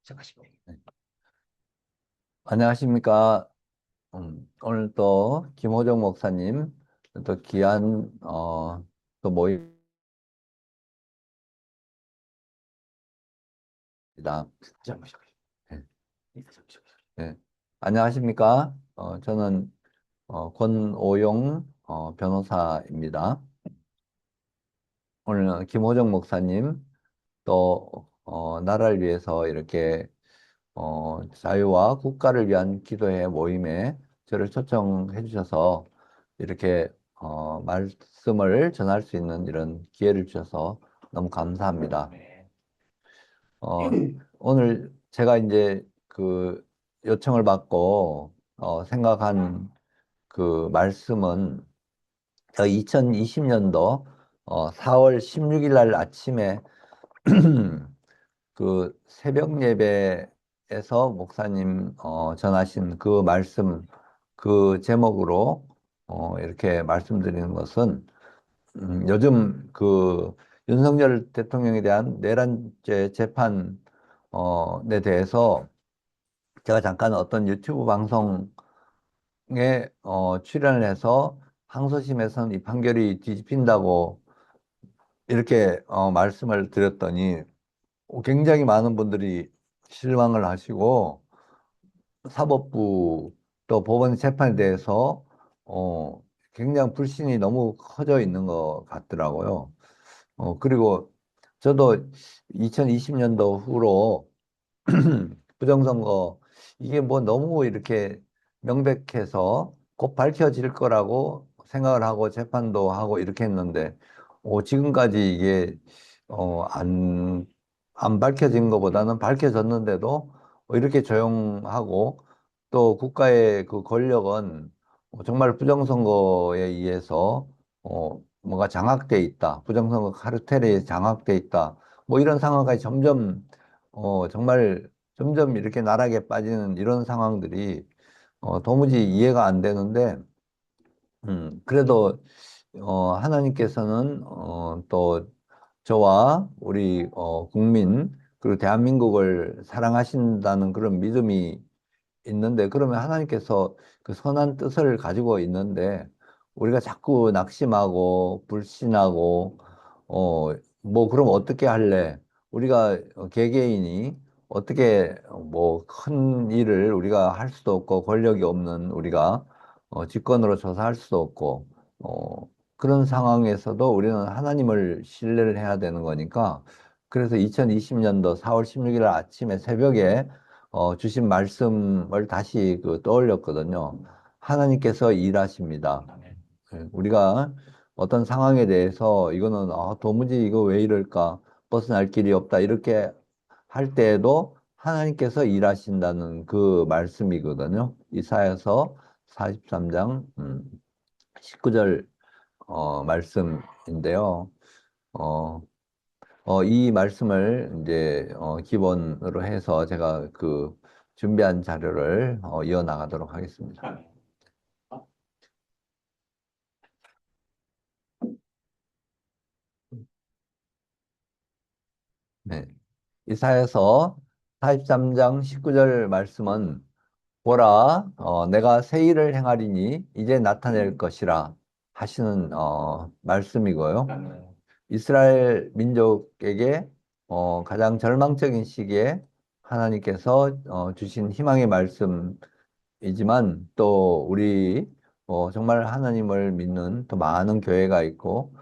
시작하시면 됩니다. 네. 안녕하십니까. 오늘 또 김호정 목사님 또 귀한 또 모임이다. 다시 한번 시작하시죠. 네. 네, 다시 한번 시작하시죠. 네. 안녕하십니까. 저는 권오용 변호사입니다. 오늘 김호정 목사님 또 나라를 위해서 이렇게 자유와 국가를 위한 기도회 모임에 저를 초청해 주셔서 이렇게 말씀을 전할 수 있는 이런 기회를 주셔서 너무 감사합니다. 네. 어, 오늘 제가 이제 그 요청을 받고 생각한 그 말씀은 2020년도 4월 16일 날 아침에 그 새벽 예배에서 목사님 전하신 그 말씀 그 제목으로 이렇게 말씀드리는 것은 요즘 그 윤석열 대통령에 대한 내란죄 재판에 대해서 제가 잠깐 어떤 유튜브 방송에 출연을 해서 항소심에서는 이 판결이 뒤집힌다고 이렇게 말씀을 드렸더니 굉장히 많은 분들이 실망을 하시고 사법부 또 법원 재판에 대해서 어, 굉장히 불신이 너무 커져 있는 것 같더라고요. 그리고 저도 2020년도 후로 부정선거 이게 뭐 너무 이렇게 명백해서 곧 밝혀질 거라고 생각을 하고 재판도 하고 이렇게 했는데 지금까지 이게 안 밝혀진 것보다는 밝혀졌는데도 이렇게 조용하고 또 국가의 그 권력은 정말 부정선거에 의해서 뭔가 장악돼 있다. 부정선거 카르텔에 장악돼 있다. 뭐 이런 상황까지 정말 점점 이렇게 나락에 빠지는 이런 상황들이 도무지 이해가 안 되는데, 그래도 하나님께서는 또 저와 우리 국민 그리고 대한민국을 사랑하신다는 그런 믿음이 있는데 그러면 하나님께서 그 선한 뜻을 가지고 있는데 우리가 자꾸 낙심하고 불신하고 뭐 그럼 어떻게 할래? 우리가 개개인이 어떻게 뭐 큰 일을 우리가 할 수도 없고 권력이 없는 우리가 직권으로 조사할 수도 없고 그런 상황에서도 우리는 하나님을 신뢰를 해야 되는 거니까 그래서 2020년도 4월 16일 아침에 새벽에 주신 말씀을 다시 그 떠올렸거든요. 하나님께서 일하십니다. 아멘. 우리가 어떤 상황에 대해서 이거는 도무지 이거 왜 이럴까 벗어날 길이 없다 이렇게 할 때에도 하나님께서 일하신다는 그 말씀이거든요. 이사야서 43장 19절 말씀인데요. 어, 이 말씀을 이제 기본으로 해서 제가 그 준비한 자료를 이어나가도록 하겠습니다. 아멘. 아, 네. 이사야서 43장 19절 말씀은 보라, 내가 새 일을 행하리니 이제 나타낼 것이라 하시는 말씀이고요. 아멘. 이스라엘 민족에게 가장 절망적인 시기에 하나님께서 주신 희망의 말씀이지만 또 우리 정말 하나님을 믿는 또 많은 교회가 있고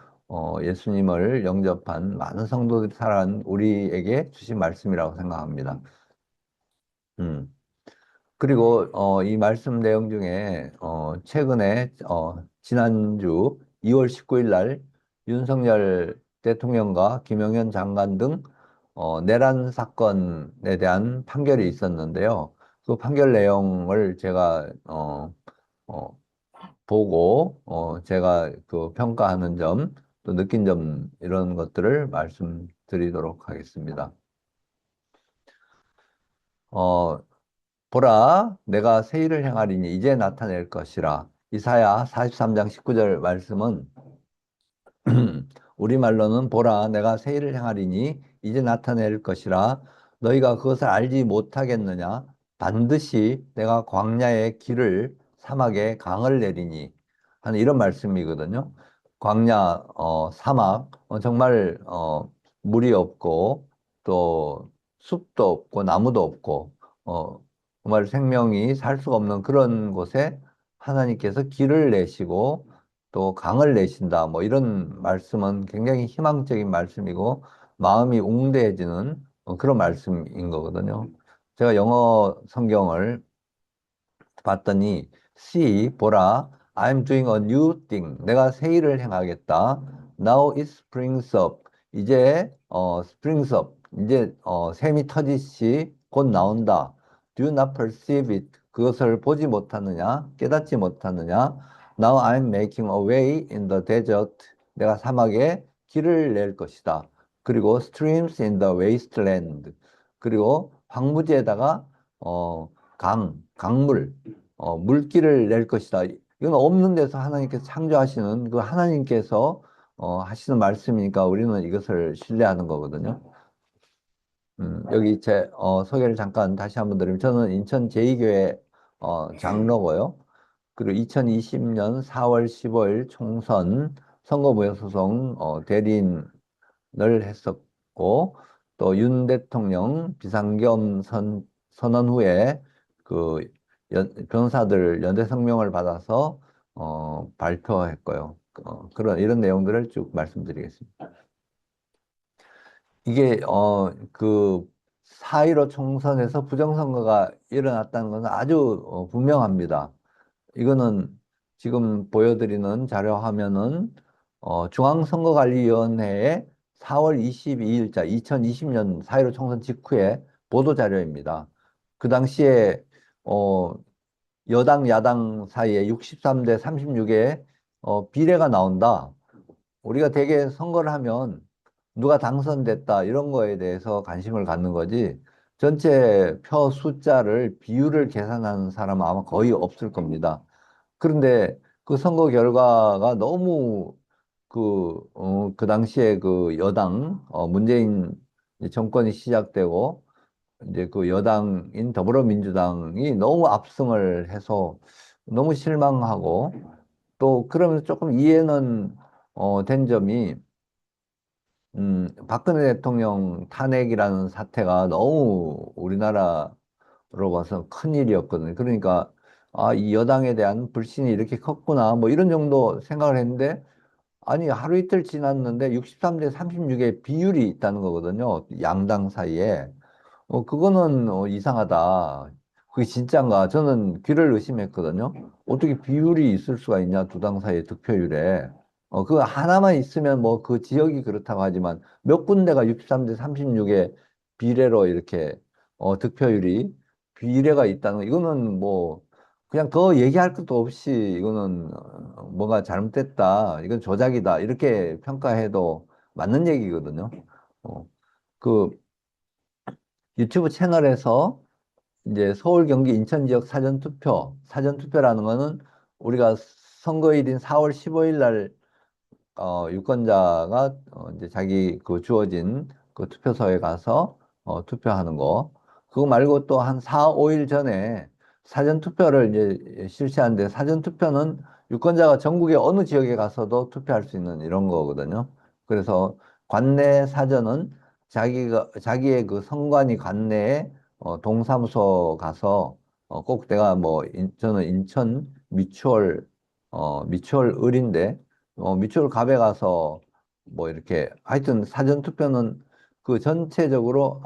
예수님을 영접한 많은 성도들이 살아간 우리에게 주신 말씀이라고 생각합니다. 음. 그리고 이 말씀 내용 중에 최근에 지난주 2월 19일 날 윤석열 대통령과 김용현 장관 등 내란 사건에 대한 판결이 있었는데요. 그 판결 내용을 제가 어, 보고 제가 그 평가하는 점, 또 느낀 점 이런 것들을 말씀드리도록 하겠습니다. 어, 보라, 내가 새 일을 행하리니 이제 나타낼 것이라. 이사야 43장 19절 말씀은 우리말로는 보라, 내가 새 일을 행하리니 이제 나타낼 것이라. 너희가 그것을 알지 못하겠느냐? 반드시 내가 광야에 길을 사막에 강을 내리니 하는 이런 말씀이거든요. 광야, 사막, 정말 물이 없고 또 숲도 없고 나무도 없고 정말 생명이 살 수가 없는 그런 곳에 하나님께서 길을 내시고 또 강을 내신다. 뭐 이런 말씀은 굉장히 희망적인 말씀이고 마음이 웅대해지는 그런 말씀인 거거든요. 제가 영어 성경을 봤더니 see, 보라, I'm doing a new thing. 내가 새 일을 행하겠다. Now it springs up. 이제 springs up. 이제 샘이 터지시 곧 나온다. Do you not perceive it? 그것을 보지 못하느냐? 깨닫지 못하느냐? Now I'm making a way in the desert. 내가 사막에 길을 낼 것이다. 그리고 streams in the wasteland. 그리고 황무지에다가 어, 강물, 물길을 낼 것이다. 이건 없는 데서 하나님께서 창조하시는 그 하나님께서 하시는 말씀이니까 우리는 이것을 신뢰하는 거거든요. 여기 제 소개를 잠깐 다시 한번 드리면 저는 인천 제2교회 장로고요. 그리고 2020년 4월 15일 총선 선거무효 소송 대리인을 했었고 또 윤 대통령 비상계엄 선언 후에 그 변호사들 연대 성명을 받아서 발표했고요. 그런 이런 내용들을 쭉 말씀드리겠습니다. 이게 그 4.15 총선에서 부정선거가 일어났다는 것은 아주 분명합니다. 이거는 지금 보여드리는 자료 화면은 중앙선거관리위원회의 4월 22일자 2020년 4.15 총선 직후에 보도 자료입니다. 그 당시에 여당 야당 사이에 63대 36의 비례가 나온다. 우리가 대개 선거를 하면 누가 당선됐다 이런 거에 대해서 관심을 갖는 거지 전체 표 숫자를 비율을 계산하는 사람은 아마 거의 없을 겁니다. 그런데 그 선거 결과가 너무 그 당시에 그 여당, 문재인 정권이 시작되고 이제 그 여당인 더불어민주당이 너무 압승을 해서 너무 실망하고 또 그러면서 조금 이해는 된 점이 박근혜 대통령 탄핵이라는 사태가 너무 우리나라로 봐서 큰일이었거든요. 그러니까 아, 이 여당에 대한 불신이 이렇게 컸구나 뭐 이런 정도 생각을 했는데 아니 하루 이틀 지났는데 63대 36의 비율이 있다는 거거든요. 양당 사이에. 그거는 이상하다. 그게 진짠가? 저는 귀를 의심했거든요. 어떻게 비율이 있을 수가 있냐, 두 당 사이의 득표율에. 그거 하나만 있으면 뭐 그 지역이 그렇다고 하지만 몇 군데가 63대 36의 비례로 이렇게 득표율이 비례가 있다는 거. 이거는 뭐 그냥 더 얘기할 것도 없이 이거는 뭐가 잘못됐다. 이건 조작이다. 이렇게 평가해도 맞는 얘기거든요. 어, 그 유튜브 채널에서 이제 서울, 경기, 인천 지역 사전투표라는 거는 우리가 선거일인 4월 15일 날 유권자가 이제 자기 그 주어진 그 투표소에 가서 투표하는 거. 그거 말고 또 한 4, 5일 전에 사전 투표를 이제 실시하는데 사전 투표는 유권자가 전국의 어느 지역에 가서도 투표할 수 있는 이런 거거든요. 그래서 관내 사전은 자기의 그 선관위 관내에 동사무소 가서 꼭 내가 뭐 저는 인천 미추홀 을인데 미추홀 갑에 가서 뭐 이렇게 하여튼 사전 투표는 그 전체적으로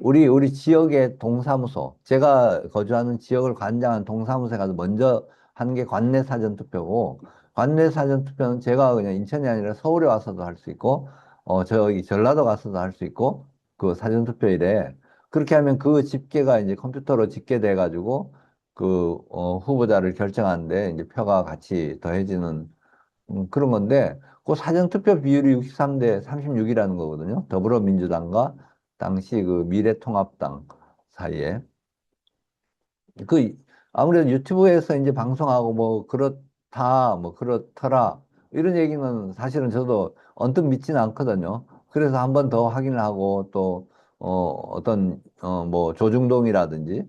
우리 지역의 동사무소 제가 거주하는 지역을 관장한 동사무소에 가서 먼저 하는 게 관내 사전 투표고 관내 사전 투표는 제가 그냥 인천이 아니라 서울에 와서도 할 수 있고 저기 전라도 가서도 할 수 있고 그 사전 투표일에 그렇게 하면 그 집계가 이제 컴퓨터로 집계돼 가지고 그 후보자를 결정하는데 이제 표가 같이 더해지는 그런 건데, 그 사전투표 비율이 63대 36이라는 거거든요. 더불어민주당과 당시 그 미래통합당 사이에. 그, 아무래도 유튜브에서 이제 방송하고 뭐, 그렇다, 뭐, 그렇더라. 이런 얘기는 사실은 저도 언뜻 믿지는 않거든요. 그래서 한 번 더 확인을 하고 또, 뭐 조중동이라든지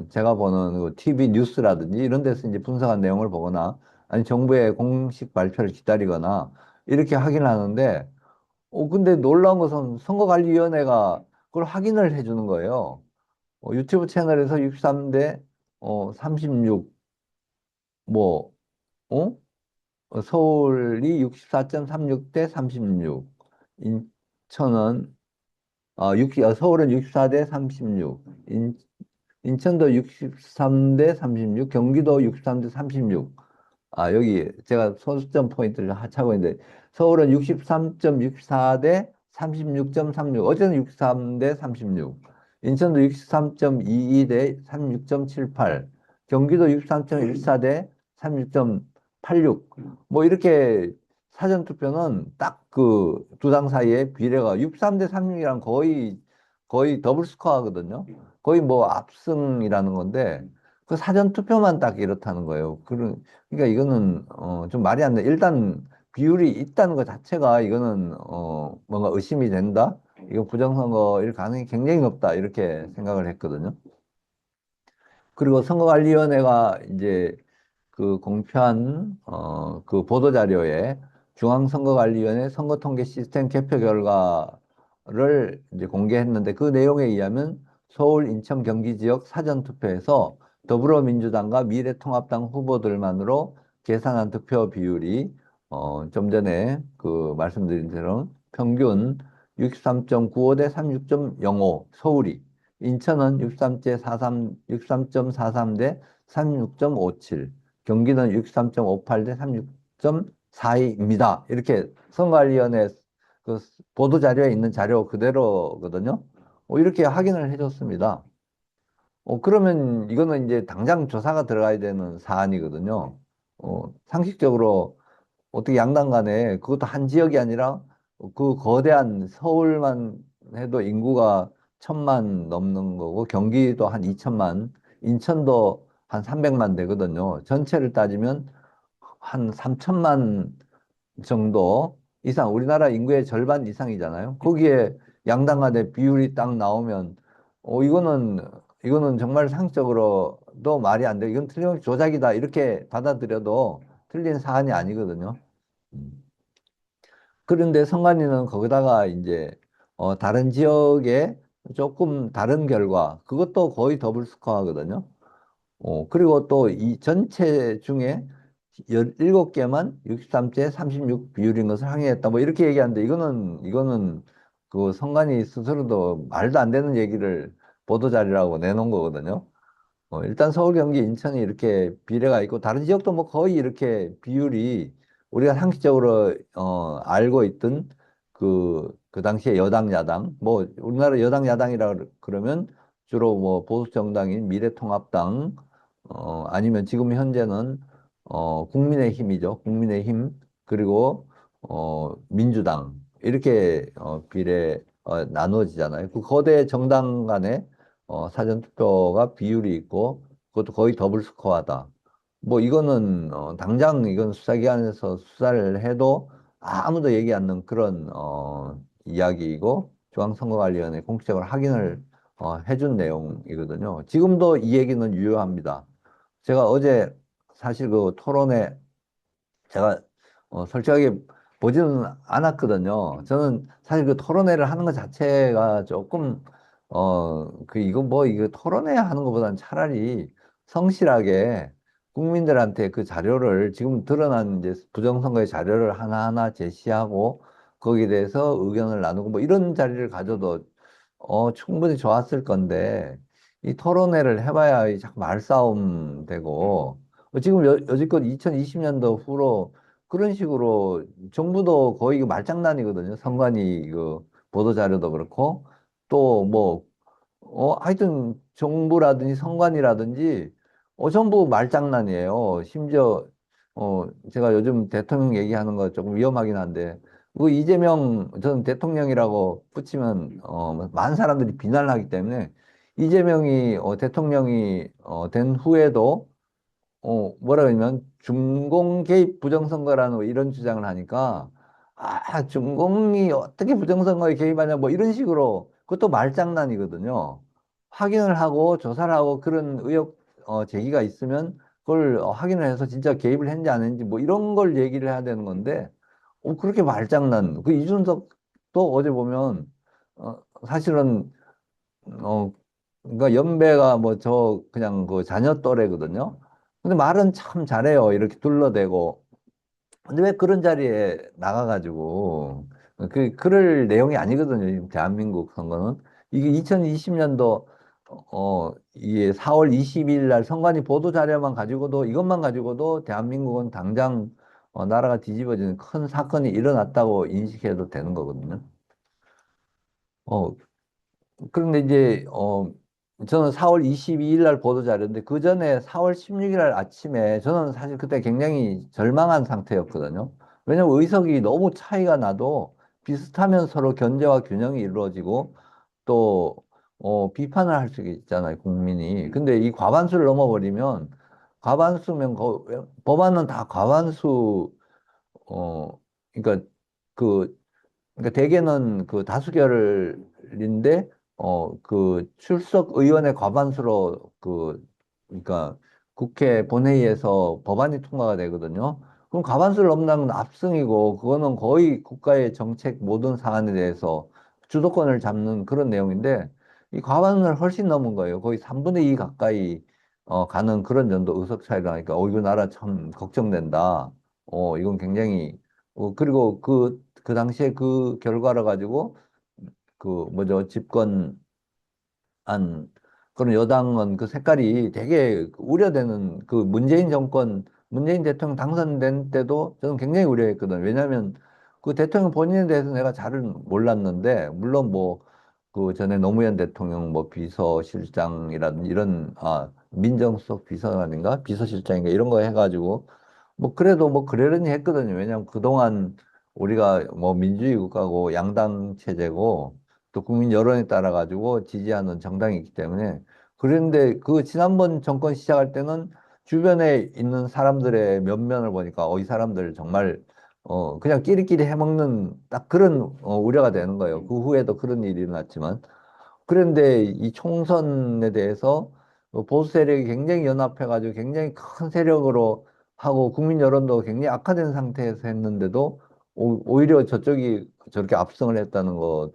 제가 보는 그 TV 뉴스라든지 이런 데서 이제 분석한 내용을 보거나 아니 정부의 공식 발표를 기다리거나 이렇게 확인을 하는데 근데 놀라운 것은 선거관리위원회가 그걸 확인을 해주는 거예요. 유튜브 채널에서 63대 36 뭐 어? 서울이 64.36대 36, 인천은 서울은 64대 36, 인천도 63대 36, 경기도 63대 36. 여기 제가 소수점 포인트를 하차고 있는데 서울은 63.64대 36.36, 어제는 63대 36, 인천도 63.22대 36.78, 경기도 63.14대 36.86. 뭐 이렇게 사전투표는 딱 그 두 당 사이에 비례가 63대 36이랑 거의 더블 스코어거든요. 거의 뭐 압승이라는 건데 그 사전투표만 딱 이렇다는 거예요. 그러니까 이거는 좀 말이 안 돼. 일단 비율이 있다는 것 자체가 이거는 뭔가 의심이 된다. 이거 부정선거일 가능성이 굉장히 높다. 이렇게 생각을 했거든요. 그리고 선거관리위원회가 이제 그 공표한 그 보도자료에 중앙선거관리위원회 선거통계 시스템 개표 결과를 이제 공개했는데 그 내용에 의하면 서울, 인천, 경기 지역 사전투표에서 더불어민주당과 미래통합당 후보들만으로 계산한 득표 비율이 좀 전에 그 말씀드린 대로 평균 63.95 대 36.05 서울이, 인천은 63.43 대 36.57, 경기는 63.58 대 36.42입니다. 이렇게 선거관리위원회 그 보도자료에 있는 자료 그대로거든요. 이렇게 확인을 해줬습니다. 그러면 이거는 이제 당장 조사가 들어가야 되는 사안이거든요. 상식적으로 어떻게 양당 간에 그것도 한 지역이 아니라 그 거대한 서울만 해도 인구가 1,000만 넘는 거고 경기도 한 2천만, 인천도 한 300만 되거든요. 전체를 따지면 한 3천만 정도 이상, 우리나라 인구의 절반 이상이잖아요. 거기에 양당 간의 비율이 딱 나오면 이거는 정말 상식적으로도 말이 안 돼. 이건 틀림없이 조작이다. 이렇게 받아들여도 틀린 사안이 아니거든요. 음. 그런데 선관위는 거기다가 이제 다른 지역에 조금 다른 결과, 그것도 거의 더블 스코어거든요. 그리고 또 이 전체 중에 17개만 63대 36 비율인 것을 항의했다. 뭐 이렇게 얘기하는데 이거는 그 선관위 스스로도 말도 안 되는 얘기를 보도자료라고 내놓은 거거든요. 일단 서울, 경기, 인천이 이렇게 비례가 있고 다른 지역도 뭐 거의 이렇게 비율이 우리가 상식적으로 알고 있던 그 당시에 여당, 야당, 뭐 우리나라 여당, 야당이라 그러면 주로 뭐 보수 정당인 미래통합당, 아니면 지금 현재는 국민의힘이죠. 국민의힘, 그리고 민주당, 이렇게 비례 나누어지잖아요. 그 거대 정당 간에 사전투표가 비율이 있고 그것도 거의 더블 스코어다. 뭐 이거는 당장 이건 수사기관에서 수사를 해도 아무도 얘기 않는 그런 이야기이고 중앙선거관리위원회 공식적으로 확인을 해준 내용이거든요. 지금도 이 얘기는 유효합니다. 제가 어제 사실 그 토론회 제가 솔직하게 보지는 않았거든요. 저는 사실 그 토론회를 하는 것 자체가 조금 이거 뭐 이거 토론회 하는 것보다는 차라리 성실하게 국민들한테 그 자료를 지금 드러난 이제 부정선거의 자료를 하나하나 제시하고 거기에 대해서 의견을 나누고 뭐 이런 자리를 가져도 충분히 좋았을 건데 이 토론회를 해봐야 이 자꾸 말싸움 되고 지금 여지껏 2020년도 후로 그런 식으로 정부도 거의 그 말장난이거든요. 선관위 그 보도자료도 그렇고 또 뭐 하여튼 정부라든지 선관위라든지 전부 말장난이에요. 심지어 제가 요즘 대통령 얘기하는 거 조금 위험하긴 한데 그 이재명 저는 대통령이라고 붙이면 많은 사람들이 비난을 하기 때문에 이재명이 대통령이 된 후에도 뭐라 그러냐면 중공 개입 부정선거라는 뭐 이런 주장을 하니까 중공이 어떻게 부정선거에 개입하냐 뭐 이런 식으로 그것도 말장난이거든요. 확인을 하고 조사를 하고 그런 의혹 제기가 있으면 그걸 확인을 해서 진짜 개입을 했는지 안 했는지 뭐 이런 걸 얘기를 해야 되는 건데 그렇게 말장난. 그 이준석도 어제 보면 사실은 어 그러니까 연배가 뭐 저 그냥 그 자녀 또래거든요. 근데 말은 참 잘해요. 이렇게 둘러대고. 근데 왜 그런 자리에 나가가지고 그럴 내용이 아니거든요. 지금 대한민국 선거는 이게 2020년도 이게 4월 22일 날 선관위 보도 자료만 가지고도 이것만 가지고도 대한민국은 당장 나라가 뒤집어지는 큰 사건이 일어났다고 인식해도 되는 거거든요. 어 그런데 이제 저는 4월 22일 날 보도 자료인데 그 전에 4월 16일 날 아침에 저는 사실 그때 굉장히 절망한 상태였거든요. 왜냐면 의석이 너무 차이가 나도 비슷하면 서로 견제와 균형이 이루어지고 또 비판을 할 수 있잖아요, 국민이. 근데 이 과반수를 넘어버리면 과반수면 법안은 다 과반수 그러니까 그 그러니까 대개는 그 다수결인데 그 출석 의원의 과반수로 그러니까 국회 본회의에서 법안이 통과가 되거든요. 그럼 과반수를 넘는 건 압승이고 그거는 거의 국가의 정책 모든 사안에 대해서 주도권을 잡는 그런 내용인데 이 과반을 훨씬 넘은 거예요. 거의 3분의 2 가까이 가는 그런 정도 의석 차이가 나니까 이거 나라 참 걱정된다. 이건 굉장히 그리고 그 당시에 그 결과를 가지고 그 뭐죠 집권한 그런 여당은 그 색깔이 되게 우려되는 그 문재인 정권 문재인 대통령 당선된 때도 저는 굉장히 우려했거든요. 왜냐하면 그 대통령 본인에 대해서 내가 잘은 몰랐는데 물론 뭐 그 전에 노무현 대통령 뭐 비서실장이라든지 이런 민정수석 비서관인가 비서실장인가 이런 거 해가지고 뭐 그래도 뭐 그러려니 했거든요. 왜냐하면 그동안 우리가 뭐 민주주의 국가고 양당 체제고 또 국민 여론에 따라 가지고 지지하는 정당이 있기 때문에 그런데 그 지난번 정권 시작할 때는 주변에 있는 사람들의 면면을 보니까 이 사람들 정말 그냥 끼리끼리 해먹는 딱 그런 우려가 되는 거예요. 그 후에도 그런 일이 일어났지만 그런데 이 총선에 대해서 보수 세력이 굉장히 연합해가지고 굉장히 큰 세력으로 하고 국민 여론도 굉장히 악화된 상태에서 했는데도 오히려 저쪽이 저렇게 압승을 했다는 거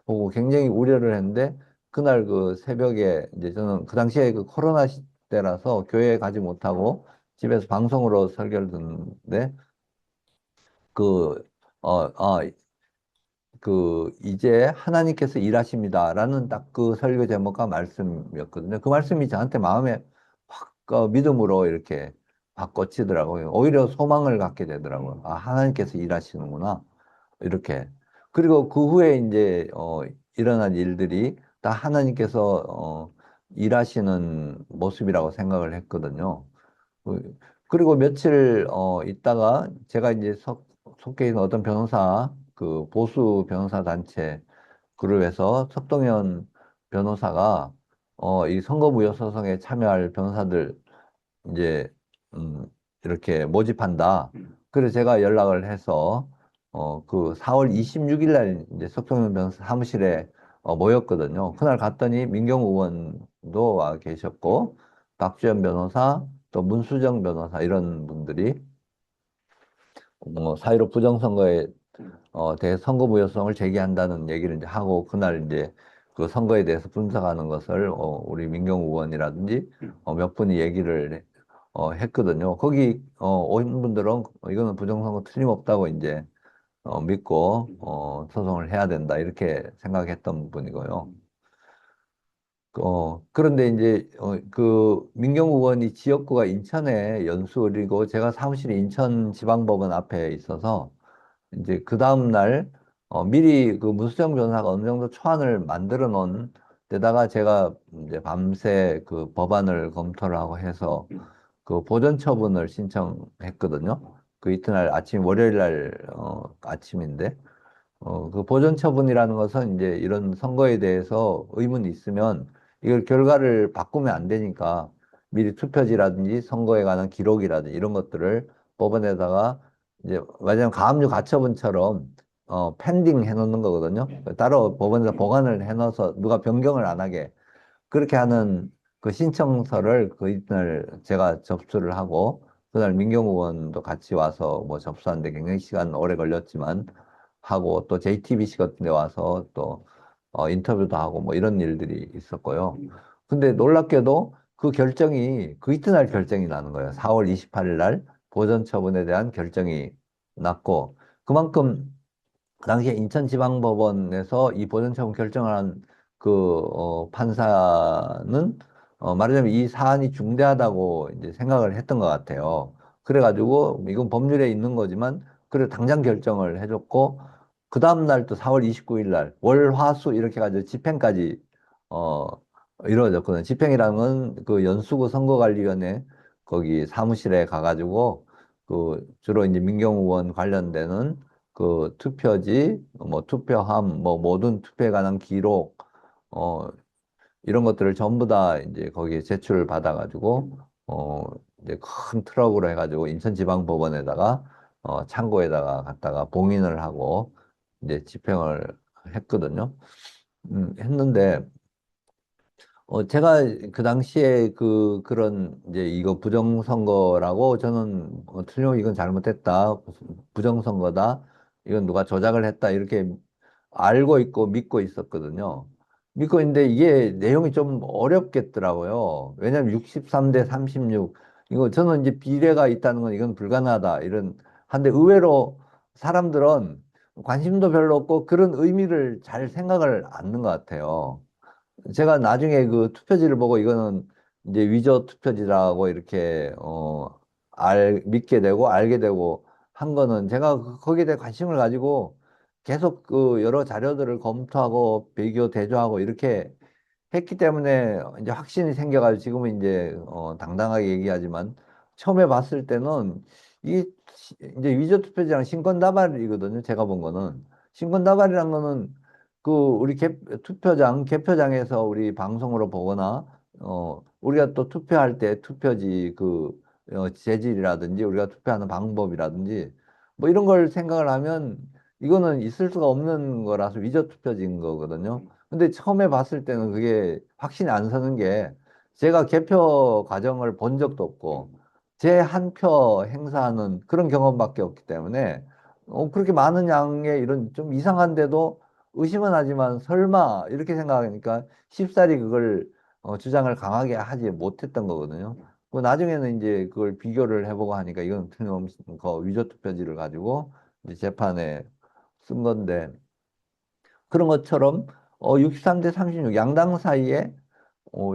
보고 굉장히 우려를 했는데 그날 그 새벽에 이제 저는 그 당시에 그 코로나 시대라서 교회에 가지 못하고 집에서 방송으로 설교를 듣는데 그, 어, 아, 이제 하나님께서 일하십니다라는 딱 그 설교 제목과 말씀이었거든요. 그 말씀이 저한테 마음에 확 믿음으로 이렇게 바꿔치더라고요. 오히려 소망을 갖게 되더라고요. 하나님께서 일하시는구나. 이렇게. 그리고 그 후에 이제 일어난 일들이 다 하나님께서 일하시는 모습이라고 생각을 했거든요. 그리고 며칠 있다가 제가 이제 속해 있는 어떤 변호사 그 보수 변호사 단체 그룹에서 석동현 변호사가 이 선거무효 소송에 참여할 변호사들 이제 음, 이렇게 모집한다. 그래서 제가 연락을 해서 그 4월 26일 날 이제 석동현 변호사 사무실에 모였거든요. 그날 갔더니 민경우 의원도 와 계셨고 박주현 변호사 또 문수정 변호사 이런 분들이 사회로 부정선거에 대해 선거무효성을 제기한다는 얘기를 이제 하고 그날 이제 그 선거에 대해서 분석하는 것을 우리 의원이라든지 몇 분이 얘기를 했거든요. 거기 오신 분들은 이거는 부정선거 틀림없다고 이제 믿고 소송을 해야 된다 이렇게 생각했던 분이고요. 그런데 이제 그 민경우 의원이 지역구가 인천에 연수이고 제가 사무실이 인천지방법원 앞에 있어서 이제 그 다음 날 미리 그 문수정 변호사가 어느 정도 초안을 만들어 놓은 데다가 제가 이제 밤새 그 법안을 검토를 하고 해서 그 보전 처분을 신청했거든요. 그 이튿날 아침 월요일 날 아침인데 그 보전 처분이라는 것은 이제 이런 선거에 대해서 의문이 있으면 이걸 결과를 바꾸면 안 되니까 미리 투표지라든지 선거에 관한 기록이라든지 이런 것들을 법원에다가 이제 마냥 가압류 가처분처럼 펜딩 해놓는 거거든요. 따로 법원에서 보관을 해놔서 누가 변경을 안 하게 그렇게 하는 그 신청서를 그 이날 제가 접수를 하고 그날 민경호 의원도 같이 와서 뭐 접수하는데 굉장히 시간 오래 걸렸지만 하고 또 JTBC 같은 데 와서 또 인터뷰도 하고 뭐 이런 일들이 있었고요. 근데 놀랍게도 그 결정이 그 이튿날 결정이 나는 거예요. 4월 28일 날 보전 처분에 대한 결정이 났고 그만큼 그 당시에 인천지방법원에서 이 보전처분 결정을 한 그 판사는 말하자면 이 사안이 중대하다고 이제 생각을 했던 것 같아요. 그래가지고 이건 법률에 있는 거지만 그래 당장 결정을 해줬고 그 다음 날 또 4월 29일 날 월화수 이렇게 가지고 집행까지 어 이루어졌거든요. 집행이라는 건 그 연수구 선거관리위원회 거기 사무실에 가가지고 그 주로 이제 민경우 의원 관련되는 그 투표지, 뭐 투표함, 뭐 모든 투표에 관한 기록, 어, 이런 것들을 전부 다 이제 거기에 제출을 받아가지고, 어, 이제 큰 트럭으로 해가지고 인천지방법원에다가, 창고에다가 갖다가 봉인을 하고, 이제 집행을 했거든요. 했는데, 제가 그 당시에 그런, 이제 이거 부정선거라고 저는 틀림없이 이건 잘못했다. 부정선거다. 이건 누가 조작을 했다. 이렇게 알고 있고 믿고 있었거든요. 믿고 있는데 이게 내용이 좀 어렵겠더라고요. 왜냐면 63대 36. 이거 저는 이제 비례가 있다는 건 이건 불가능하다. 한데 의외로 사람들은 관심도 별로 없고 그런 의미를 잘 생각을 않는 것 같아요. 제가 나중에 그 투표지를 보고 이거는 이제 위조 투표지라고 이렇게 믿게 되고 알게 되고 한 거는 제가 거기에 대해 관심을 가지고 계속 그 여러 자료들을 검토하고 비교 대조하고 이렇게 했기 때문에 이제 확신이 생겨가지고 지금은 이제 당당하게 얘기하지만 처음에 봤을 때는 이 이제 위조 투표지랑 신권다발이거든요. 제가 본 거는 신권다발이란 거는 그 우리 개표장에서 우리 방송으로 보거나 우리가 또 투표할 때 투표지 재질이라든지 우리가 투표하는 방법이라든지 뭐 이런 걸 생각을 하면 이거는 있을 수가 없는 거라서 위조 투표지인 거거든요. 근데 처음에 봤을 때는 그게 확신이 안 서는 게 제가 개표 과정을 본 적도 없고 제 한 표 행사하는 그런 경험밖에 없기 때문에 그렇게 많은 양의 이런 좀 이상한데도 의심은 하지만 설마 이렇게 생각하니까 쉽사리 그걸 주장을 강하게 하지 못했던 거거든요. 그 나중에는 이제 그걸 비교를 해보고 하니까 이건 틀림없이 그 위조 투표지를 가지고 이제 재판에 쓴 건데 그런 것처럼 63대 36 양당 사이에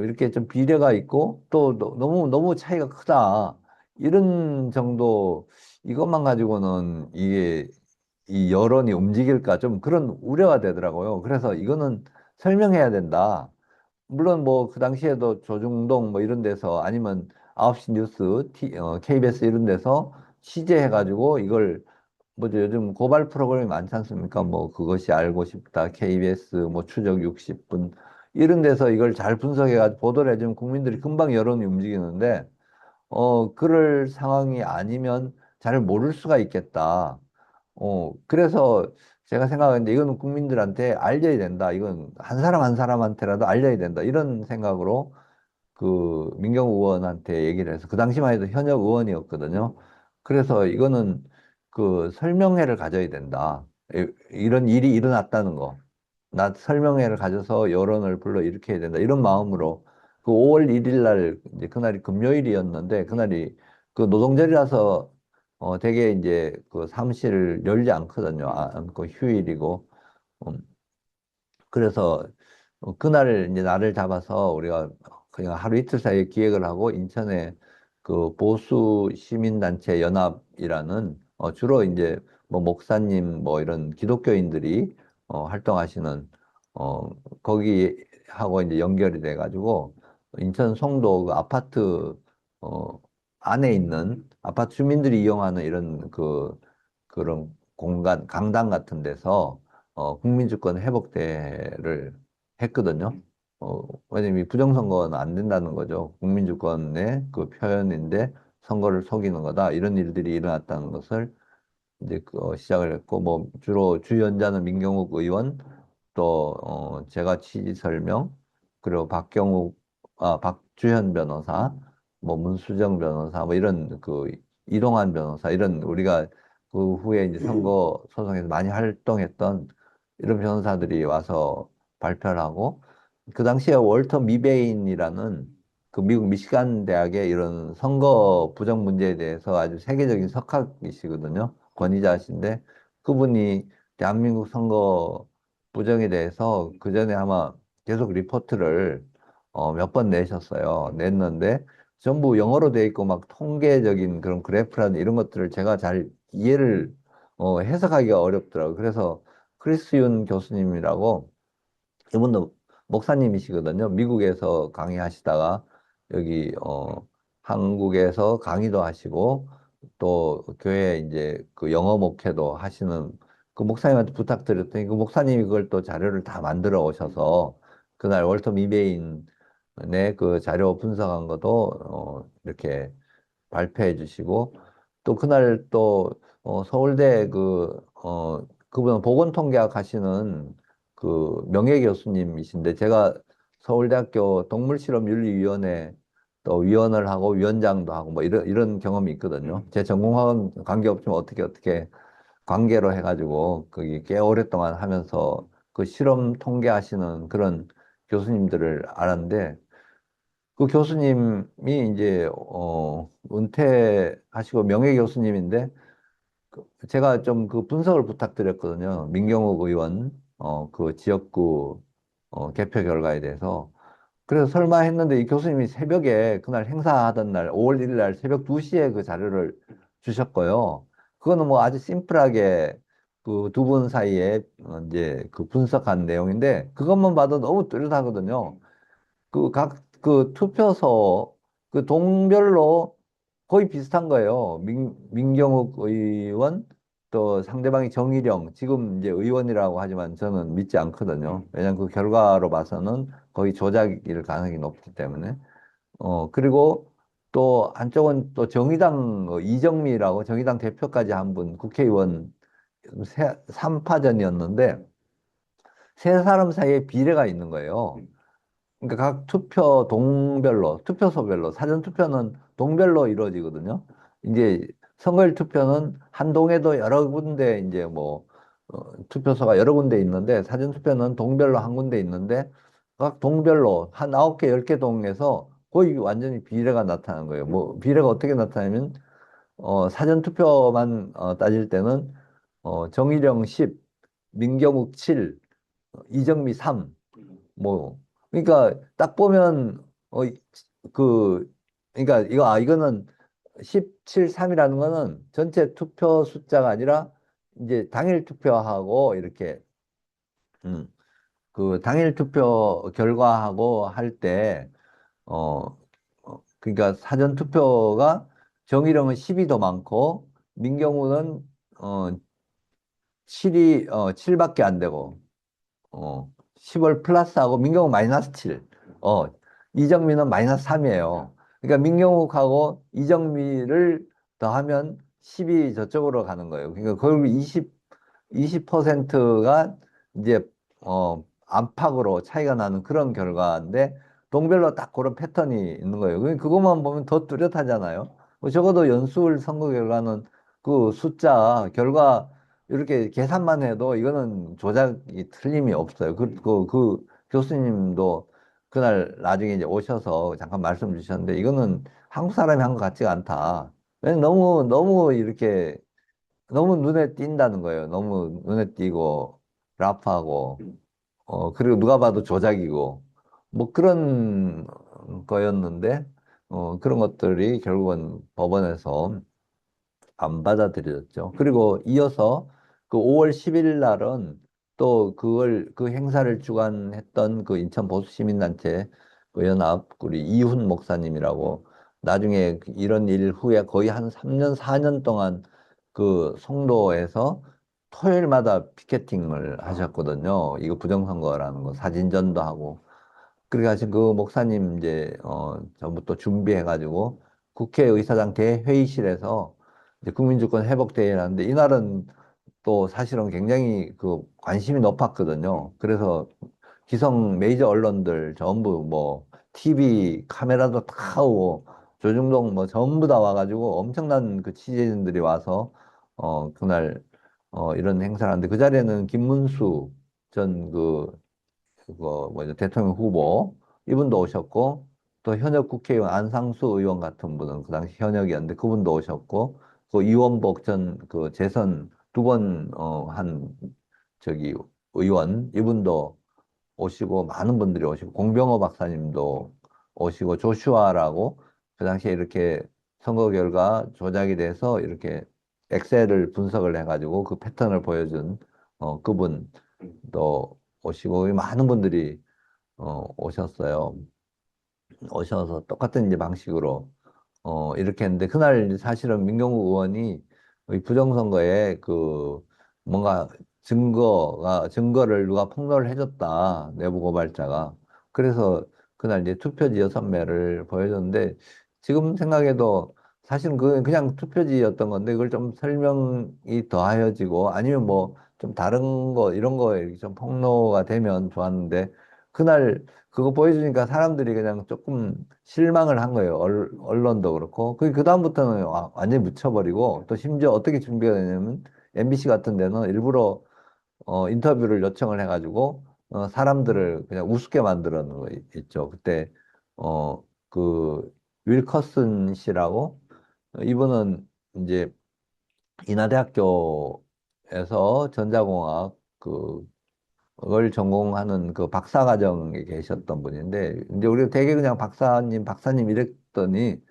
이렇게 좀 비례가 있고 또 너무 너무 차이가 크다. 이런 정도 이것만 가지고는 이게 이 여론이 움직일까 좀 그런 우려가 되더라고요. 그래서 이거는 설명해야 된다. 물론 뭐 그 당시에도 조중동 뭐 이런 데서 아니면 9시 뉴스, KBS 이런 데서 취재해가지고 이걸 뭐죠? 요즘 고발 프로그램이 많지 않습니까? 뭐 그것이 알고 싶다, KBS 뭐 추적 60분 이런 데서 이걸 잘 분석해가지고 보도를 해주면 국민들이 금방 여론이 움직이는데 그럴 상황이 아니면 잘 모를 수가 있겠다. 그래서 제가 생각하는데 이거는 국민들한테 알려야 된다. 이건 한 사람 한 사람한테라도 알려야 된다. 이런 생각으로 그 민경우 의원한테 얘기를 해서 그 당시만 해도 현역 의원이었거든요. 그래서 이거는 그 설명회를 가져야 된다. 이런 일이 일어났다는 거. 나 설명회를 가져서 여론을 불러 일으켜야 된다. 이런 마음으로 그 5월 1일 날 이제 그날이 금요일이었는데 그날이 그 노동절이라서 되게 이제 그 사무실을 열지 않거든요. 않고 휴일이고. 음, 그래서 그날 이제 날을 잡아서 우리가 그냥 하루 이틀 사이에 기획을 하고 인천에 그 보수 시민단체 연합이라는 주로 이제 뭐 목사님 뭐 이런 기독교인들이 활동하시는 어 거기하고 이제 연결이 돼 가지고 인천 송도 그 아파트 어 안에 있는 아파트 주민들이 이용하는 이런 그런 공간 강당 같은 데서 국민주권 회복대회를 했거든요. 왜냐면 이 부정선거는 안 된다는 거죠. 국민주권의 그 표현인데 선거를 속이는 거다. 이런 일들이 일어났다는 것을 이제 시작을 했고, 뭐 주로 주연자는 민경욱 의원, 또 제가 취지 설명, 그리고 박주현 변호사, 뭐 문수정 변호사, 뭐 이런 이동환 변호사, 이런 우리가 그 후에 이제 선거 소송에서 많이 활동했던 이런 변호사들이 와서 발표를 하고, 그 당시에 월터 미베인이라는 그 미국 미시간 대학의 이런 선거 부정 문제에 대해서 아주 세계적인 석학이시거든요. 권위자신데 그분이 대한민국 선거 부정에 대해서 그 전에 아마 계속 리포트를 몇 번 내셨어요. 냈는데 전부 영어로 돼 있고 막 통계적인 그런 그래프라든 이런 것들을 제가 잘 이해를 해석하기가 어렵더라고요. 그래서 크리스 윤 교수님이라고 이분도 목사님이시거든요. 미국에서 강의하시다가 여기 한국에서 강의도 하시고 또 교회 이제 그 영어 목회도 하시는 그 목사님한테 부탁드렸더니 그 목사님이 그걸 또 자료를 다 만들어 오셔서 그날 월터 미베인의 그 자료 분석한 것도 이렇게 발표해 주시고 또 그날 또 서울대 그분은 보건통계학 하시는 그 명예 교수님이신데 제가 서울대학교 동물실험윤리위원회 또 위원을 하고 위원장도 하고 뭐 이런 경험이 있거든요. 제 전공학은 관계없지만 어떻게 관계로 해가지고 거기 꽤 오랫동안 하면서 그 실험 통계하시는 그런 교수님들을 알았는데 그 교수님이 이제 은퇴하시고 명예 교수님인데 제가 좀 그 분석을 부탁드렸거든요. 민경욱 의원 그 지역구 개표 결과에 대해서. 그래서 설마 했는데 이 교수님이 새벽에 그날 행사하던 날 5월 1일 날 새벽 2시에 그 자료를 주셨고요. 그거는 뭐 아주 심플하게 그 두 분 사이에 이제 그 분석한 내용인데 그것만 봐도 너무 뚜렷하거든요. 그 투표소 그 동별로 거의 비슷한 거예요. 민경욱 의원 또 상대방이 정일영 지금 이제 의원이라고 하지만 저는 믿지 않거든요. 왜냐하면 그 결과로 봐서는 거의 조작일 가능성이 높기 때문에. 그리고 또 한쪽은 또 정의당 이정미라고 정의당 대표까지 한 분 국회의원 3파전이었는데 세 사람 사이에 비례가 있는 거예요. 그러니까 각 투표 동별로, 투표소별로, 사전투표는 동별로 이루어지거든요. 이제 선거일 투표는 한 동에도 여러 군데 이제 투표소가 여러 군데 있는데 사전투표는 동별로 한 군데 있는데 각 동별로 한 9개, 10개 동에서 거의 완전히 비례가 나타나는 거예요. 뭐 비례가 어떻게 나타나면 사전투표만 따질 때는 정의령 10, 민경욱 7, 이정미 3, 뭐 그러니까 딱 보면 그 그러니까 이거는 17.3이라는 거는 전체 투표 숫자가 아니라 이제 당일 투표하고 이렇게 음, 그 당일 투표 결과하고 할 때 그러니까 사전 투표가 정의령은 10이 더 많고 민경우는 7밖에 안 되고 10월 플러스하고 민경욱 마이너스 7. 어, 이정미는 마이너스 3이에요. 그러니까 민경욱하고 이정미를 더하면 10이 저쪽으로 가는 거예요. 그러니까 거의 20%가 이제 안팎으로 차이가 나는 그런 결과인데 동별로 딱 그런 패턴이 있는 거예요. 그것만 보면 더 뚜렷하잖아요. 적어도 연수울 선거 결과는 그 숫자 결과 이렇게 계산만 해도 이거는 조작이 틀림이 없어요. 그 교수님도 그날 나중에 이제 오셔서 잠깐 말씀 주셨는데 이거는 한국 사람이 한 것 같지가 않다. 왜냐면 너무 이렇게 너무 눈에 띈다는 거예요. 너무 눈에 띄고 라프하고 그리고 누가 봐도 조작이고 뭐 그런 거였는데 그런 것들이 결국은 법원에서 안 받아들여졌죠. 그리고 이어서 그 5월 11일 날은 또 그 행사를 주관했던 그 인천 보수시민단체 그 연합 우리 이훈 목사님이라고 나중에 이런 일 후에 거의 한 3년, 4년 동안 그 송도에서 토요일마다 피켓팅을 하셨거든요. 이거 부정선거라는 거 사진전도 하고. 그래가지고 그 목사님 이제 전부터 준비해가지고 국회의사당 대회의실에서 이제 국민주권 회복대회라는데 이날은 또 사실은 굉장히 그 관심이 높았거든요. 그래서 기성 메이저 언론들 전부 뭐 TV 카메라도 다 오고 조중동 뭐 전부 다 와가지고 엄청난 그 취재진들이 와서 그날 이런 행사를 하는데 그 자리에는 김문수 전 그거 뭐죠 대통령 후보 이분도 오셨고 또 현역 국회의원 안상수 의원 같은 분은 그 당시 현역이었는데 그분도 오셨고 그 이원복 전 그 재선 두 번 한 저기 의원 이분도 오시고 많은 분들이 오시고 공병호 박사님도 오시고 조슈아라고 그 당시에 이렇게 선거 결과 조작이 돼서 이렇게 엑셀을 분석을 해가지고 그 패턴을 보여준 그분도 오시고 많은 분들이 오셨어요. 오셔서 똑같은 이제 방식으로 이렇게 했는데 그날 사실은 민경욱 의원이 이 부정선거에 그 뭔가 증거를 누가 폭로를 해줬다 내부 고발자가 그래서 그날 이제 투표지 6매를 보여줬는데 지금 생각해도 사실은 그 그냥 투표지였던 건데 그걸 좀 설명이 더하여지고 아니면 뭐 좀 다른 거 이런 거에 좀 폭로가 되면 좋았는데 그날 그거 보여주니까 사람들이 그냥 조금 실망을 한 거예요. 언론도 그렇고. 그다음부터는 완전히 묻혀버리고, 또 심지어 어떻게 준비가 되냐면, MBC 같은 데는 일부러, 인터뷰를 요청을 해가지고, 사람들을 그냥 우습게 만들어 놓은 거 있죠. 그때, 그, 윌커슨 씨라고, 이분은 이제 인하대학교에서 전자공학 을 전공하는 그 박사과정에 계셨던 분인데, 이제 우리가 되게 그냥 박사님 이랬더니,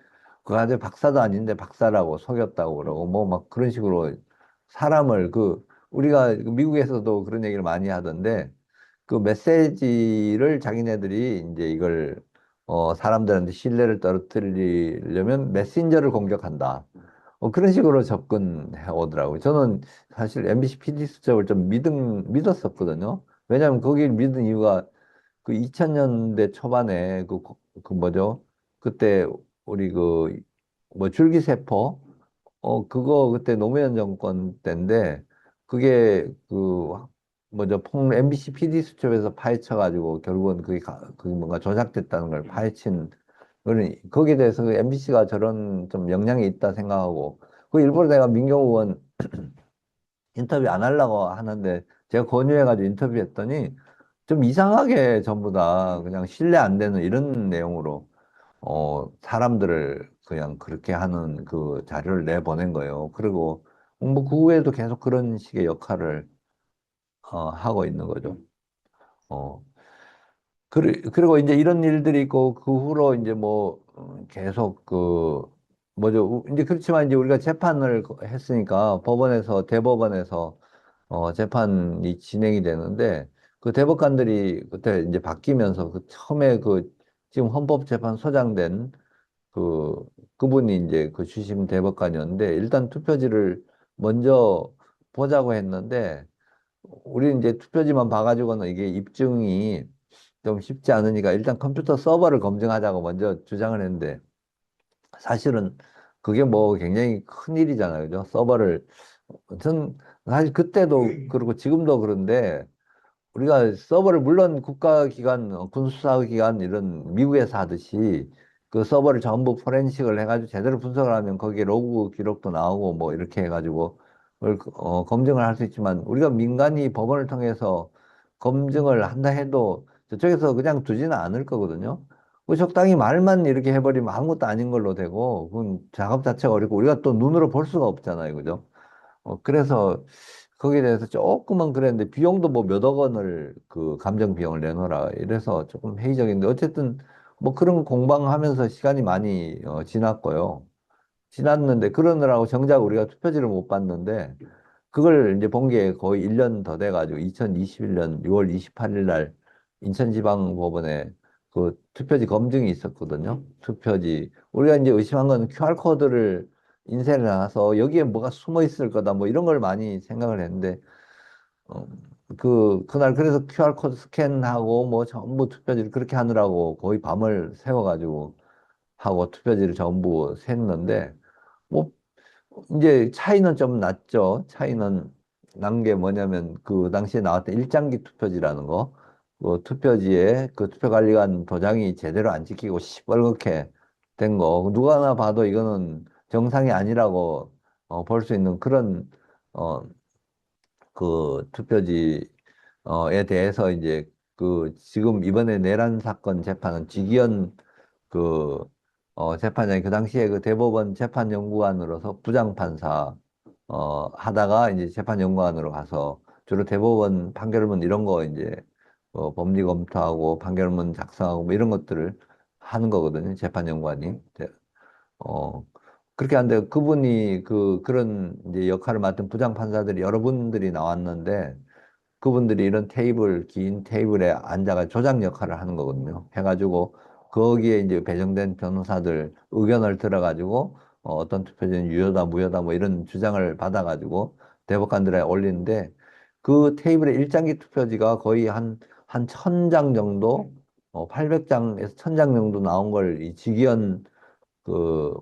그 아주 박사도 아닌데 박사라고 속였다고 그러고, 뭐 막 그런 식으로 사람을 우리가 그 미국에서도 그런 얘기를 많이 하던데, 그 메시지를 자기네들이 이제 이걸, 사람들한테 신뢰를 떨어뜨리려면 메신저를 공격한다. 그런 식으로 접근해 오더라고요. 저는 사실 MBC PD 수첩을 좀 믿었었거든요. 왜냐하면 거길 믿은 이유가 그 2000년대 초반에 그 뭐죠? 그때 우리 뭐 줄기세포 그거 그때 노무현 정권 때인데 그게 뭐죠? MBC PD 수첩에서 파헤쳐가지고 결국은 그게 뭔가 조작됐다는 걸 파헤친 거기에 대해서 MBC가 저런 좀 영향이 있다 생각하고 그 일부러 내가 민경우 의원 인터뷰 안 하려고 하는데 제가 권유해가지고 인터뷰했더니 좀 이상하게 전부 다 그냥 신뢰 안 되는 이런 내용으로 사람들을 그냥 그렇게 하는 그 자료를 내보낸 거예요. 그리고 뭐 그 후에도 계속 그런 식의 역할을 하고 있는 거죠. 어, 그리고 이제 이런 일들이 있고 그 후로 이제 뭐 계속 뭐죠? 이제 그렇지만 이제 우리가 재판을 했으니까 대법원에서 재판이 진행이 되는데 그 대법관들이 그때 이제 바뀌면서 그 처음에 지금 헌법재판소장 된 그 그분이 이제 그 주심 대법관이었는데 일단 투표지를 먼저 보자고 했는데 우리는 이제 투표지만 봐가지고는 이게 입증이 좀 쉽지 않으니까 일단 컴퓨터 서버를 검증하자고 먼저 주장을 했는데 사실은 그게 뭐 굉장히 큰 일이잖아요. 그죠? 전 사실 그때도 그렇고 지금도 그런데 우리가 서버를 물론 국가기관, 군수사기관 이런 미국에서 하듯이 그 서버를 전부 포렌식을 해가지고 제대로 분석을 하면 거기에 로그 기록도 나오고 뭐 이렇게 해가지고 그걸 검증을 할 수 있지만 우리가 민간이 법원을 통해서 검증을 한다 해도 저쪽에서 그냥 두지는 않을 거거든요. 적당히 말만 이렇게 해버리면 아무것도 아닌 걸로 되고 그건 작업 자체가 어렵고 우리가 또 눈으로 볼 수가 없잖아요. 그죠? 그래서 거기에 대해서 조금만 그랬는데 비용도 뭐 몇억 원을 그 감정 비용을 내놓으라 이래서 조금 회의적인데 어쨌든 뭐 그런 공방하면서 시간이 많이 지났고요. 지났는데 그러느라고 정작 우리가 투표지를 못 봤는데 그걸 이제 본 게 거의 1년 더 돼가지고 2021년 6월 28일 날 인천지방법원에 그 투표지 검증이 있었거든요. 투표지. 우리가 이제 의심한 건 QR코드를 인쇄를 해서 여기에 뭐가 숨어 있을 거다 뭐 이런 걸 많이 생각을 했는데 어, 그날 그래서 QR코드 스캔하고 뭐 전부 투표지를 그렇게 하느라고 거의 밤을 새워가지고 하고 투표지를 전부 샜는데 뭐 이제 차이는 좀 났죠. 차이는 난 게 뭐냐면 그 당시에 나왔던 일장기 투표지라는 거, 그 투표지에 그 투표관리관 도장이 제대로 안 찍히고 시뻘겋게 된 거, 누가 하나 봐도 이거는 정상이 아니라고 볼 수 있는 그런 어, 그 투표지에 대해서 이제 그 지금 이번에 내란 사건 재판은 지기현 그 재판장이 그 당시에 그 대법원 재판연구관으로서 부장판사 하다가 이제 재판연구관으로 가서 주로 대법원 판결문 이런 거 이제 법리 검토하고 판결문 작성하고 뭐 이런 것들을 하는 거거든요. 재판연구관이. 어, 그렇게 하는데 그분이 그런 이제 역할을 맡은 부장판사들이 여러 분들이 나왔는데 그분들이 이런 긴 테이블에 앉아가 조장 역할을 하는 거거든요. 해가지고 거기에 이제 배정된 변호사들 의견을 들어가지고 어떤 투표지는 유효다, 무효다 뭐 이런 주장을 받아가지고 대법관들에 올리는데 그 테이블에 일장기 투표지가 거의 한 1000장 정도, 800장에서 1000장 정도 나온 걸 이 직위원 그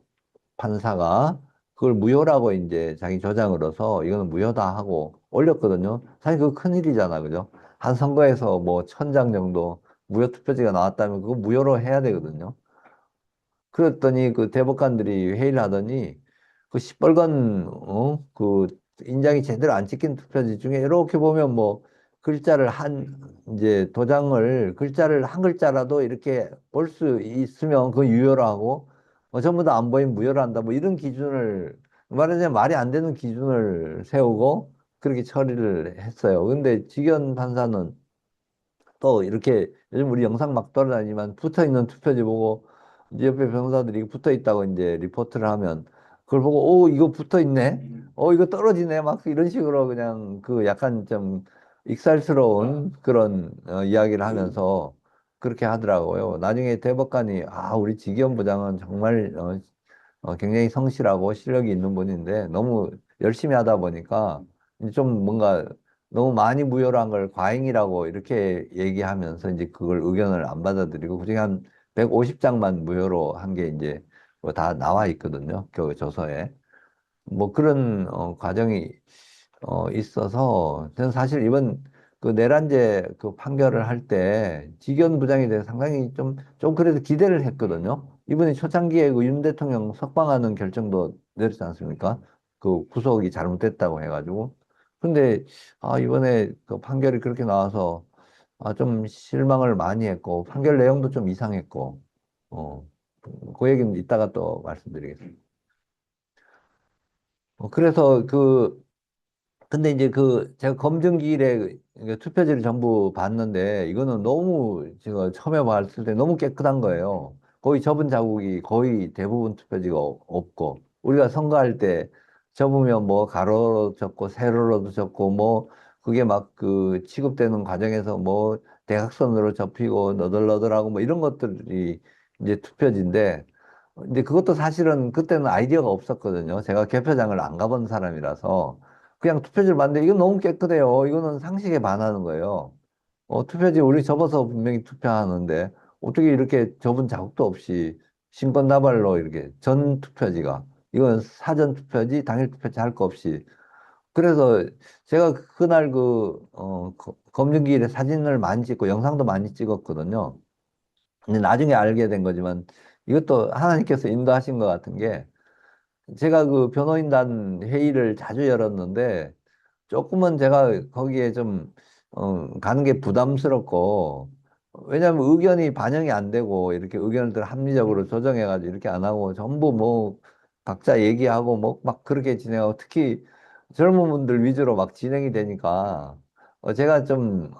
판사가 그걸 무효라고 이제 자기 조장으로서 이거는 무효다 하고 올렸거든요. 사실 그거 큰일이잖아, 그죠? 한 선거에서 뭐 1000장 정도 무효 투표지가 나왔다면 그거 무효로 해야 되거든요. 그랬더니 그 대법관들이 회의를 하더니 그 시뻘건 그 인장이 제대로 안 찍힌 투표지 중에 이렇게 보면 뭐 글자를 이제 도장을 글자를 한 글자라도 이렇게 볼 수 있으면 그거 유효로 하고 전부 다 안 보이면 무효로 한다 뭐 이런 기준을 말하자면 말이 안 되는 기준을 세우고 그렇게 처리를 했어요. 근데 직원 판사는 또 이렇게 요즘 우리 영상 막 돌아다니면 붙어 있는 투표지 보고 이제 옆에 변호사들이 붙어 있다고 이제 리포트를 하면 그걸 보고 오 이거 붙어 있네 이거 떨어지네 막 이런 식으로 그냥 그 약간 좀 익살스러운 그런 이야기를 하면서 그렇게 하더라고요. 나중에 대법관이 우리 지기현 부장은 정말 굉장히 성실하고 실력이 있는 분인데 너무 열심히 하다 보니까 이제 좀 뭔가 너무 많이 무효로 한 걸 과잉이라고 이렇게 얘기하면서 이제 그걸 의견을 안 받아들이고 그중에 한 150장만 무효로 한 게 이제 뭐다 나와 있거든요. 그 조서에. 뭐 그런 과정이 있어서 저는 사실 이번 그 내란죄 그 판결을 할 때 직원 부장에 대해서 상당히 좀 그래도 기대를 했거든요. 이번에 초창기에 그 윤 대통령 석방하는 결정도 내렸지 않습니까? 그 구속이 잘못됐다고 해가지고. 근데 이번에 그 판결이 그렇게 나와서 좀 실망을 많이 했고 판결 내용도 좀 이상했고 어, 그 얘기는 이따가 또 말씀드리겠습니다. 그래서 근데 이제 제가 검증기일에 투표지를 전부 봤는데, 이거는 너무, 제가 처음에 봤을 때 너무 깨끗한 거예요. 거의 접은 자국이 거의 대부분 투표지가 없고, 우리가 선거할 때 접으면 뭐 가로로 접고, 세로로도 접고, 뭐, 그게 막 취급되는 과정에서 뭐 대각선으로 접히고, 너덜너덜하고 뭐 이런 것들이 이제 투표지인데, 이제 그것도 사실은 그때는 아이디어가 없었거든요. 제가 개표장을 안 가본 사람이라서. 그냥 투표지를 봤는데 이건 너무 깨끗해요. 이거는 상식에 반하는 거예요. 투표지 우리 접어서 분명히 투표하는데 어떻게 이렇게 접은 자국도 없이 신권나발로 이렇게 전 투표지가 이건 사전 투표지 당일 투표지 할 거 없이 그래서 제가 그날 검증기일에 사진을 많이 찍고 영상도 많이 찍었거든요. 근데 나중에 알게 된 거지만 이것도 하나님께서 인도하신 것 같은 게 제가 그 변호인단 회의를 자주 열었는데 조금은 제가 거기에 좀 가는 게 부담스럽고 왜냐하면 의견이 반영이 안 되고 이렇게 의견을 합리적으로 조정해가지고 이렇게 안 하고 전부 뭐 각자 얘기하고 뭐 막 그렇게 진행하고 특히 젊은 분들 위주로 막 진행이 되니까 제가 좀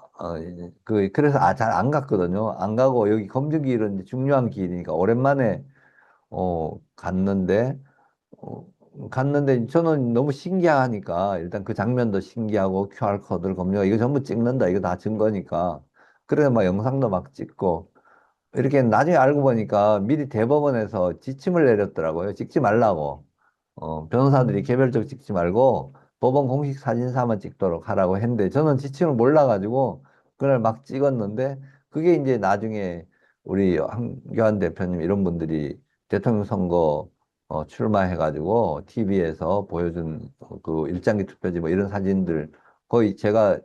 그래서 잘 안 갔거든요. 안 가고 여기 검증기일은 중요한 기일이니까 오랜만에 갔는데 어, 갔는데 저는 너무 신기하니까 일단 그 장면도 신기하고 QR코드를 검증하고 이거 전부 찍는다. 이거 다 증거니까. 그래서 막 영상도 막 찍고 이렇게 나중에 알고 보니까 미리 대법원에서 지침을 내렸더라고요. 찍지 말라고. 변호사들이 개별적 찍지 말고 법원 공식 사진사만 찍도록 하라고 했는데 저는 지침을 몰라가지고 그날 막 찍었는데 그게 이제 나중에 우리 한교안 대표님 이런 분들이 대통령 선거 출마해가지고 TV에서 보여준 그 일장기 투표지 뭐 이런 사진들 거의 제가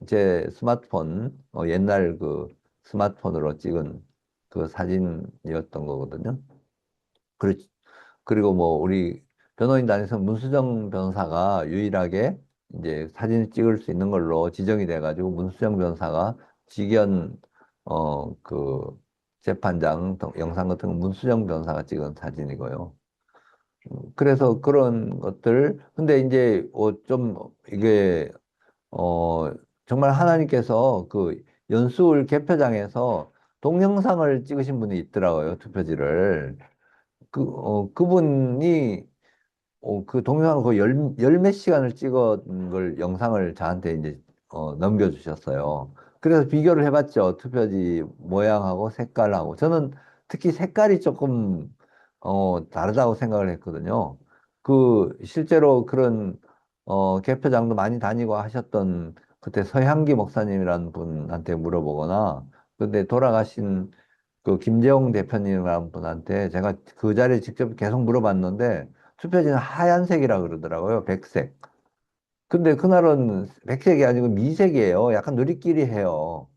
제 스마트폰 옛날 그 스마트폰으로 찍은 그 사진이었던 거거든요. 그리- 그리고 뭐 우리 변호인단에서 문수정 변호사가 유일하게 이제 사진을 찍을 수 있는 걸로 지정이 돼가지고 문수정 변호사가 직연 그 재판장 영상 같은 거 문수정 변호사가 찍은 사진이고요. 그래서 그런 것들 근데 이제 좀 이게 어 정말 하나님께서 그 연수울 개표장에서 동영상을 찍으신 분이 있더라고요, 투표지를. 그분이 그 동영상을 거의 열몇 시간을 찍은 걸 영상을 저한테 이제 넘겨주셨어요. 그래서 비교를 해봤죠. 투표지 모양하고 색깔하고. 저는 특히 색깔이 조금 다르다고 생각을 했거든요. 그 실제로 그런 개표장도 많이 다니고 하셨던 그때 서향기 목사님이라는 분한테 물어보거나 근데 돌아가신 그 김재용 대표님이라는 분한테 제가 그 자리에 직접 계속 물어봤는데 투표지는 하얀색이라 그러더라고요. 백색. 근데 그날은 백색이 아니고 미색이에요. 약간 누리끼리 해요.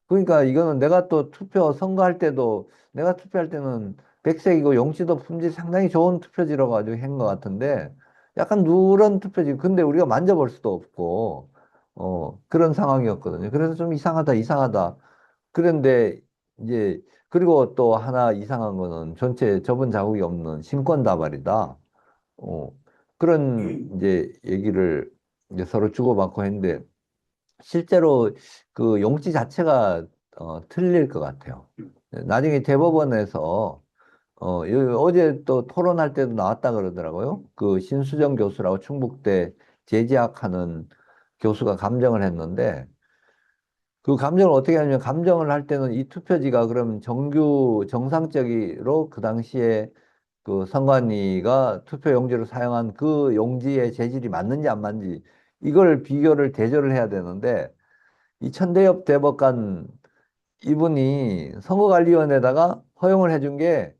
그러니까 이거는 내가 또 투표 선거할 때도 내가 투표할 때는 백색이고 용지도 품질 상당히 좋은 투표지로 가지고 한 것 같은데 약간 누런 투표지. 근데 우리가 만져볼 수도 없고 그런 상황이었거든요. 그래서 좀 이상하다, 이상하다. 그런데 이제 그리고 또 하나 이상한 거는 전체 접은 자국이 없는 신권 다발이다. 어, 그런 이제 얘기를 이제 서로 주고받고 했는데 실제로 그 용지 자체가 틀릴 것 같아요. 나중에 대법원에서 어제 또 토론할 때도 나왔다 그러더라고요. 그 신수정 교수라고 충북대 제지학하는 교수가 감정을 했는데 그 감정을 어떻게 하냐면 감정을 할 때는 이 투표지가 그럼 정규 정상적으로 그 당시에 그 선관위가 투표 용지로 사용한 그 용지의 재질이 맞는지 안 맞는지 이걸 비교를 대조를 해야 되는데 이 천대엽 대법관 이분이 선거관리위원회에다가 허용을 해준 게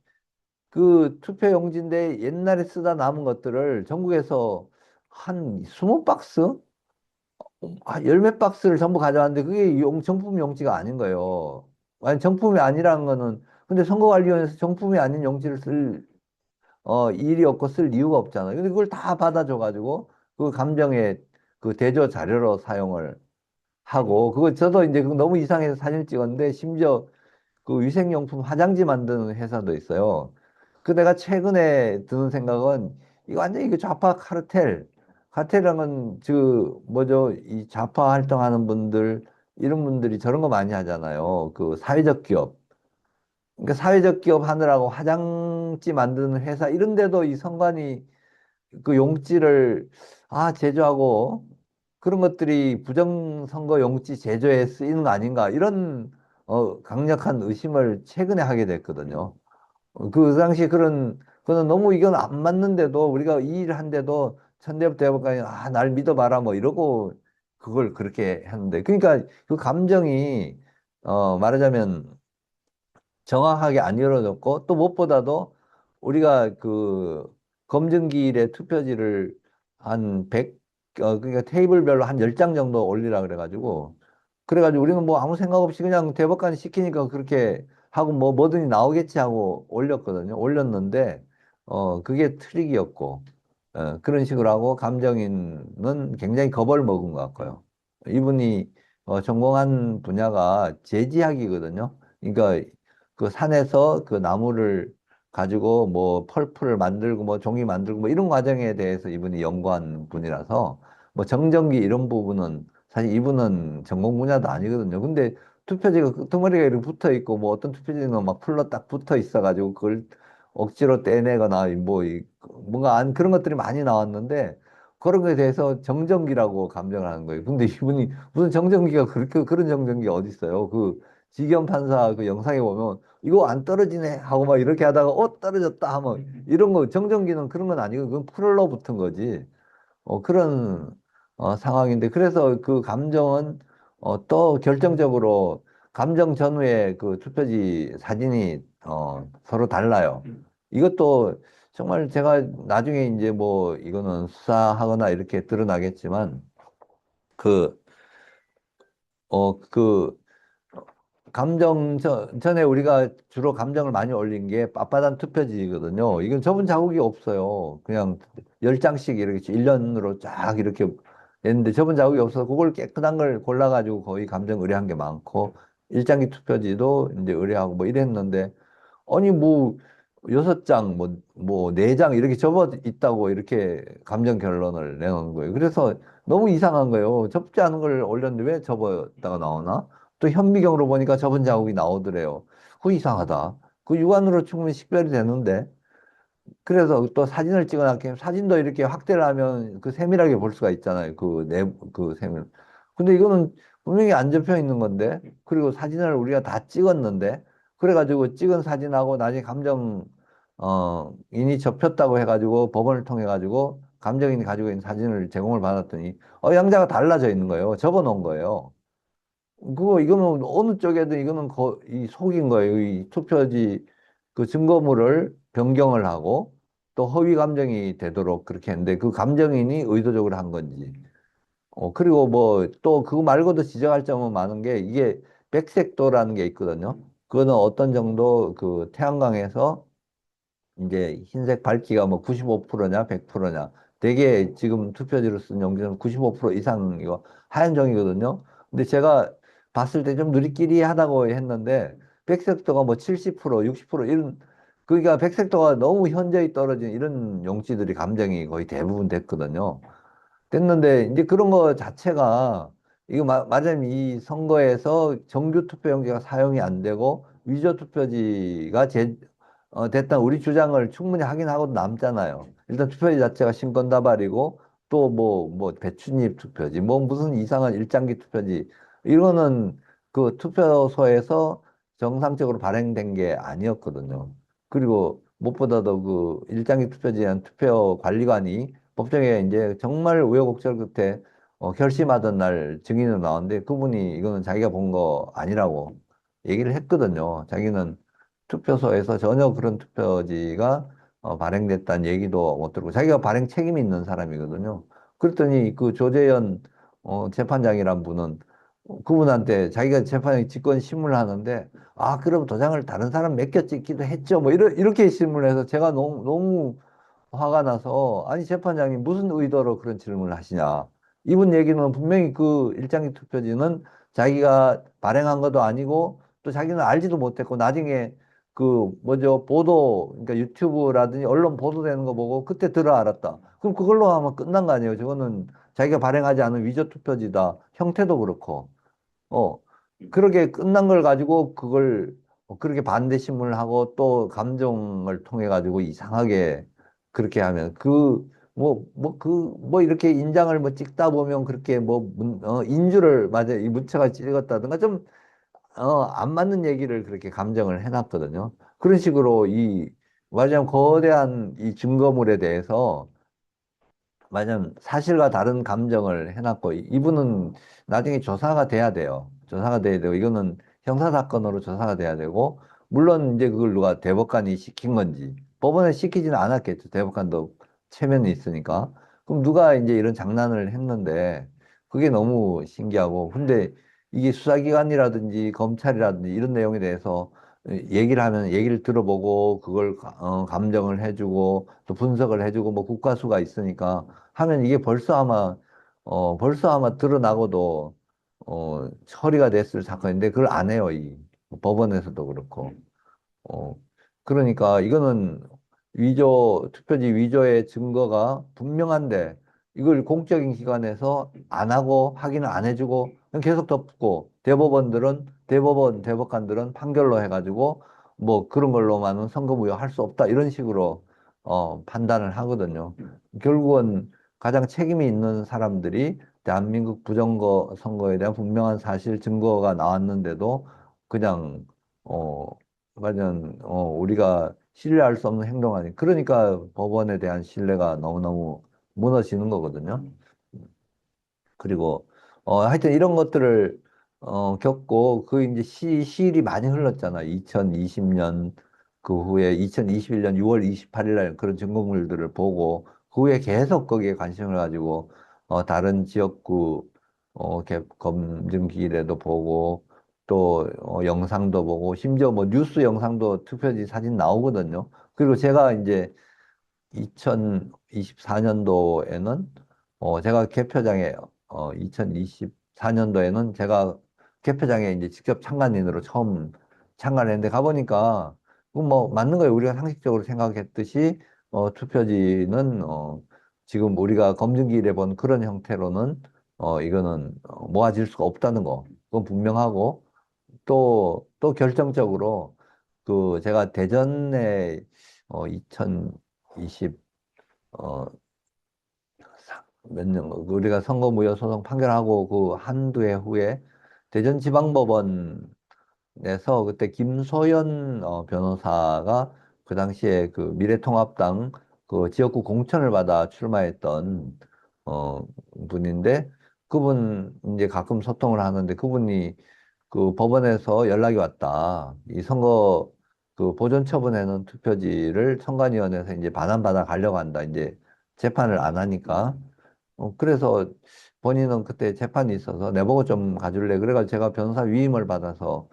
그 투표 용지인데 옛날에 쓰다 남은 것들을 전국에서 한 20박스? 열몇 박스를 전부 가져왔는데 그게 정품 용지가 아닌 거예요. 아니 정품이 아니라는 거는 근데 선거관리위원회에서 정품이 아닌 용지를 쓸 일이 없고 쓸 이유가 없잖아요. 근데 그걸 다 받아줘가지고 그 감정의 그 대조 자료로 사용을 하고 그거 저도 이제 그거 너무 이상해서 사진 찍었는데 심지어 그 위생용품 화장지 만드는 회사도 있어요. 그 내가 최근에 드는 생각은 이거 완전히 이거 좌파 카르텔. 카르텔이란 건그 뭐죠? 이 좌파 활동하는 분들 이런 분들이 저런 거 많이 하잖아요. 그 사회적 기업. 그러니까 사회적 기업 하느라고 화장지 만드는 회사 이런 데도 이 선관위 그 용지를 제조하고 그런 것들이 부정선거 용지 제조에 쓰이는 거 아닌가 이런 강력한 의심을 최근에 하게 됐거든요. 그 당시 그는 너무 이건 안 맞는데도 우리가 이 일을 한데도 천대엽 대법관이 날 믿어봐라 뭐 이러고 그걸 그렇게 했는데 그러니까 그 감정이 말하자면 정확하게 안 이루어졌고 또 무엇보다도 우리가 그 검증기일에 투표지를 한 100, 그러니까 테이블별로 한 10장 정도 올리라 그래가지고 우리는 뭐 아무 생각 없이 그냥 대법관이 시키니까 그렇게 하고 뭐 뭐든지 나오겠지 하고 올렸거든요. 올렸는데 그게 트릭이었고 그런 식으로 하고 감정인은 굉장히 겁을 먹은 것 같고요. 이분이 전공한 분야가 제지학이거든요. 그러니까 그 산에서 그 나무를 가지고 뭐 펄프를 만들고 뭐 종이 만들고 뭐 이런 과정에 대해서 이분이 연구한 분이라서 뭐 정전기 이런 부분은 사실 이분은 전공 분야도 아니거든요. 근데 투표지가 끄트머리가 이렇게 붙어 있고 뭐 어떤 투표지는 막 풀로 딱 붙어 있어 가지고 그걸 억지로 떼내거나 뭐 뭔가 그런 것들이 많이 나왔는데 그런 거에 대해서 정전기라고 감정을 하는 거예요. 근데 이분이 무슨 정전기가 그렇게 그런 정전기가 어디 있어요? 그 지기현 판사 그 영상에 보면 이거 안 떨어지네 하고 막 이렇게 하다가 떨어졌다 하면 이런 거 정전기는 그런 건 아니고 그건 풀로 붙은 거지. 그런 상황인데 그래서 그 감정은 또 결정적으로 감정 전후에 그 투표지 사진이 서로 달라요. 이것도 정말 제가 나중에 이제 뭐 이거는 수사하거나 이렇게 드러나겠지만 그, 그 전에 우리가 주로 감정을 많이 올린 게 빳빳한 투표지거든요. 이건 접은 자국이 없어요. 그냥 10장씩 이렇게 1년으로 쫙 이렇게 했는데 접은 자국이 없어서 그걸 깨끗한 걸 골라가지고 거의 감정 의뢰한 게 많고 일장기 투표지도 이제 의뢰하고 뭐 이랬는데 아니 뭐 6장 뭐 4장 이렇게 접어 있다고 이렇게 감정 결론을 내놓은 거예요. 그래서 너무 이상한 거예요. 접지 않은 걸 올렸는데 왜 접었다가 나오나? 또 현미경으로 보니까 접은 자국이 나오더래요. 그 이상하다. 그 육안으로 충분히 식별이 되는데 그래서 또 사진을 찍어놨기 사진도 이렇게 확대를 하면 그 세밀하게 볼 수가 있잖아요. 그 세밀. 근데 이거는 분명히 안 접혀 있는 건데, 그리고 사진을 우리가 다 찍었는데, 그래가지고 찍은 사진하고 나중에 인이 접혔다고 해가지고 법원을 통해가지고 감정인이 가지고 있는 사진을 제공을 받았더니, 양자가 달라져 있는 거예요. 접어 놓은 거예요. 이거는 어느 쪽에든 이거는 이 속인 거예요. 이 투표지 그 증거물을 변경을 하고 또 허위 감정이 되도록 그렇게 했는데 그 감정인이 의도적으로 한 건지. 그리고 뭐 또 그거 말고도 지적할 점은 많은 게 이게 백색도라는 게 있거든요. 그거는 어떤 정도 그 태양광에서 이제 흰색 밝기가 뭐 95%냐 100%냐 되게 지금 투표지로 쓴 용지는 95% 이상 이거 하얀 종이거든요. 근데 제가 봤을 때 좀 누리끼리하다고 했는데 백색도가 뭐 70% 60% 이런 그러니까 백색도가 너무 현저히 떨어진 이런 용지들이 감정이 거의 대부분 됐거든요. 됐는데 이제 그런 거 자체가 이거 맞으면 이 선거에서 정규 투표용지가 사용이 안 되고 위조 투표지가 됐다 우리 주장을 충분히 확인하고 남잖아요. 일단 투표지 자체가 신권다발이고 또 뭐 배춧잎 투표지 뭐 무슨 이상한 일장기 투표지 이거는 그 투표소에서 정상적으로 발행된 게 아니었거든요. 그리고 무엇보다도 그 일장기 투표지에 대한 투표 관리관이 법정에 이제 정말 우여곡절 끝에 결심하던 날 증인으로 나왔는데 그분이 이거는 자기가 본 거 아니라고 얘기를 했거든요. 자기는 투표소에서 전혀 그런 투표지가 발행됐다는 얘기도 못 들고 자기가 발행 책임이 있는 사람이거든요. 그랬더니 그 조재현 재판장이란 분은 그분한테 자기가 재판에 직권 심문을 하는데 그럼 도장을 다른 사람 맡겨 찍기도 했죠. 뭐 이렇게 심문을 해서 제가 너무 화가 나서 아니 재판장이 무슨 의도로 그런 질문을 하시냐. 이분 얘기는 분명히 그 일장기 투표지는 자기가 발행한 것도 아니고 또 자기는 알지도 못했고 나중에 그 뭐죠 보도 그러니까 유튜브라든지 언론 보도되는 거 보고 그때 들어 알았다. 그럼 그걸로 하면 끝난 거 아니에요. 저거는 자기가 발행하지 않은 위조 투표지다. 형태도 그렇고. 어, 그렇게 끝난 걸 가지고 그걸 그렇게 반대 신문을 하고 또 감정을 통해 가지고 이상하게 그렇게 하면 이렇게 인장을 뭐 찍다 보면 그렇게 인주를 맞아 이 문체가 찍었다든가 좀 안 맞는 얘기를 그렇게 감정을 해놨거든요. 그런 식으로 말하자면 거대한 이 증거물에 대해서 만약 사실과 다른 감정을 해놨고 이분은 나중에 조사가 돼야 돼요. 조사가 돼야 되고 이거는 형사사건으로 조사가 돼야 되고 물론 이제 그걸 누가 대법관이 시킨 건지 법원에 시키지는 않았겠죠. 대법관도 체면이 있으니까. 그럼 누가 이제 이런 장난을 했는데 그게 너무 신기하고 근데 이게 수사기관이라든지 검찰이라든지 이런 내용에 대해서 얘기를 하면 얘기를 들어보고 그걸 감정을 해주고 또 분석을 해주고 뭐 국가수가 있으니까 하면 이게 벌써 아마 드러나고도 처리가 됐을 사건인데 그걸 안 해요. 이 법원에서도 그렇고. 어, 그러니까 이거는 투표지 위조의 증거가 분명한데 이걸 공적인 기관에서 안 하고 확인을 안 해주고 그냥 계속 덮고 대법관들은 판결로 해가지고 뭐 그런 걸로만은 선거무효할 수 없다 이런 식으로 판단을 하거든요. 결국은 가장 책임이 있는 사람들이 대한민국 부정거 선거에 대한 분명한 사실 증거가 나왔는데도 그냥 어 맞은 우리가 신뢰할 수 없는 행동하니 그러니까 법원에 대한 신뢰가 너무너무 무너지는 거거든요. 그리고 하여튼 이런 것들을 겪고 그 이제 시일이 많이 흘렀잖아. 2020년 그 후에 2021년 6월 28일 날 그런 증거물들을 보고 그 후에 계속 거기에 관심을 가지고 다른 지역구 검증기일에도 보고 또 영상도 보고 심지어 뭐 뉴스 영상도 투표지 사진 나오거든요. 그리고 제가 이제 2024년도에는 제가 개표장에 2024년도에는 제가 개표장에 이제 직접 참관인으로 처음 참관을 했는데 가보니까 그뭐 맞는 거예요. 우리가 상식적으로 생각했듯이 투표지는 지금 우리가 검증기일에 본 그런 형태로는 이거는 모아질 수가 없다는 거. 그건 분명하고 또 결정적으로 그 제가 대전에 2020 몇 년, 우리가 선거무효소송 판결하고 그 한두 해 후에 대전지방법원에서 그때 김소연 변호사가 그 당시에 그 미래통합당 그 지역구 공천을 받아 출마했던 어, 분인데 그분 이제 가끔 소통을 하는데 그분이 그 법원에서 연락이 왔다. 이 선거 그 보존 처분해놓은 투표지를 선관위원회에서 이제 반환받아 가려고 한다. 이제 재판을 안 하니까. 그래서 본인은 그때 재판이 있어서 내보고 좀 가줄래. 그래가지고 제가 변호사 위임을 받아서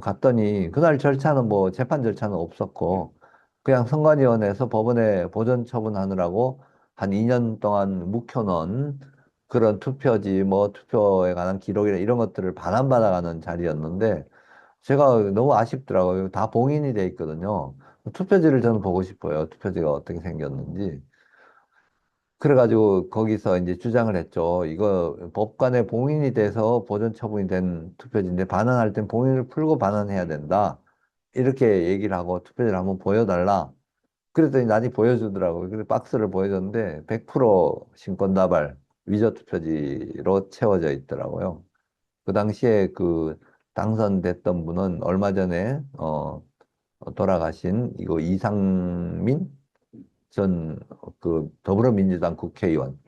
갔더니 그날 절차는 뭐 재판 절차는 없었고 그냥 선관위원회에서 법원에 보존 처분하느라고 한 2년 동안 묵혀놓은 그런 투표지 뭐 투표에 관한 기록이나 이런 것들을 반환받아가는 자리였는데 제가 너무 아쉽더라고요. 다 봉인이 돼 있거든요. 투표지를 저는 보고 싶어요. 투표지가 어떻게 생겼는지. 그래가지고 거기서 이제 주장을 했죠. 이거 법관에 봉인이 돼서 보존 처분이 된 투표지인데 반환할 땐 봉인을 풀고 반환해야 된다. 이렇게 얘기를 하고 투표지를 한번 보여달라. 그랬더니 나중에 보여주더라고요. 그래서 박스를 보여줬는데 100% 신권다발 위조 투표지로 채워져 있더라고요. 그 당시에 그 당선됐던 분은 얼마 전에 돌아가신 이거 이상민 전 그 더불어민주당 국회의원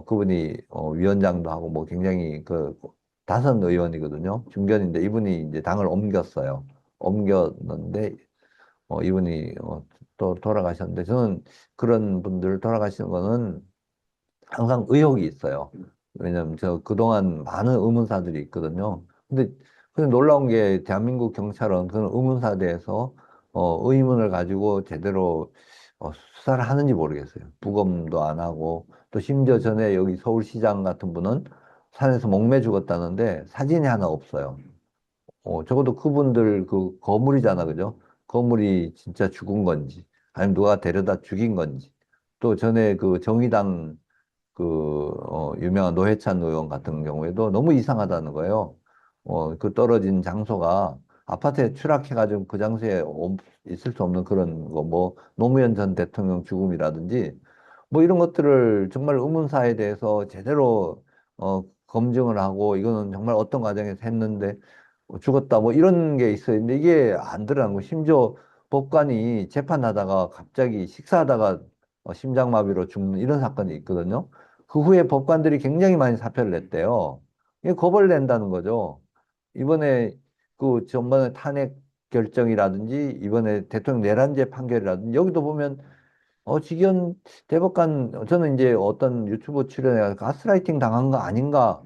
그분이 위원장도 하고 뭐 굉장히 그 다선 의원이거든요. 중견인데 이분이 이제 당을 옮겼어요. 옮겼는데 이분이 또 돌아가셨는데 저는 그런 분들 돌아가시는 거는 항상 의혹이 있어요. 왜냐면 저 그동안 많은 의문사들이 있거든요. 근데 놀라운 게 대한민국 경찰은 그런 의문사에 대해서 의문을 가지고 제대로 수사를 하는지 모르겠어요. 부검도 안 하고 또 심지어 전에 여기 서울시장 같은 분은 산에서 목매 죽었다는데 사진이 하나 없어요. 적어도 그분들 그 거물이잖아, 그죠? 거물이 진짜 죽은 건지 아니면 누가 데려다 죽인 건지 또 전에 그 정의당 유명한 노회찬 의원 같은 경우에도 너무 이상하다는 거예요. 그 떨어진 장소가 아파트에 추락해가지고 그 장소에 있을 수 없는 그런 거, 뭐, 노무현 전 대통령 죽음이라든지, 뭐 이런 것들을 정말 의문사에 대해서 제대로, 검증을 하고, 이거는 정말 어떤 과정에서 했는데, 죽었다, 뭐 이런 게 있어요. 근데 이게 안 드러난 거. 심지어 법관이 재판하다가 갑자기 식사하다가 심장마비로 죽는 이런 사건이 있거든요. 그 후에 법관들이 굉장히 많이 사표를 냈대요. 이게 겁을 낸다는 거죠. 이번에 그 전반의 탄핵 결정이라든지 이번에 대통령 내란죄 판결이라든지 여기도 보면 직위원 대법관 저는 이제 어떤 유튜브 출연해 가스라이팅 당한 거 아닌가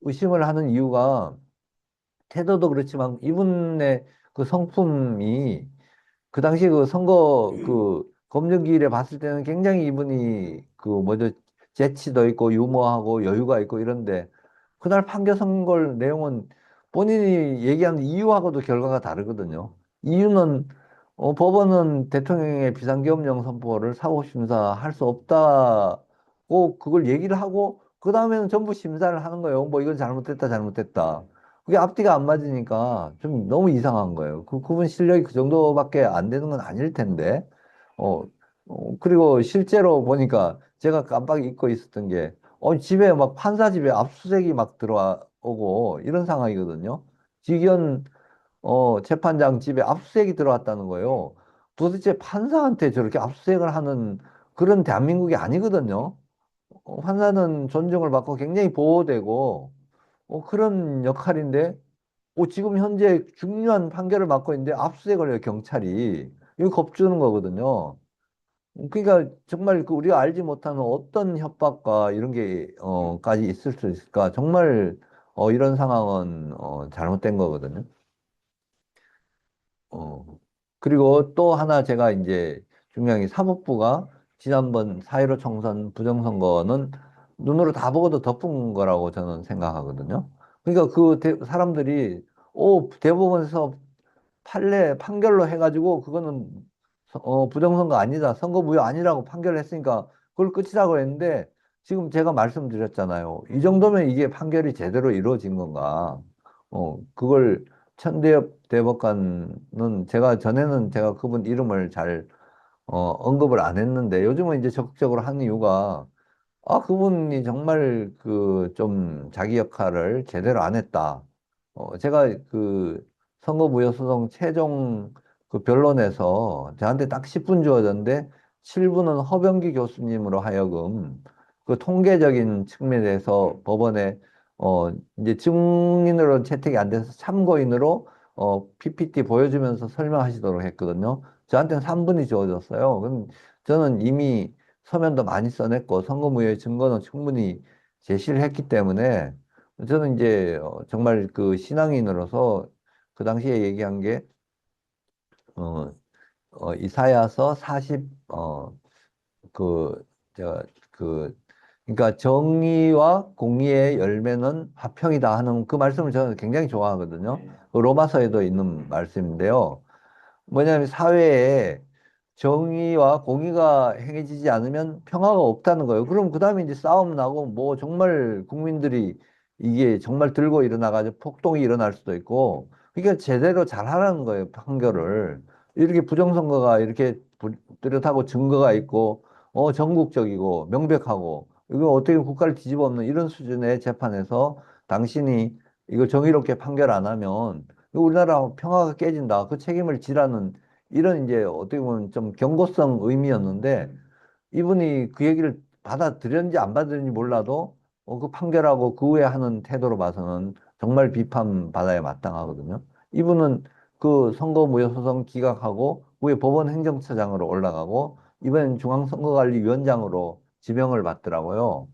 의심을 하는 이유가 태도도 그렇지만 이분의 그 성품이 그 당시 그 선거 그 검증기일에 봤을 때는 굉장히 이분이 그 뭐죠 재치도 있고 유머하고 여유가 있고 이런데 그날 판결 선고 내용은 본인이 얘기하는 이유하고도 결과가 다르거든요. 이유는 법원은 대통령의 비상계엄령 선포를 사후 심사할 수 없다고 그걸 얘기를 하고 그 다음에는 전부 심사를 하는 거예요. 뭐 이건 잘못됐다 잘못됐다. 그게 앞뒤가 안 맞으니까 좀 너무 이상한 거예요. 그분 실력이 그 정도밖에 안 되는 건 아닐 텐데. 어, 그리고 실제로 보니까 제가 깜빡 잊고 있었던 게, 집에 막 판사 집에 압수수색이 막 들어오고 이런 상황이거든요. 직연, 재판장 집에 압수수색이 들어왔다는 거예요. 도대체 판사한테 저렇게 압수수색을 하는 그런 대한민국이 아니거든요. 판사는 존중을 받고 굉장히 보호되고, 그런 역할인데, 지금 현재 중요한 판결을 맡고 있는데 압수수색을 해요, 경찰이. 이거 겁주는 거거든요. 그러니까 정말 그 우리가 알지 못하는 어떤 협박과 이런 게 까지 있을 수 있을까? 정말 이런 상황은 잘못된 거거든요. 어, 그리고 또 하나 제가 이제 중요한 게 사법부가 지난번 4.15 총선 부정선거는 눈으로 다 보고도 덮은 거라고 저는 생각하거든요. 그러니까 그 사람들이 대법원에서 판결로 해가지고 그거는 부정선거 아니다, 선거무효 아니라고 판결했으니까 그걸 끝이라고 했는데 지금 제가 말씀드렸잖아요. 이 정도면 이게 판결이 제대로 이루어진 건가? 그걸 천대엽 대법관은 제가 전에는 제가 그분 이름을 잘 언급을 안 했는데 요즘은 이제 적극적으로 하는 이유가 그분이 정말 그 좀 자기 역할을 제대로 안 했다. 제가 그 선거무효소송 최종 그 변론에서 저한테 딱 10분 주어졌는데 7분은 허병기 교수님으로 하여금 그 통계적인 측면에서 법원에 이제 증인으로 채택이 안 돼서 참고인으로 PPT 보여주면서 설명하시도록 했거든요. 저한테는 3분이 주어졌어요. 그럼 저는 이미 서면도 많이 써냈고 선거무효의 증거는 충분히 제시를 했기 때문에 저는 이제 정말 그 신앙인으로서 그 당시에 얘기한 게 이사야서 40 그, 저, 그, 그러니까 정의와 공의의 열매는 화평이다 하는 그 말씀을 저는 굉장히 좋아하거든요. 그 로마서에도 있는 말씀인데요. 뭐냐면 사회에 정의와 공의가 행해지지 않으면 평화가 없다는 거예요. 그럼 그 다음에 이제 싸움 나고 뭐 정말 국민들이 이게 정말 들고 일어나가지고 폭동이 일어날 수도 있고 그러니까 제대로 잘하라는 거예요. 판결을. 이렇게 부정선거가 이렇게 뚜렷하고 증거가 있고 전국적이고 명백하고 이거 어떻게 국가를 뒤집어 엎는 이런 수준의 재판에서 당신이 이거 정의롭게 판결 안 하면 우리나라 평화가 깨진다. 그 책임을 지라는 이런 이제 어떻게 보면 좀 경고성 의미였는데 이분이 그 얘기를 받아들였는지 안 받아들였는지 몰라도 그 판결하고 그 후에 하는 태도로 봐서는 정말 비판받아야 마땅하거든요. 이분은 그 선거무효소송 기각하고 후에 법원 행정처장으로 올라가고 이번엔 중앙선거관리위원장으로 지명을 받더라고요.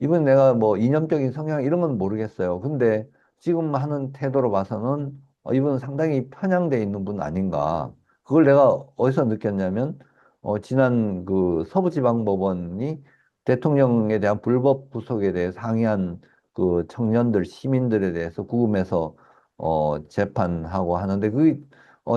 이번 내가 뭐 이념적인 성향 이런 건 모르겠어요. 근데 지금 하는 태도로 봐서는 이분은 상당히 편향돼 있는 분 아닌가. 그걸 내가 어디서 느꼈냐면, 지난 그 서부지방법원이 대통령에 대한 불법 구속에 대해 상의한 그 청년들, 시민들에 대해서 구금해서, 재판하고 하는데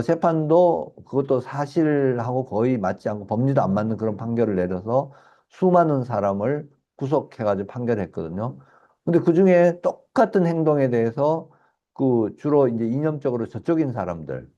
재판도 그것도 사실하고 거의 맞지 않고 법리도 안 맞는 그런 판결을 내려서 수많은 사람을 구속해가지고 판결했거든요. 근데 그중에 똑같은 행동에 대해서 그 주로 이제 이념적으로 저쪽인 사람들,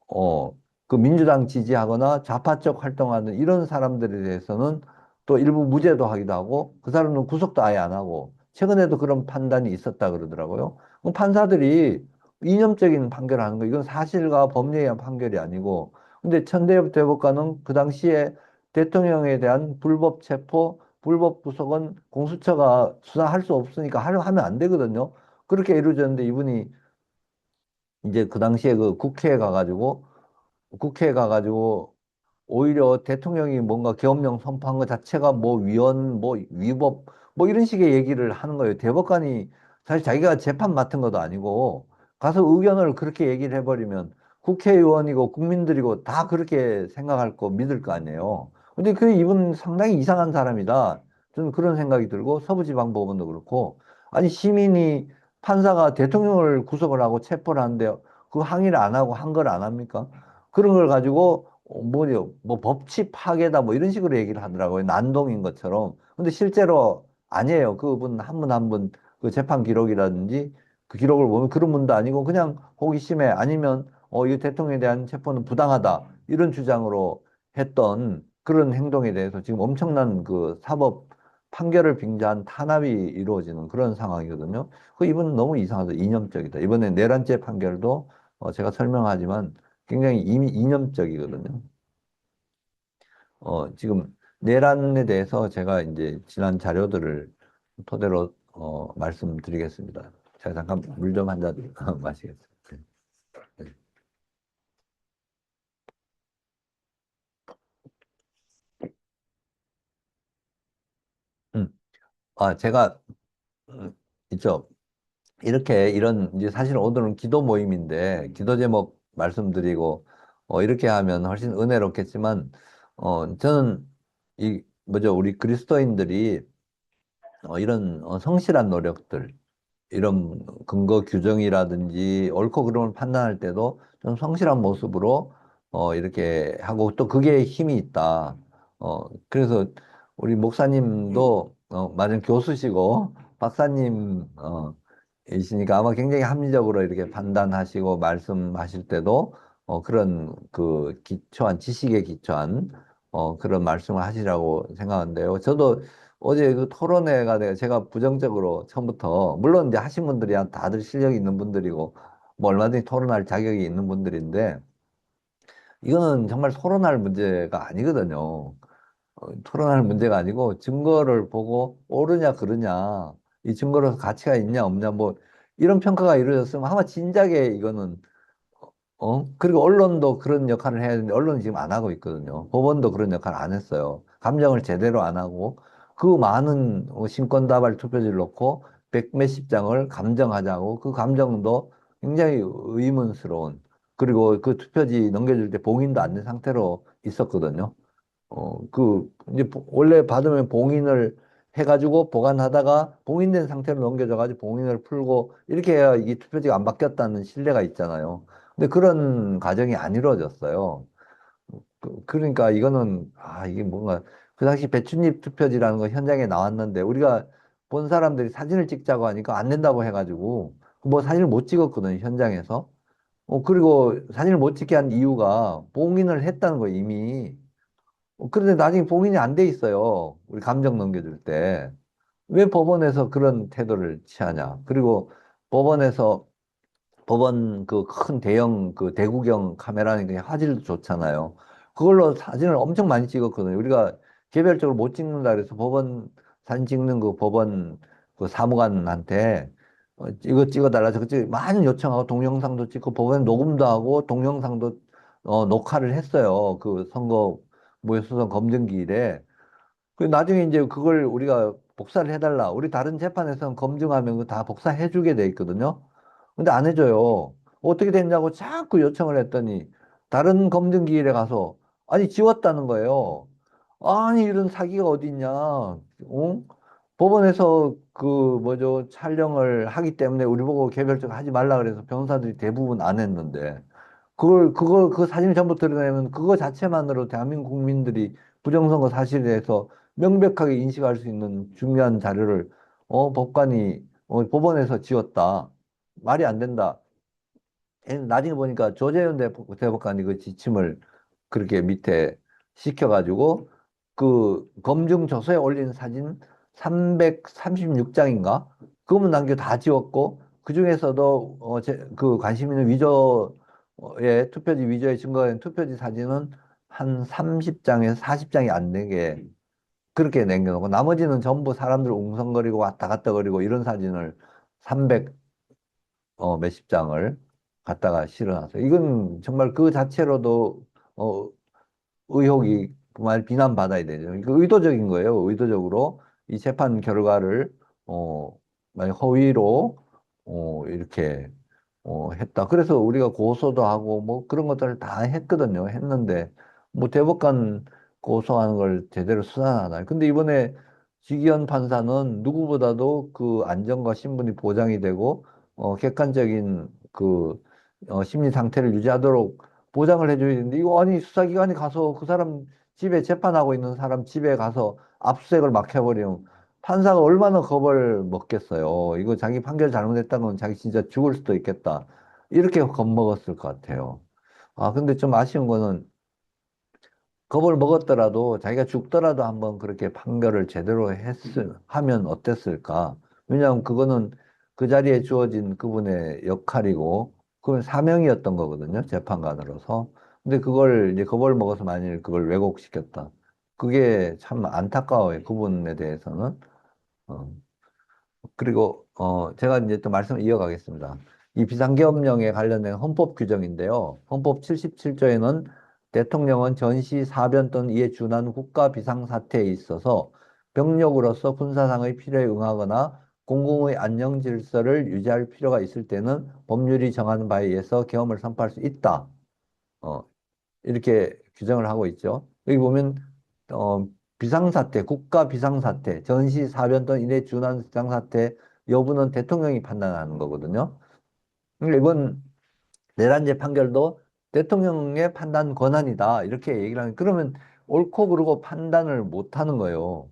어, 그 민주당 지지하거나 좌파적 활동하는 이런 사람들에 대해서는 또 일부 무죄도 하기도 하고 그 사람은 구속도 아예 안 하고 최근에도 그런 판단이 있었다 그러더라고요. 그럼 판사들이 이념적인 판결을 하는 거 이건 사실과 법리에 의한 판결이 아니고 근데 천대엽 대법관은 그 당시에 대통령에 대한 불법 체포, 불법 구속은 공수처가 수사할 수 없으니까 하면 안 되거든요. 그렇게 이루어졌는데 이분이 이제 그 당시에 그 국회에 가가지고 오히려 대통령이 뭔가 계엄령 선포한 것 자체가 뭐 뭐 위법, 뭐 이런 식의 얘기를 하는 거예요. 대법관이 사실 자기가 재판 맡은 것도 아니고 가서 의견을 그렇게 얘기를 해버리면 국회의원이고 국민들이고 다 그렇게 생각할 거 믿을 거 아니에요. 근데 그 이분 상당히 이상한 사람이다. 저는 그런 생각이 들고 서부지방법원도 그렇고 아니 시민이 판사가 대통령을 구속을 하고 체포를 하는데 그 항의를 안 하고 한 걸 안 합니까? 그런 걸 가지고 뭐 법치 파괴다 뭐 이런 식으로 얘기를 하더라고요. 난동인 것처럼. 근데 실제로 아니에요. 그분 한 분 한 분 그 재판 기록이라든지 그 기록을 보면 그런 분도 아니고 그냥 호기심에 아니면 이 대통령에 대한 체포는 부당하다 이런 주장으로 했던 그런 행동에 대해서 지금 엄청난 그 사법 판결을 빙자한 탄압이 이루어지는 그런 상황이거든요. 그 이분은 너무 이상하다. 이념적이다. 이번에 내란죄 판결도 제가 설명하지만 굉장히 이미 이념적이거든요. 지금 내란에 대해서 제가 이제 지난 자료들을 토대로 말씀드리겠습니다. 제가 잠깐 물 좀 한 잔 마시겠습니다. 네. 제가 있죠. 이렇게 이런 이제 사실 오늘은 기도 모임인데 기도 제목 말씀드리고 이렇게 하면 훨씬 은혜롭겠지만 저는 이 뭐죠 우리 그리스도인들이 이런 성실한 노력들 이런 근거 규정이라든지 옳고 그름을 판단할 때도 좀 성실한 모습으로 이렇게 하고 또 그게 힘이 있다. 그래서 우리 목사님도 맞은 교수시고 박사님 이시니까 아마 굉장히 합리적으로 이렇게 판단하시고 말씀하실 때도 그런 그 기초한 지식에 기초한 그런 말씀을 하시라고 생각하는데요. 저도 어제 그 토론회가 제가 부정적으로 처음부터 물론 이제 하신 분들이 다들 실력이 있는 분들이고 뭐 얼마든지 토론할 자격이 있는 분들인데 이거는 정말 토론할 문제가 아니거든요. 토론할 문제가 아니고 증거를 보고 옳으냐 그르냐 이 증거로서 가치가 있냐 없냐 뭐 이런 평가가 이루어졌으면 아마 진작에 이거는 그리고 언론도 그런 역할을 해야 되는데 언론은 지금 안 하고 있거든요. 법원도 그런 역할을 안 했어요. 감정을 제대로 안 하고 그 많은 신권다발 투표지를 놓고 백 몇십 장을 감정하자고 그 감정도 굉장히 의문스러운 그리고 그 투표지 넘겨줄 때 봉인도 안 된 상태로 있었거든요. 이제 원래 받으면 봉인을 해가지고 보관하다가 봉인된 상태로 넘겨져가지고 봉인을 풀고 이렇게 해야 이게 투표지가 안 바뀌었다는 신뢰가 있잖아요. 근데 그런 과정이 안 이루어졌어요. 그러니까 이거는, 이게 뭔가, 그 당시 배춧잎 투표지라는 거 현장에 나왔는데 우리가 본 사람들이 사진을 찍자고 하니까 안 된다고 해가지고 뭐 사진을 못 찍었거든요, 현장에서. 그리고 사진을 못 찍게 한 이유가 봉인을 했다는 거 이미. 그런데 나중에 봉인이 안 돼 있어요. 우리 감정 넘겨줄 때. 왜 법원에서 그런 태도를 취하냐. 그리고 법원에서 법원 그 큰 대형 그 대구경 카메라는 그냥 화질도 좋잖아요. 그걸로 사진을 엄청 많이 찍었거든요. 우리가 개별적으로 못 찍는다 그래서 법원 사진 찍는 그 법원 그 사무관한테 이거 찍어달라 저거 찍어 많이 요청하고 동영상도 찍고 법원에 녹음도 하고 동영상도 녹화를 했어요. 그 선거 무효수선 검증기일에. 그 나중에 이제 그걸 우리가 복사를 해달라. 우리 다른 재판에서는 검증하면 그 다 복사해주게 돼 있거든요. 근데 안 해줘요. 어떻게 됐냐고 자꾸 요청을 했더니 다른 검증기일에 가서 아니 지웠다는 거예요. 아니 이런 사기가 어디 있냐? 법원에서 그 뭐죠 촬영을 하기 때문에 우리 보고 개별적으로 하지 말라 그래서 변호사들이 대부분 안 했는데 그 사진을 전부 드러내면 그거 자체만으로 대한민국 국민들이 부정선거 사실에 대해서 명백하게 인식할 수 있는 중요한 자료를 법관이 법원에서 지웠다. 말이 안 된다. 나중에 보니까 조재현 대법관이 그 지침을 그렇게 밑에 시켜가지고 그 검증 조서에 올린 사진 336장인가? 그거만 남겨 다 지웠고 그 중에서도 그 관심 있는 위조의 투표지 위조의 증거가 된 투표지 사진은 한 30장에서 40장이 안 되게 그렇게 남겨놓고 나머지는 전부 사람들 웅성거리고 왔다 갔다 거리고 이런 사진을 300 몇십 장을 갖다가 실어놨어요. 이건 정말 그 자체로도 어, 의혹이 정말 비난받아야 되죠. 이거 의도적인 거예요. 의도적으로 이 재판 결과를 만약 허위로 이렇게 했다. 그래서 우리가 고소도 하고 뭐 그런 것들을 다 했거든요. 했는데 뭐 대법관 고소하는 걸 제대로 수사하나요? 근데 이번에 지기현 판사는 누구보다도 그 안전과 신분이 보장이 되고 객관적인 그 심리 상태를 유지하도록 보장을 해줘야 되는데 이거 아니 수사기관이 가서 그 사람 집에 재판하고 있는 사람 집에 가서 압수수색을 막 해버리면 판사가 얼마나 겁을 먹겠어요. 이거 자기 판결 잘못했다는 건 자기 진짜 죽을 수도 있겠다. 이렇게 겁먹었을 것 같아요. 근데 좀 아쉬운 거는 겁을 먹었더라도 자기가 죽더라도 한번 그렇게 판결을 제대로 하면 어땠을까? 왜냐하면 그거는 그 자리에 주어진 그분의 역할이고 그건 사명이었던 거거든요. 재판관으로서. 근데 그걸 이제 겁을 먹어서 만일 그걸 왜곡시켰다. 그게 참 안타까워요. 그분에 대해서는. 어. 그리고 제가 이제 또 말씀을 이어가겠습니다. 이 비상계엄령에 관련된 헌법 규정인데요. 헌법 77조에는 대통령은 전시 사변 또는 이에 준한 국가 비상사태에 있어서 병력으로서 군사상의 필요에 응하거나 공공의 안녕 질서를 유지할 필요가 있을 때는 법률이 정하는 바에 의해서 계엄을 선포할 수 있다. 어, 이렇게 규정을 하고 있죠. 여기 보면 어, 비상사태, 국가 비상사태, 전시, 사변 또는 이에 준하는 비상사태 여부는 대통령이 판단하는 거거든요. 그러니까 이번 내란제 판결도 대통령의 판단 권한이다 이렇게 얘기를 하는. 그러면 옳고 그르고 판단을 못 하는 거예요.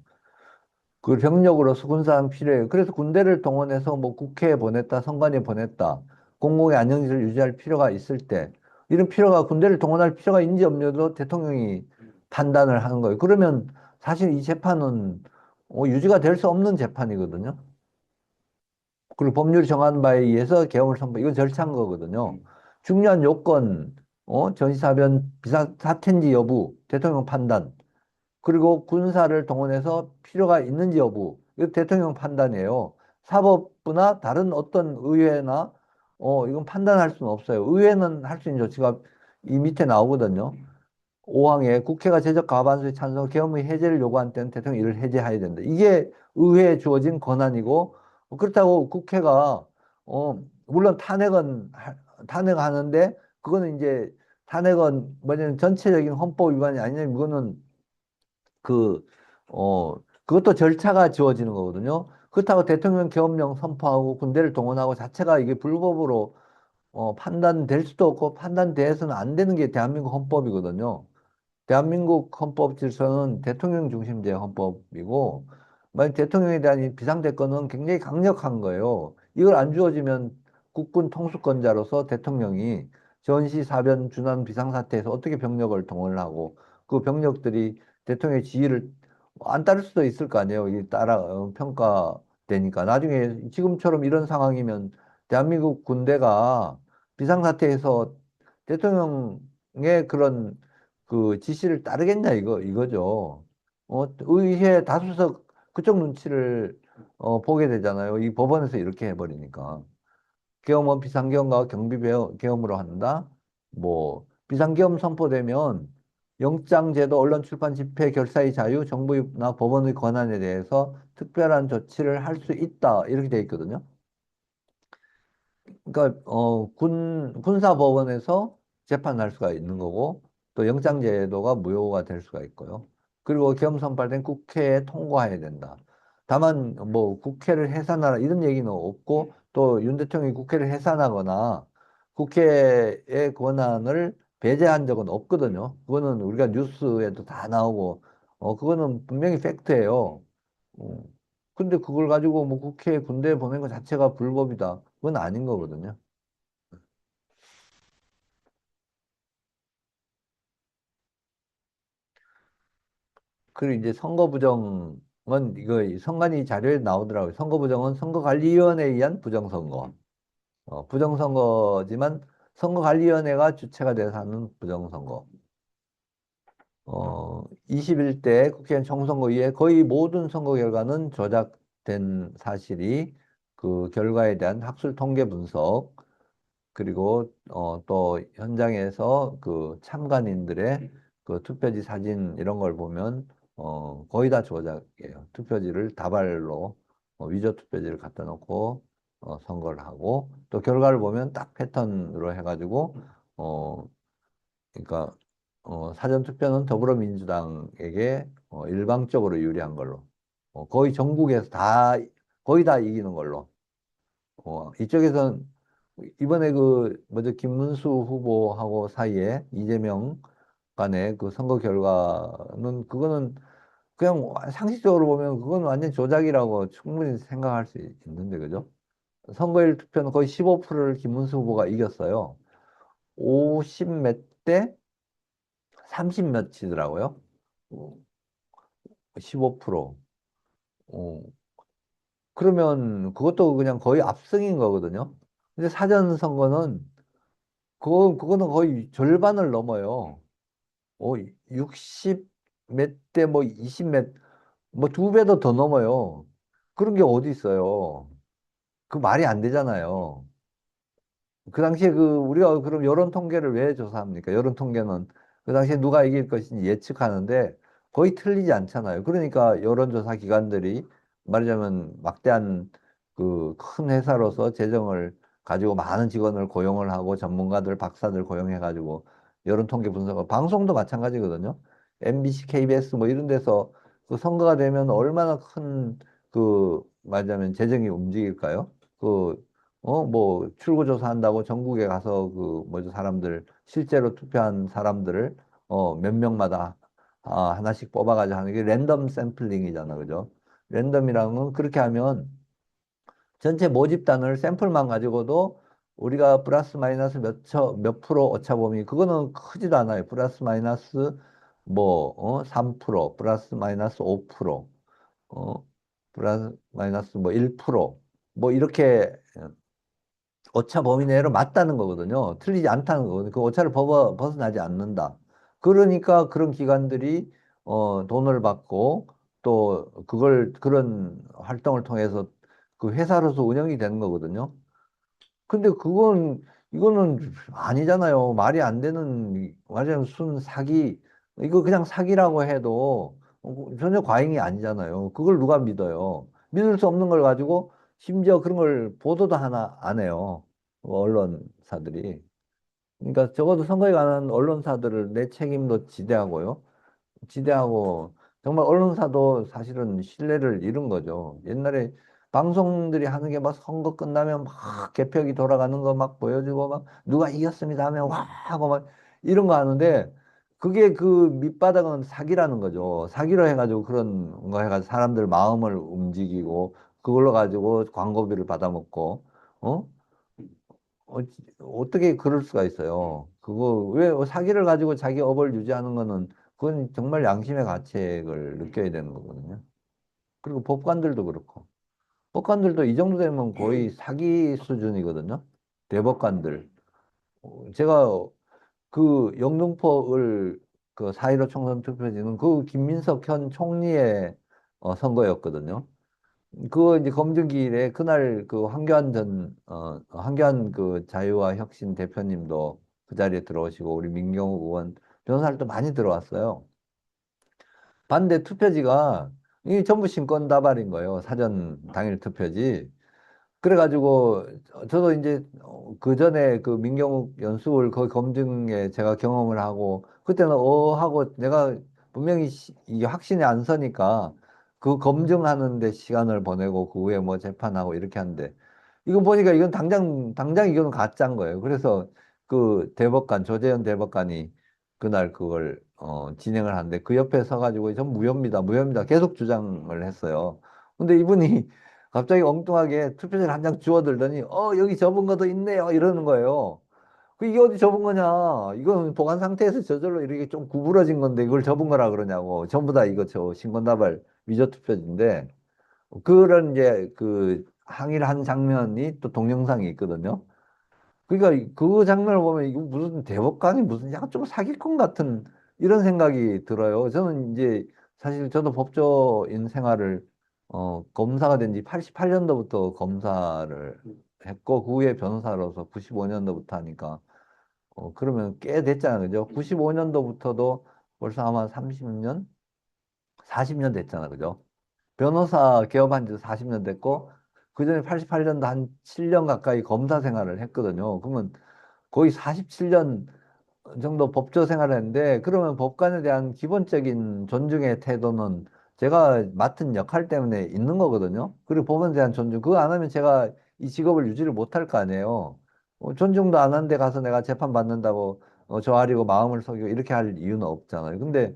그 병력으로서 군사상 필요해요. 그래서 군대를 동원해서 뭐 국회에 보냈다, 선관위에 보냈다, 공공의 안정지를 유지할 필요가 있을 때 이런 필요가 군대를 동원할 필요가 있는지 없는지도 대통령이 판단을 하는 거예요. 그러면 사실 이 재판은 유지가 될 수 없는 재판이거든요. 그리고 법률이 정한 바에 의해서 계엄을 선포, 이건 절차인 거거든요. 중요한 요건, 전시사변 비상사태인지 여부, 대통령 판단, 그리고 군사를 동원해서 필요가 있는지 여부, 이거 대통령 판단이에요. 사법부나 다른 어떤 의회나, 이건 판단할 수는 없어요. 의회는 할 수 있는 조치가 이 밑에 나오거든요. 5항에 국회가 제적 과반수의 찬성 계엄의 해제를 요구한 때는 대통령이 이를 해제해야 된다. 이게 의회에 주어진 권한이고 그렇다고 국회가 물론 탄핵하는데 그거는 이제 탄핵은 뭐냐면 전체적인 헌법 위반이 아니냐면 이거는 그 그것도 절차가 주어지는 거거든요. 그렇다고 대통령 계엄령 선포하고 군대를 동원하고 자체가 이게 불법으로 판단될 수도 없고 판단돼서는 안 되는 게 대한민국 헌법이거든요. 대한민국 헌법 질서는 대통령 중심제 헌법이고, 만약 대통령에 대한 이 비상대권은 굉장히 강력한 거예요. 이걸 안 주어지면 국군 통수권자로서 대통령이 전시 사변 준한 비상사태에서 어떻게 병력을 동원을 하고, 그 병력들이 대통령의 지휘를 안 따를 수도 있을 거 아니에요. 이 따라 평가되니까. 나중에 지금처럼 이런 상황이면 대한민국 군대가 비상사태에서 대통령의 그런 그 지시를 따르겠냐 이거죠. 의회 다수석 그쪽 눈치를 보게 되잖아요. 이 법원에서 이렇게 해버리니까. 계엄은 비상계엄과 경비계엄으로 한다. 뭐 비상계엄 선포되면 영장제도, 언론 출판, 집회, 결사의 자유, 정부나 법원의 권한에 대해서 특별한 조치를 할 수 있다 이렇게 돼 있거든요. 그러니까 군사법원에서 재판할 수가 있는 거고 또 영장제도가 무효가 될 수가 있고요. 그리고 계엄 선발된 국회에 통과해야 된다. 다만 뭐 국회를 해산하라 이런 얘기는 없고 또 윤 대통령이 국회를 해산하거나 국회의 권한을 배제한 적은 없거든요. 그거는 우리가 뉴스에도 다 나오고 그거는 분명히 팩트예요. 어, 근데 그걸 가지고 뭐 국회에 군대 보낸 것 자체가 불법이다. 그건 아닌 거거든요. 그리고 이제 선거 부정은 이거 선관위 자료에 나오더라고요. 선거 부정은 선거관리위원회에 의한 부정선거. 부정선거지만 선거관리위원회가 주체가 돼서 하는 부정선거. 21대 국회의원 총선거 이후에 거의 모든 선거 결과는 조작된 사실이 그 결과에 대한 학술 통계 분석, 그리고 또 현장에서 그 참관인들의 그 투표지 사진 이런 걸 보면 거의 다 조작이에요. 투표지를 다발로 위조 투표지를 갖다 놓고 선거를 하고 또 결과를 보면 딱 패턴으로 해가지고 어 그러니까 사전 투표는 더불어민주당에게 일방적으로 유리한 걸로 거의 전국에서 다 거의 다 이기는 걸로 이쪽에선 이번에 그 뭐죠 김문수 후보하고 사이에 이재명 간의 그 선거 결과는 그거는 그냥 상식적으로 보면 그건 완전 조작이라고 충분히 생각할 수 있는데 그죠? 선거일 투표는 거의 15%를 김문수 후보가 이겼어요. 50 몇 대 30 몇이더라고요. 15%. 어, 그러면 그것도 그냥 거의 압승인 거거든요. 근데 사전 선거는 그거는 거의 절반을 넘어요. 60 몇 대 뭐 20 몇, 뭐 두 배도 더 넘어요. 그런 게 어디 있어요. 그 말이 안 되잖아요. 그 당시에 그 우리가 그럼 여론 통계를 왜 조사합니까? 여론 통계는 그 당시에 누가 이길 것인지 예측하는데 거의 틀리지 않잖아요. 그러니까 여론조사 기관들이 말하자면 막대한 그 큰 회사로서 재정을 가지고 많은 직원을 고용을 하고 전문가들, 박사들 고용해가지고 여론 통계 분석을 방송도 마찬가지거든요. MBC, KBS 뭐 이런 데서 그 선거가 되면 얼마나 큰 그 말하자면 재정이 움직일까요? 뭐 출구조사 한다고 전국에 가서 그 뭐죠 사람들 실제로 투표한 사람들을 몇 명마다 하나씩 뽑아가지고 하는 게 랜덤 샘플링이잖아, 그죠? 랜덤이라는 건 그렇게 하면 전체 모집단을 샘플만 가지고도 우리가 플러스 마이너스 몇 프로 오차범위, 그거는 크지도 않아요. 플러스 마이너스 3%, 플러스 마이너스 5%, 어, 플러스 마이너스 뭐 1%, 뭐 이렇게 오차 범위 내로 맞다는 거거든요. 틀리지 않다는 거거든요. 그 오차를 벗어나지 않는다. 그러니까 그런 기관들이 돈을 받고 또 그런 활동을 통해서 그 회사로서 운영이 되는 거거든요. 근데 이거는 아니잖아요. 말이 안 되는, 말하자면 순 사기. 이거 그냥 사기라고 해도 전혀 과잉이 아니잖아요. 그걸 누가 믿어요? 믿을 수 없는 걸 가지고 심지어 그런 걸 보도도 하나 안 해요. 언론사들이. 그러니까 적어도 선거에 관한 언론사들을 내 책임도 지대하고요. 지대하고 정말 언론사도 사실은 신뢰를 잃은 거죠. 옛날에 방송들이 하는 게 막 선거 끝나면 막 개표기 돌아가는 거 막 보여주고 막 누가 이겼습니다 하면 와 하고 막 이런 거 하는데 그게 그 밑바닥은 사기라는 거죠. 사기로 해가지고 그런 거 해가지고 사람들 마음을 움직이고 그걸로 가지고 광고비를 받아먹고 어? 어떻게 그럴 수가 있어요? 그거 왜 사기를 가지고 자기 업을 유지하는 거는 그건 정말 양심의 가책을 느껴야 되는 거거든요. 그리고 법관들도 그렇고. 법관들도 이 정도 되면 거의 사기 수준이거든요. 대법관들. 제가 그 영등포을 그 4.15 총선 투표지는 그 김민석 현 총리의 선거였거든요. 그거 이제 검증기일에 그날 그 황교안 그 자유와 혁신 대표님도 그 자리에 들어오시고 우리 민경욱 의원 변호사들도 많이 들어왔어요. 반대 투표지가 이 전부 신권 다발인 거예요. 사전 당일 투표지. 그래가지고 저도 이제 그 전에 그 민경욱 연수를 거기 검증에 제가 경험을 하고 그때는 하고 내가 분명히 이게 확신이 안 서니까 그 검증하는 데 시간을 보내고 그 후에 뭐 재판하고 이렇게 하는데 이거 보니까 이건 당장 이거는 가짜인 거예요. 그래서 그 대법관 조재현 대법관이 그날 그걸 진행을 하는데 그 옆에 서가지고 전 무효입니다 계속 주장을 했어요. 근데 이분이 갑자기 엉뚱하게 투표지를 한 장 주워들더니 여기 접은 것도 있네요 이러는 거예요. 이게 어디 접은 거냐? 이건 보관 상태에서 저절로 이렇게 좀 구부러진 건데 이걸 접은 거라 그러냐고. 전부 다 이거 저 신권다발 위조 투표지인데 그런 이제 그 항의를 한 장면이 또 동영상이 있거든요. 그러니까 그 장면을 보면 이거 무슨 대법관이 무슨 약간 좀 사기꾼 같은 이런 생각이 들어요. 저는 이제 사실 저도 법조인 생활을 검사가 된 지 88년도부터 검사를 했고 그 후에 변호사로서 95년도부터 하니까 그러면 꽤 됐잖아요. 그죠? 95년도부터도 벌써 아마 30년, 40년 됐잖아. 그죠? 변호사 개업한 지 40년 됐고 그전에 88년도 한 7년 가까이 검사 생활을 했거든요. 그러면 거의 47년 정도 법조 생활을 했는데 그러면 법관에 대한 기본적인 존중의 태도는 제가 맡은 역할 때문에 있는 거거든요. 그리고 법원에 대한 존중 그거 안 하면 제가 이 직업을 유지를 못할 거 아니에요. 존중도 안 하는데 가서 내가 재판 받는다고 저하리고 마음을 속이고 이렇게 할 이유는 없잖아요. 근데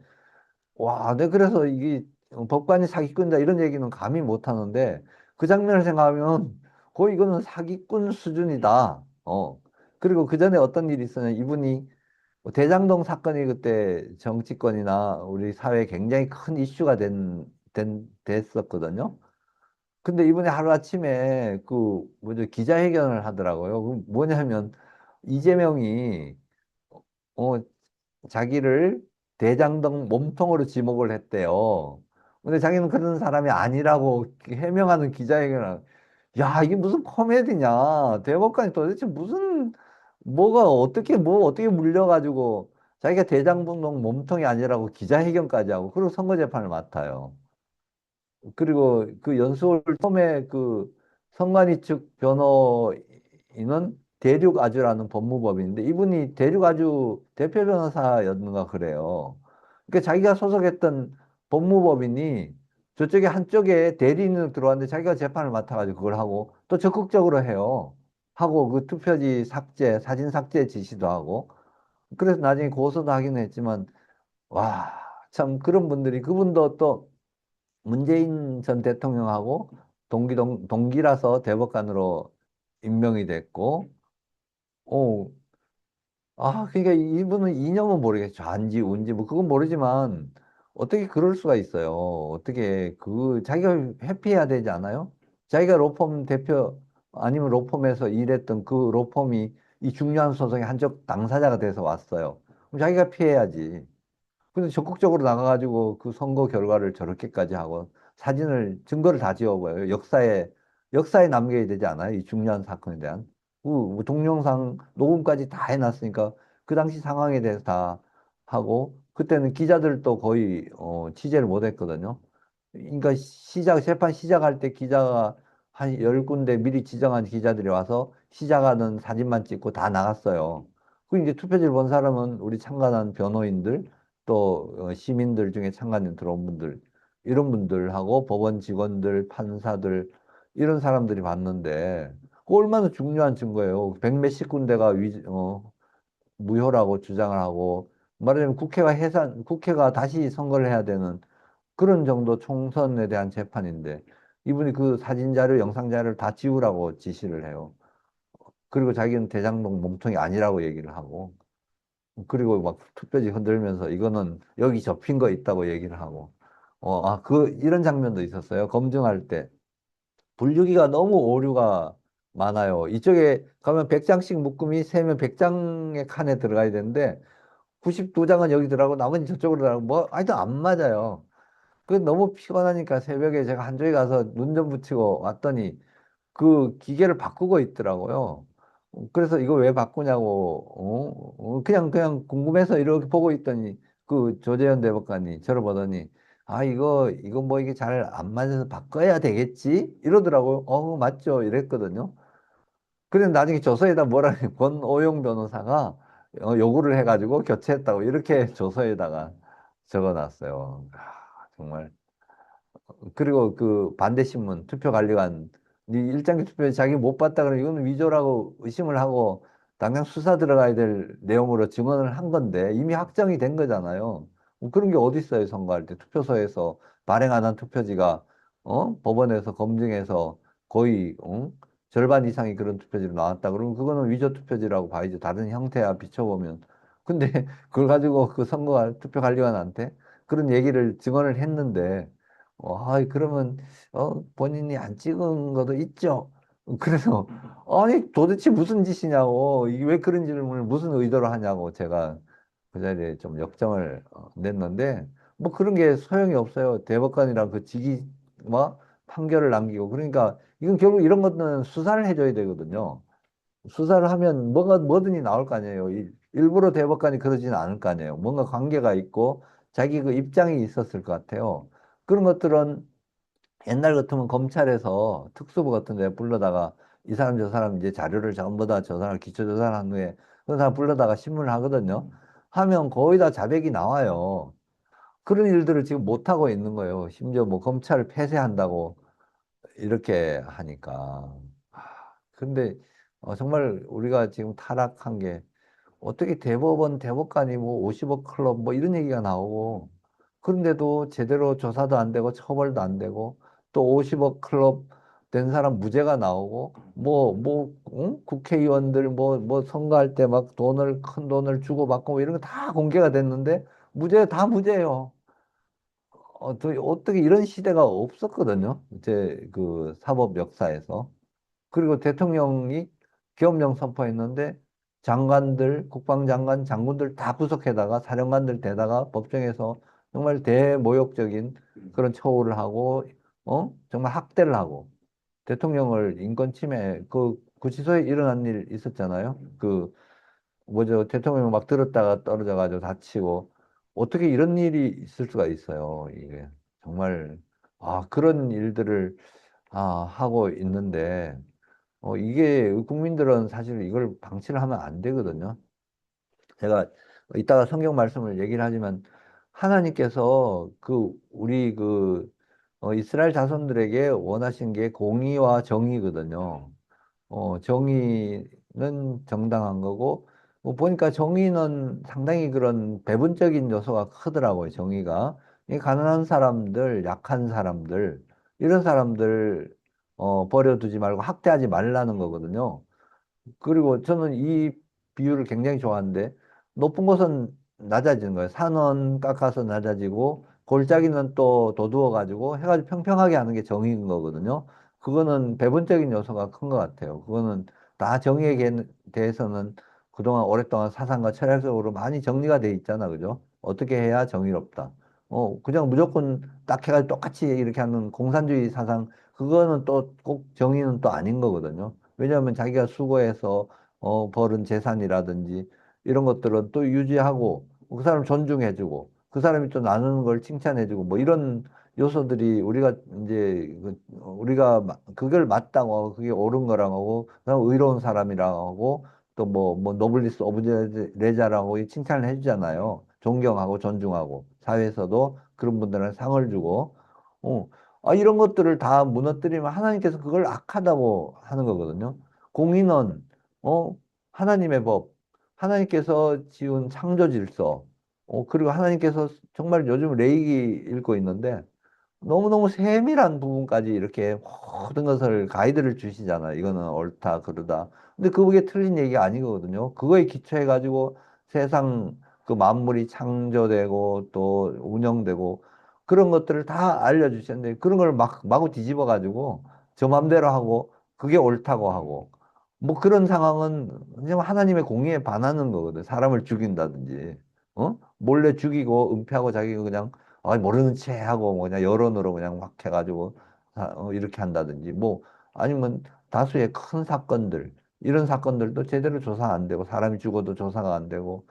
와, 네, 그래서 이게 법관이 사기꾼이다 이런 얘기는 감히 못 하는데 그 장면을 생각하면 거의 이거는 사기꾼 수준이다. 그리고 그 전에 어떤 일이 있었냐면 이분이 대장동 사건이 그때 정치권이나 우리 사회에 굉장히 큰 이슈가 됐었거든요. 근데 이분이 하루아침에 그 뭐죠 기자회견을 하더라고요. 그 뭐냐면 이재명이 어, 자기를 대장동 몸통으로 지목을 했대요. 근데 자기는 그런 사람이 아니라고 해명하는 기자회견을, 야, 이게 무슨 코미디냐. 대법관이 도대체 무슨, 뭐가 어떻게, 뭐 어떻게 물려가지고 자기가 대장동 몸통이 아니라고 기자회견까지 하고, 그리고 선거재판을 맡아요. 그리고 그 연수월 처음에 그 선관위 측 변호인은 대륙아주라는 법무법인인데 이분이 대륙아주 대표 변호사였는가 그래요. 그러니까 자기가 소속했던 법무법인이 저쪽에 한쪽에 대리인으로 들어왔는데 자기가 재판을 맡아가지고 그걸 하고 또 적극적으로 해요. 하고 그 투표지 삭제, 사진 삭제 지시도 하고 그래서 나중에 고소도 하긴 했지만 와, 참 그런 분들이 그분도 또 문재인 전 대통령하고 동기라서 대법관으로 임명이 됐고, 어, 그러니까 이분은 이념은 모르겠죠. 좌인지 우인지 뭐 그건 모르지만 어떻게 그럴 수가 있어요. 어떻게 자기가 회피해야 되지 않아요? 자기가 로펌 대표 아니면 로펌에서 일했던 그 로펌이 이 중요한 소송의 한쪽 당사자가 돼서 왔어요. 그럼 자기가 피해야지. 근데 적극적으로 나가가지고 그 선거 결과를 저렇게까지 하고 증거를 다 지워버려요. 역사에 남겨야 되지 않아요? 이 중요한 사건에 대한. 뭐 동영상 녹음까지 다 해놨으니까 그 당시 상황에 대해서 다 하고, 그때는 기자들도 거의, 취재를 못 했거든요. 그러니까 재판 시작할 때 기자가 한 10군데 미리 지정한 기자들이 와서 시작하는 사진만 찍고 다 나갔어요. 그 이제 투표지를 본 사람은 우리 참관한 변호인들, 또 시민들 중에 참관인 들어온 분들, 이런 분들하고 법원 직원들, 판사들, 이런 사람들이 봤는데, 그 얼마나 중요한 증거예요. 백 몇십 군데가 무효라고 주장을 하고, 말하자면 국회가 다시 선거를 해야 되는 그런 정도 총선에 대한 재판인데, 이분이 그 사진 자료, 영상 자료를 다 지우라고 지시를 해요. 그리고 자기는 대장동 몸통이 아니라고 얘기를 하고, 그리고 막 투표지 흔들면서 이거는 여기 접힌 거 있다고 얘기를 하고. 이런 장면도 있었어요. 검증할 때. 분류기가 너무 오류가 많아요. 이쪽에 가면 100장씩 묶음이 세면 100장의 칸에 들어가야 되는데 92장은 여기 들어가고 나머지 저쪽으로 들어가고 뭐 하여튼 안 맞아요. 그 너무 피곤하니까 새벽에 제가 한쪽에 가서 눈 좀 붙이고 왔더니 그 기계를 바꾸고 있더라고요. 그래서 이거 왜 바꾸냐고, 그냥 궁금해서 이렇게 보고 있더니 그 조재현 대법관이 저를 보더니 이거 뭐 이게 잘 안 맞아서 바꿔야 되겠지? 이러더라고요. 맞죠? 이랬거든요. 그래서 나중에 조서에다 뭐라 권오용 변호사가 요구를 해가지고 교체했다고 이렇게 조서에다가 적어놨어요. 정말. 그리고 그 반대신문 투표관리관 이 일장기 투표에 자기 못 봤다 그러면 이거는 위조라고 의심을 하고 당장 수사 들어가야 될 내용으로 증언을 한 건데 이미 확정이 된 거잖아요. 뭐 그런 게 어디 있어요? 선거할 때 투표소에서 발행 안 한 투표지가 법원에서 검증해서 거의 절반 이상이 그런 투표지로 나왔다 그러면 그거는 위조 투표지라고 봐야죠. 다른 형태야 비춰보면. 근데 그걸 가지고 그 투표관리관한테 그런 얘기를 증언을 했는데 그러면, 본인이 안 찍은 것도 있죠. 그래서, 아니, 도대체 무슨 짓이냐고, 이게 왜 그런 질문을 무슨 의도로 하냐고 제가 그 자리에 좀 역정을 냈는데, 뭐 그런 게 소용이 없어요. 대법관이랑 그 뭐, 판결을 남기고. 그러니까, 이건 결국 이런 것들은 수사를 해줘야 되거든요. 수사를 하면 뭐든지 나올 거 아니에요. 일부러 대법관이 그러지는 않을 거 아니에요. 뭔가 관계가 있고, 자기 그 입장이 있었을 것 같아요. 그런 것들은 옛날 같으면 검찰에서 특수부 같은 데 불러다가 이 사람 저 사람 이제 자료를 전부 다 저 사람 기초조사를 한 후에 그 사람 불러다가 신문을 하거든요. 하면 거의 다 자백이 나와요. 그런 일들을 지금 못 하고 있는 거예요. 심지어 뭐 검찰을 폐쇄한다고 이렇게 하니까. 근데 정말 우리가 지금 타락한 게 어떻게 대법관이 뭐 50억 클럽 뭐 이런 얘기가 나오고 그런데도 제대로 조사도 안 되고 처벌도 안 되고 또 50억 클럽 된 사람 무죄가 나오고 국회의원들 뭐 선거할 때 막 큰 돈을 주고받고 뭐 이런 거 다 공개가 됐는데 다 무죄예요. 어떻게 이런 시대가 없었거든요. 제 그 사법 역사에서. 그리고 대통령이 계엄령 선포했는데 장관들, 국방장관, 장군들 다 구속해다가 사령관들 대다가 법정에서 정말 대모욕적인 그런 처우를 하고, 정말 학대를 하고 대통령을 인권 침해, 그 구치소에 일어난 일 있었잖아요. 뭐죠? 대통령 막 들었다가 떨어져가지고 다치고 어떻게 이런 일이 있을 수가 있어요? 이게 정말 그런 일들을 하고 있는데 이게 국민들은 사실 이걸 방치를 하면 안 되거든요. 제가 이따가 성경 말씀을 얘기를 하지만 하나님께서 우리 이스라엘 자손들에게 원하신 게 공의와 정의거든요. 정의는 정당한 거고, 뭐 보니까 정의는 상당히 그런 배분적인 요소가 크더라고요, 정의가. 이 가난한 사람들, 약한 사람들, 이런 사람들, 버려두지 말고 학대하지 말라는 거거든요. 그리고 저는 이 비율을 굉장히 좋아하는데, 높은 곳은 낮아지는 거예요. 산은 깎아서 낮아지고, 골짜기는 또 도두어가지고 해가지고 평평하게 하는 게 정의인 거거든요. 그거는 배분적인 요소가 큰 것 같아요. 그거는 다 정의에 대해서는 그동안 오랫동안 사상과 철학적으로 많이 정리가 돼 있잖아. 그죠? 어떻게 해야 정의롭다. 그냥 무조건 딱 해가지고 똑같이 이렇게 하는 공산주의 사상, 그거는 또 꼭 정의는 또 아닌 거거든요. 왜냐하면 자기가 수고해서 벌은 재산이라든지 이런 것들은 또 유지하고 그 사람 존중해주고 그 사람이 또 나누는 걸 칭찬해주고 뭐 이런 요소들이 우리가 이제 우리가 그걸 맞다고 하고 그게 옳은 거라고 하고 그다음 의로운 사람이라고 하고 또 뭐 노블리스 오브 레자라고 칭찬을 해주잖아요. 존경하고 존중하고 사회에서도 그런 분들은 상을 주고 어, 이런 것들을 다 무너뜨리면 하나님께서 그걸 악하다고 하는 거거든요. 공의는, 어, 하나님의 법, 하나님께서 지은 창조 질서, 그리고 하나님께서 정말 요즘 레이기 읽고 있는데, 너무너무 세밀한 부분까지 이렇게 모든 것을 가이드를 주시잖아요. 이거는 옳다, 그러다. 근데 그게 틀린 얘기가 아니거든요. 그거에 기초해가지고 세상 그 만물이 창조되고 또 운영되고 그런 것들을 다 알려주셨는데 그런 걸 마구 뒤집어가지고 저 맘대로 하고 그게 옳다고 하고 뭐 그런 상황은 그냥 하나님의 공의에 반하는 거거든. 사람을 죽인다든지, 몰래 죽이고 은폐하고 자기가 그냥 모르는 체 하고 뭐 그냥 여론으로 그냥 막 해가지고 이렇게 한다든지 뭐 아니면 다수의 큰 사건들 이런 사건들도 제대로 조사 안 되고 사람이 죽어도 조사가 안 되고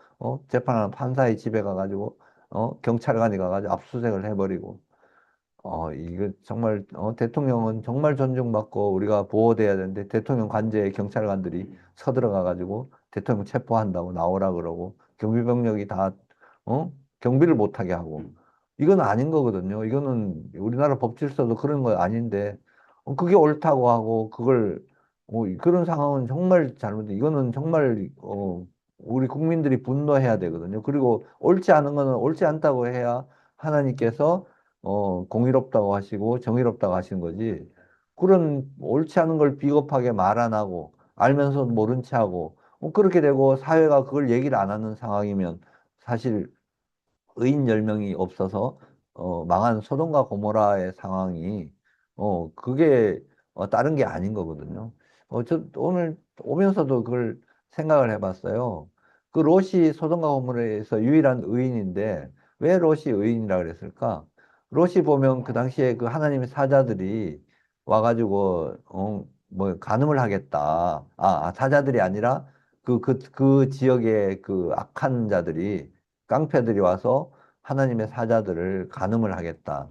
재판하는 판사의 집에 가가지고 경찰관이 가가지고 압수수색을 해버리고 이거 정말 대통령은 정말 존중받고 우리가 보호돼야 되는데 대통령 관저에 경찰관들이 쳐들어가가지고 대통령 체포한다고 나오라 그러고 경비병력이 다 경비를 못하게 하고 이건 아닌 거거든요. 이거는 우리나라 법질서도 그런 거 아닌데 그게 옳다고 하고 그걸 그런 상황은 정말 잘못돼. 이거는 정말 우리 국민들이 분노해야 되거든요. 그리고 옳지 않은 거는 옳지 않다고 해야 하나님께서 공의롭다고 하시고 정의롭다고 하시는 거지. 그런 옳지 않은 걸 비겁하게 말 안 하고 알면서 모른 채 하고 그렇게 되고 사회가 그걸 얘기를 안 하는 상황이면 사실 의인 10명이 없어서 망한 소돔과 고모라의 상황이 그게 다른 게 아닌 거거든요. 저 오늘 오면서도 그걸 생각을 해봤어요. 그 롯이 소돔과 고모라에서 유일한 의인인데 왜 롯이 의인이라 그랬을까? 롯이 보면 그 당시에 그 하나님의 사자들이 와가지고 뭐 간음을 하겠다. 사자들이 아니라 그 지역의 그 악한 자들이 깡패들이 와서 하나님의 사자들을 간음을 하겠다.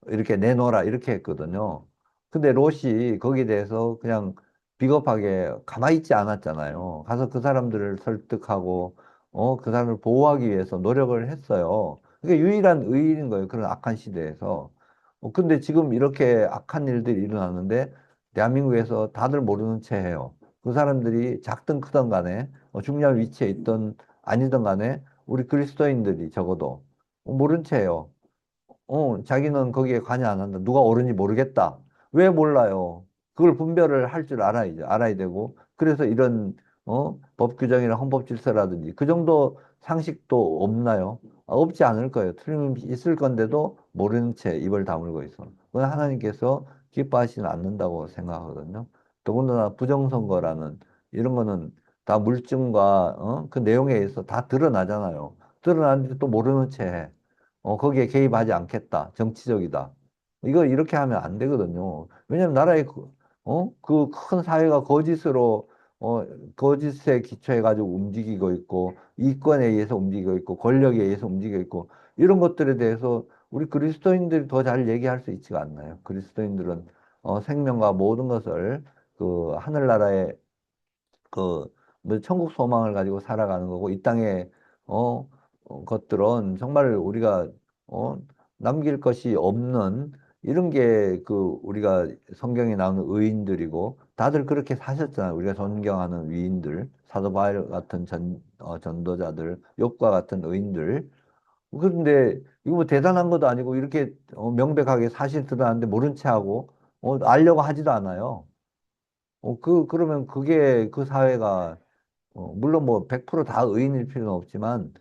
이렇게 내놓으라. 이렇게 했거든요. 근데 롯이 거기에 대해서 그냥 비겁하게 가만히 있지 않았잖아요. 가서 그 사람들을 설득하고, 그 사람을 보호하기 위해서 노력을 했어요. 그게 유일한 의인인 거예요. 그런 악한 시대에서. 근데 지금 이렇게 악한 일들이 일어나는데 대한민국에서 다들 모르는 채 해요. 그 사람들이 작든 크든 간에 중요한 위치에 있든 아니든 간에 우리 그리스도인들이 적어도 모른 채예요. 자기는 거기에 관여 안 한다. 누가 옳은지 모르겠다. 왜 몰라요? 그걸 분별을 할 줄 알아야죠. 알아야 되고. 그래서 이런 법 규정이나 헌법 질서라든지 그 정도 상식도 없나요? 없지 않을 거예요. 틀림이 있을 건데도 모르는 채 입을 다물고 있어. 그건 하나님께서 기뻐하시지 않는다고 생각하거든요. 더군다나 부정선거라는 이런 거는 다 물증과 그 내용에 의해서 다 드러나잖아요. 드러났는데 또 모르는 채 해. 거기에 개입하지 않겠다. 정치적이다. 이거 이렇게 하면 안 되거든요. 왜냐하면 나라의 그 큰 사회가 거짓으로 어, 거짓에 기초해가지고 움직이고 있고, 이권에 의해서 움직이고 있고, 권력에 의해서 움직이고 있고, 이런 것들에 대해서 우리 그리스도인들이 더 잘 얘기할 수 있지가 않나요? 그리스도인들은 생명과 모든 것을 그 하늘나라의 그, 뭐 천국 소망을 가지고 살아가는 거고, 이 땅의, 것들은 정말 우리가, 어, 남길 것이 없는 이런 게 그, 우리가 성경에 나오는 의인들이고, 다들 그렇게 사셨잖아요. 우리가 존경하는 위인들, 사도 바울 같은 전도자들, 욥과 같은 의인들. 그런데 이거 뭐 대단한 것도 아니고, 이렇게 명백하게 사실 드러났는데 모른 채 하고, 알려고 하지도 않아요. 그러면 그게 그 사회가 물론 뭐 100%다 의인일 필요는 없지만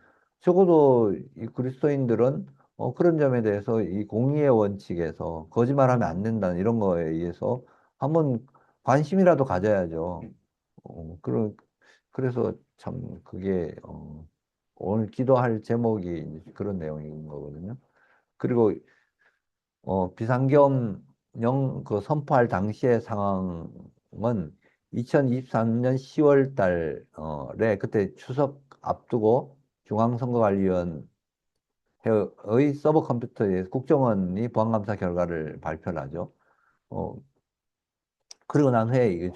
적어도 이 그리스도인들은 그런 점에 대해서 이 공의의 원칙에서 거짓말하면 안 된다는 이런 거에 의해서 한번 관심이라도 가져야죠. 그래서 참 그게 오늘 기도할 제목이 그런 내용인 거거든요. 그리고 비상계엄령 그 선포할 당시의 상황은 2023년 10월 달에 그때 추석 앞두고 중앙선거관리위원회의 서버 컴퓨터에 국정원이 보안감사 결과를 발표를 하죠. 어, 그리고 난 후에 이게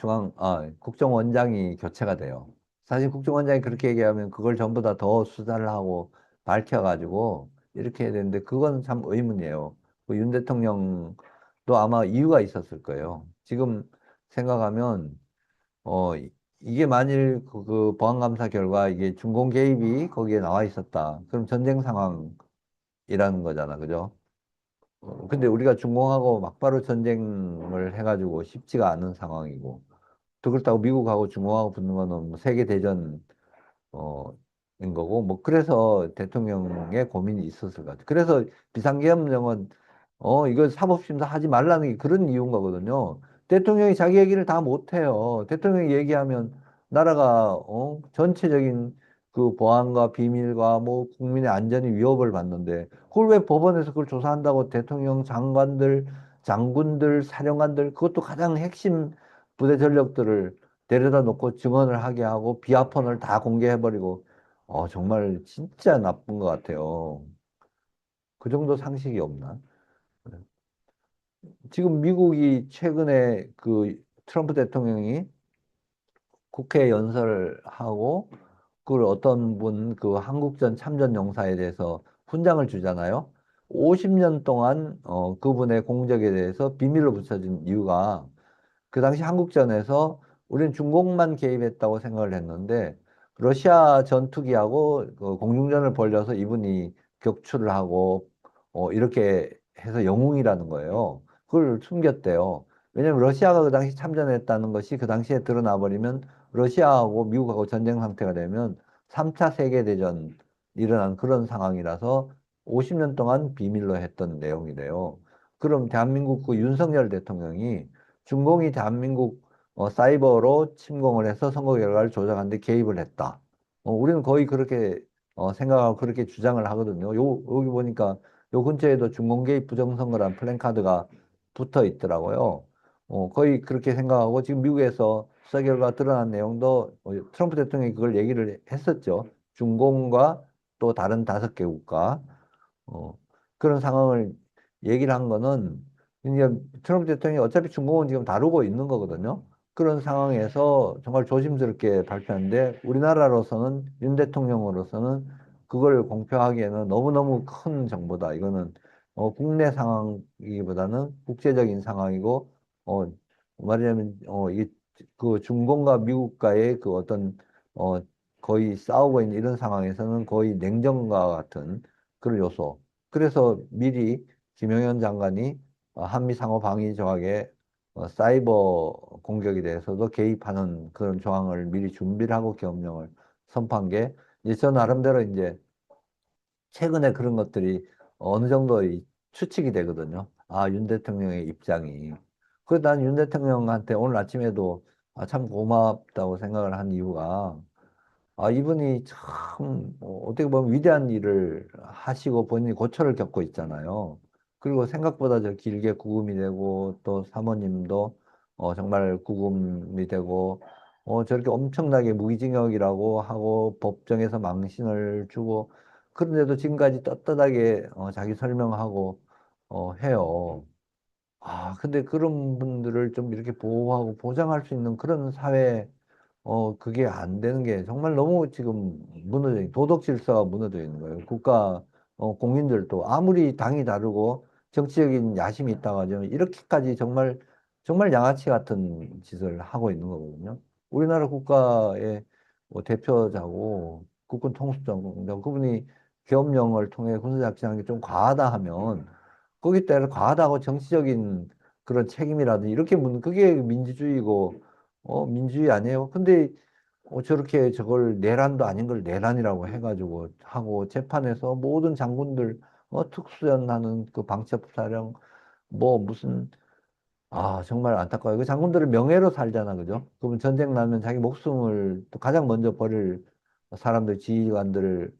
국정원장이 교체가 돼요. 사실 국정원장이 그렇게 얘기하면 그걸 전부 다 더 수사를 하고 밝혀가지고 이렇게 해야 되는데 그건 참 의문이에요. 그윤 대통령도 아마 이유가 있었을 거예요. 지금 생각하면 이게 만일 그 보안감사 결과 이게 중공 개입이 거기에 나와 있었다. 그럼 전쟁 상황이라는 거잖아, 그죠? 근데 우리가 중공하고 막바로 전쟁을 해가지고 쉽지가 않은 상황이고 또 그렇다고 미국하고 중공하고 붙는 거는 뭐 세계 대전 인 거고 뭐 그래서 대통령의 고민이 있었을 것 같아요. 그래서 비상계엄령은 이거 사법심사 하지 말라는 게 그런 이유인 거거든요. 대통령이 자기 얘기를 다 못해요. 대통령이 얘기하면 나라가 전체적인 그 보안과 비밀과 뭐 국민의 안전이 위협을 받는데 그걸 왜 법원에서 그걸 조사한다고 대통령 장관들, 장군들, 사령관들 그것도 가장 핵심 부대 전력들을 데려다 놓고 증언을 하게 하고 비하폰을 다 공개해버리고 정말 진짜 나쁜 것 같아요. 그 정도 상식이 없나? 지금 미국이 최근에 그 트럼프 대통령이 국회 연설을 하고 그걸 어떤 분 그 한국전 참전 용사에 대해서 훈장을 주잖아요. 50년 동안 그분의 공적에 대해서 비밀로 붙여진 이유가 그 당시 한국전에서 우리는 중공만 개입했다고 생각을 했는데 러시아 전투기하고 그 공중전을 벌려서 이분이 격추를 하고 이렇게 해서 영웅이라는 거예요. 그걸 숨겼대요. 왜냐하면 러시아가 그 당시 참전했다는 것이 그 당시에 드러나 버리면 러시아하고 미국하고 전쟁 상태가 되면 3차 세계대전 일어난 그런 상황이라서 50년 동안 비밀로 했던 내용이래요. 그럼 대한민국 그 윤석열 대통령이 중공이 대한민국 사이버로 침공을 해서 선거 결과를 조작하는데 개입을 했다. 우리는 거의 그렇게 생각하고 그렇게 주장을 하거든요. 여기 보니까 요 근처에도 중공 개입 부정선거란 플랜카드가 붙어 있더라고요. 거의 그렇게 생각하고 지금 미국에서 수사 결과 드러난 내용도 트럼프 대통령이 그걸 얘기를 했었죠. 중공과 또 다른 5개국가 어, 그런 상황을 얘기를 한 거는 이제 트럼프 대통령이 어차피 중공은 지금 다루고 있는 거거든요. 그런 상황에서 정말 조심스럽게 발표하는데 우리나라로서는 윤 대통령으로서는 그걸 공표하기에는 너무너무 큰 정보다. 이거는 국내 상황이기보다는 국제적인 상황이고 말하자면 이게 그 중공과 미국과의 그 어떤 어, 거의 싸우고 있는 이런 상황에서는 거의 냉전과 같은 그런 요소. 그래서 미리 김영현 장관이 한미 상호 방위 조약에 사이버 공격에 대해서도 개입하는 그런 조항을 미리 준비를 하고 계엄령을 선포한 게 이제 저 나름대로 이제 최근에 그런 것들이 어느 정도 추측이 되거든요. 아, 윤 대통령의 입장이. 그래서 난 윤 대통령한테 오늘 아침에도 참 고맙다고 생각을 한 이유가 이분이 참, 어떻게 보면 위대한 일을 하시고 본인이 고초를 겪고 있잖아요. 그리고 생각보다 저 길게 구금이 되고 또 사모님도 정말 구금이 되고 저렇게 엄청나게 무기징역이라고 하고 법정에서 망신을 주고 그런데도 지금까지 떳떳하게 자기 설명하고 해요. 근데 그런 분들을 좀 이렇게 보호하고 보장할 수 있는 그런 사회, 그게 안 되는 게 정말 너무 지금 도덕 질서가 무너져 있는 거예요. 국가, 국민들도 아무리 당이 다르고 정치적인 야심이 있다고 하지만 이렇게까지 정말, 정말 양아치 같은 짓을 하고 있는 거거든요. 우리나라 국가의 뭐 대표자고 국군 통수長, 그분이 계엄령을 통해 군사작전하는 게 좀 과하다 하면 거기에 따라 과하다고 정치적인 그런 책임이라든지 이렇게 묻는 그게 민주주의고 민주주의 아니에요. 근데 저렇게 저걸 내란도 아닌 걸 내란이라고 해가지고 하고 재판에서 모든 장군들 특수연하는 그 방첩사령 뭐 무슨 정말 안타까워요. 그 장군들은 명예로 살잖아, 그죠? 그분 전쟁 나면 자기 목숨을 또 가장 먼저 버릴 사람들, 지휘관들을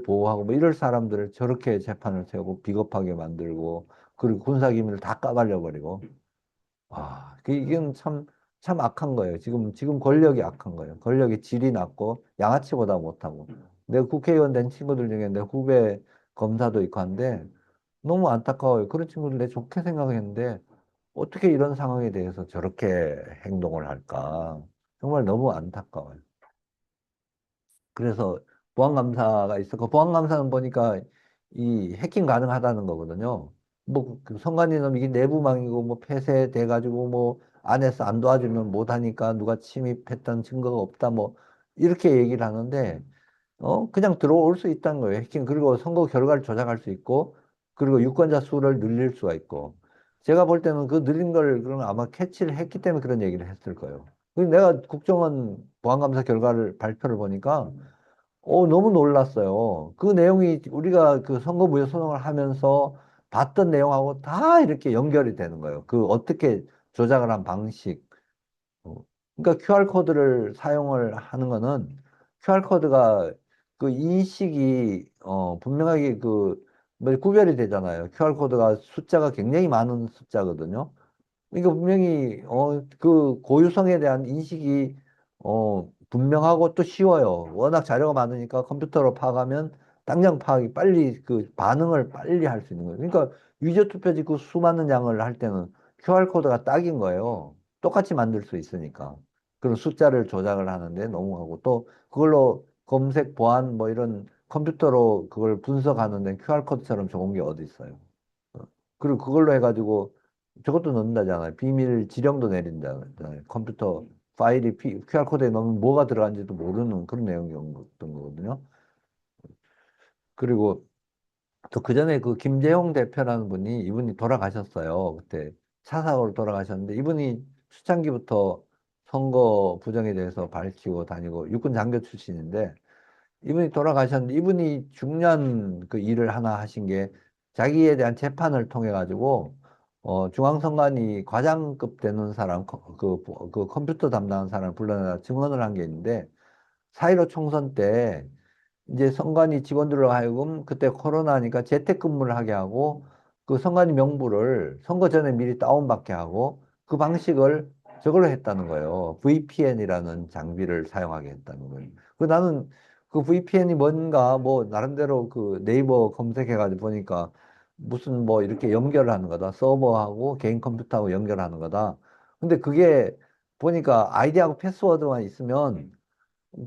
보호하고 뭐 이럴 사람들을 저렇게 재판을 세우고 비겁하게 만들고 그리고 군사기밀을 다 까발려 버리고 이건 참, 참 악한 거예요. 지금 권력이 악한 거예요. 권력의 질이 낮고 양아치보다 못하고. 내가 국회의원 된 친구들 중에 내 후배 검사도 있고 한데 너무 안타까워요. 그런 친구들 내 좋게 생각했는데 어떻게 이런 상황에 대해서 저렇게 행동을 할까? 정말 너무 안타까워요. 그래서 보안감사가 있었고, 보안감사는 보니까 이 해킹 가능하다는 거거든요. 뭐그 선관위는 이게 내부망이고 뭐 폐쇄돼가지고 뭐 안에서 안 도와주면 못하니까 누가 침입했던 증거가 없다 뭐 이렇게 얘기를 하는데 그냥 들어올 수 있다는 거예요. 해킹. 그리고 선거 결과를 조작할 수 있고, 그리고 유권자 수를 늘릴 수가 있고. 제가 볼 때는 그 늘린 걸 그런 아마 캐치를 했기 때문에 그런 얘기를 했을 거예요. 그리고 내가 국정원 보안감사 결과를 발표를 보니까, 너무 놀랐어요. 그 내용이 우리가 그 선거무효 소송을 하면서 봤던 내용하고 다 이렇게 연결이 되는 거예요. 그 어떻게 조작을 한 방식. 어, 그러니까 QR코드를 사용을 하는 거는 QR코드가 그 인식이 분명하게 뭐 구별이 되잖아요. QR코드가 숫자가 굉장히 많은 숫자거든요. 그러니까 분명히 그 고유성에 대한 인식이 분명하고 또 쉬워요. 워낙 자료가 많으니까 컴퓨터로 파악하면 당장 파악이 빨리 그 반응을 빨리 할 수 있는 거예요. 그러니까 위조 투표지 그 수많은 양을 할 때는 QR코드가 딱인 거예요. 똑같이 만들 수 있으니까. 그런 숫자를 조작을 하는데 너무 하고 또 그걸로 검색 보안 뭐 이런 컴퓨터로 그걸 분석하는 데 QR코드처럼 좋은 게 어디 있어요. 어, 그리고 그걸로 해가지고 저것도 넣는다잖아요. 비밀 지령도 내린다잖아요. 컴퓨터 파일이 QR코드에 넣으면 뭐가 들어간지도 모르는 그런 내용이었던 거거든요. 그리고 또 그전에 그 김재용 대표라는 분이 이분이 돌아가셨어요. 그때 차 사고로 돌아가셨는데 이분이 초창기부터 선거 부정에 대해서 밝히고 다니고 육군 장교 출신인데 이분이 돌아가셨는데 이분이 중요한 그 일을 하나 하신 게 자기에 대한 재판을 통해 가지고 중앙선관위 과장급 되는 사람 그 컴퓨터 담당하는 사람을 불러내다 증언을 한 게 있는데 4.15 총선 때 이제 선관위 직원들로 하여금 그때 코로나니까 재택근무를 하게 하고 그 선관위 명부를 선거 전에 미리 다운받게 하고 그 방식을 저걸로 했다는 거예요. VPN이라는 장비를 사용하게 했다는 거예요. 그 나는 그 VPN이 뭔가 뭐 나름대로 그 네이버 검색해가지고 보니까 무슨 뭐 이렇게 연결을 하는 거다. 서버하고 개인 컴퓨터하고 연결하는 거다. 근데 그게 보니까 아이디하고 패스워드만 있으면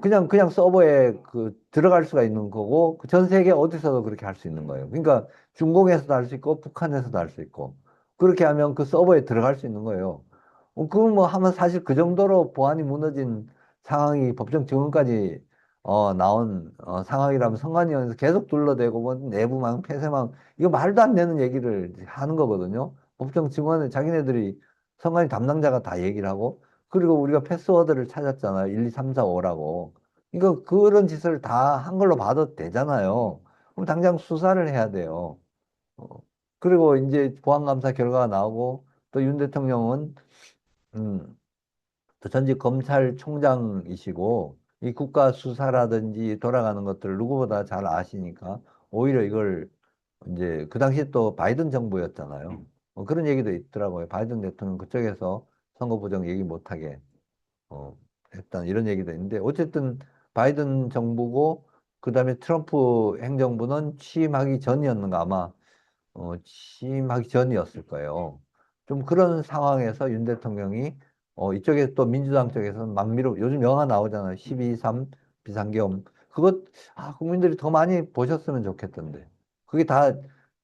그냥 서버에 들어갈 수가 있는 거고 그전 세계 어디서도 그렇게 할 수 있는 거예요. 그러니까 중공에서도 할 수 있고 북한에서도 할 수 있고 그렇게 하면 그 서버에 들어갈 수 있는 거예요. 그건 뭐 하면 사실 그 정도로 보안이 무너진 상황이 법정 증언까지 나온 상황이라면 선관위원회에서 계속 둘러대고 뭐 내부망 폐쇄망 이거 말도 안 되는 얘기를 하는 거거든요. 법정 증언에 자기네들이 선관위 담당자가 다 얘기를 하고 그리고 우리가 패스워드를 찾았잖아요. 1, 2, 3, 4, 5라고. 이거 그런 짓을 다 한 걸로 봐도 되잖아요. 그럼 당장 수사를 해야 돼요. 어, 그리고 이제 보안감사 결과가 나오고 또 윤 대통령은 음, 또 전직 검찰총장이시고 이 국가 수사라든지 돌아가는 것들을 누구보다 잘 아시니까 오히려 이걸 이제 그 당시에 또 바이든 정부였잖아요. 그런 얘기도 있더라고요. 바이든 대통령 그쪽에서 선거 부정 얘기 못하게 어, 했다 이런 얘기도 있는데 어쨌든 바이든 정부고 그다음에 트럼프 행정부는 취임하기 전이었는가 아마 취임하기 전이었을 거예요. 좀 그런 상황에서 윤 대통령이 이쪽에 또 민주당 쪽에서는 막미로 요즘 영화 나오잖아요. 12.3 비상계엄. 그것 국민들이 더 많이 보셨으면 좋겠던데. 그게 다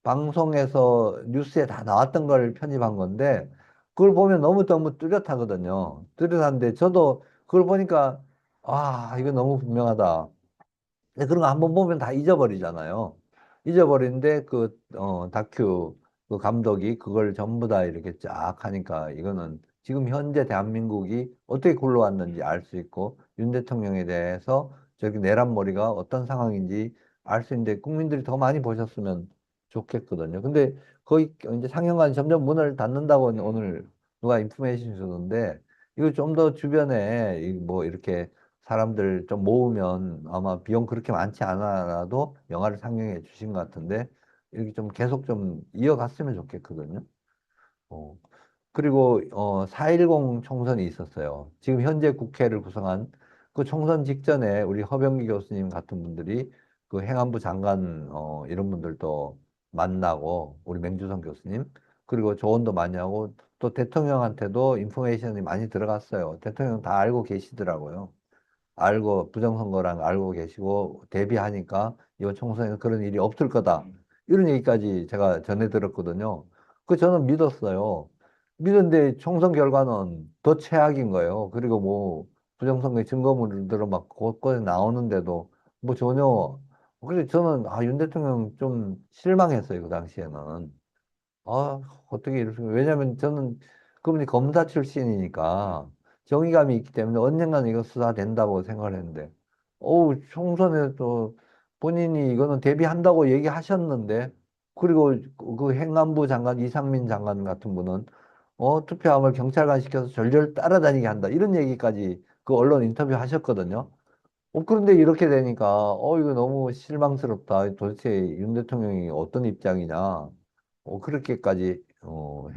방송에서 뉴스에 다 나왔던 걸 편집한 건데 그걸 보면 너무너무 뚜렷하거든요. 뚜렷한데 저도 그걸 보니까 이거 너무 분명하다. 근데 그런 거 한번 보면 다 잊어버리잖아요. 잊어버리는데 다큐 그 감독이 그걸 전부 다 이렇게 쫙 하니까 이거는 지금 현재 대한민국이 어떻게 굴러왔는지 알 수 있고 윤 대통령에 대해서 저기 내란머리가 어떤 상황인지 알 수 있는데 국민들이 더 많이 보셨으면 좋겠거든요. 근데 거의 이제 상영관 점점 문을 닫는다고 오늘 누가 인포메이션 주던데 이거 좀 더 주변에 뭐 이렇게 사람들 좀 모으면 아마 비용 그렇게 많지 않아도 영화를 상영해 주신 것 같은데 이렇게 좀 계속 좀 이어갔으면 좋겠거든요. 어. 그리고 4.10 총선이 있었어요. 지금 현재 국회를 구성한 그 총선 직전에 우리 허병기 교수님 같은 분들이 그 행안부 장관 이런 분들도 만나고 우리 맹주성 교수님 그리고 조언도 많이 하고 또 대통령한테도 인포메이션이 많이 들어갔어요. 대통령 다 알고 계시더라고요. 알고 부정선거랑 알고 계시고 대비하니까 이번 총선에는 그런 일이 없을 거다. 이런 얘기까지 제가 전해 들었거든요. 그 저는 믿었어요. 믿었는데 총선 결과는 더 최악인 거예요. 그리고 뭐 부정선거 증거물들은 막 곳곳에 나오는데도 뭐 전혀 그래서 저는 윤 대통령 좀 실망했어요. 그 당시에는. 어떻게 이렇게, 왜냐면 저는 그분이 검사 출신이니까 정의감이 있기 때문에 언젠가는 이거 수사된다고 생각을 했는데, 총선에 또 본인이 이거는 대비한다고 얘기하셨는데, 그리고 그 행안부 장관, 이상민 장관 같은 분은, 투표함을 경찰관 시켜서 절절 따라다니게 한다. 이런 얘기까지 그 언론 인터뷰 하셨거든요. 그런데 이렇게 되니까, 이거 너무 실망스럽다. 도대체 윤 대통령이 어떤 입장이냐. 그렇게까지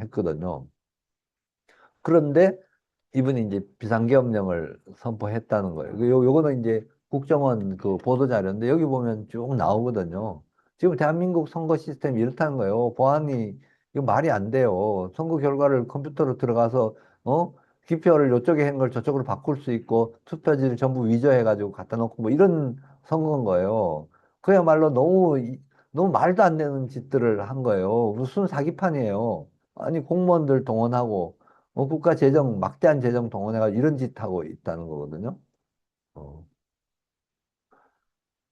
했거든요. 그런데 이분이 이제 비상계엄령을 선포했다는 거예요. 요거는 이제 국정원 그 보도자료인데 여기 보면 쭉 나오거든요. 지금 대한민국 선거 시스템이 이렇다는 거예요. 보안이 이거 말이 안 돼요. 선거 결과를 컴퓨터로 들어가서 기표를 이쪽에 한 걸 저쪽으로 바꿀 수 있고 투표지를 전부 위조해가지고 갖다 놓고 뭐 이런 선거인 거예요. 그야말로 너무 말도 안 되는 짓들을 한 거예요. 무슨 사기판이에요. 아니 공무원들 동원하고 국가 재정, 막대한 재정 동원해가 이런 짓 하고 있다는 거거든요. 어.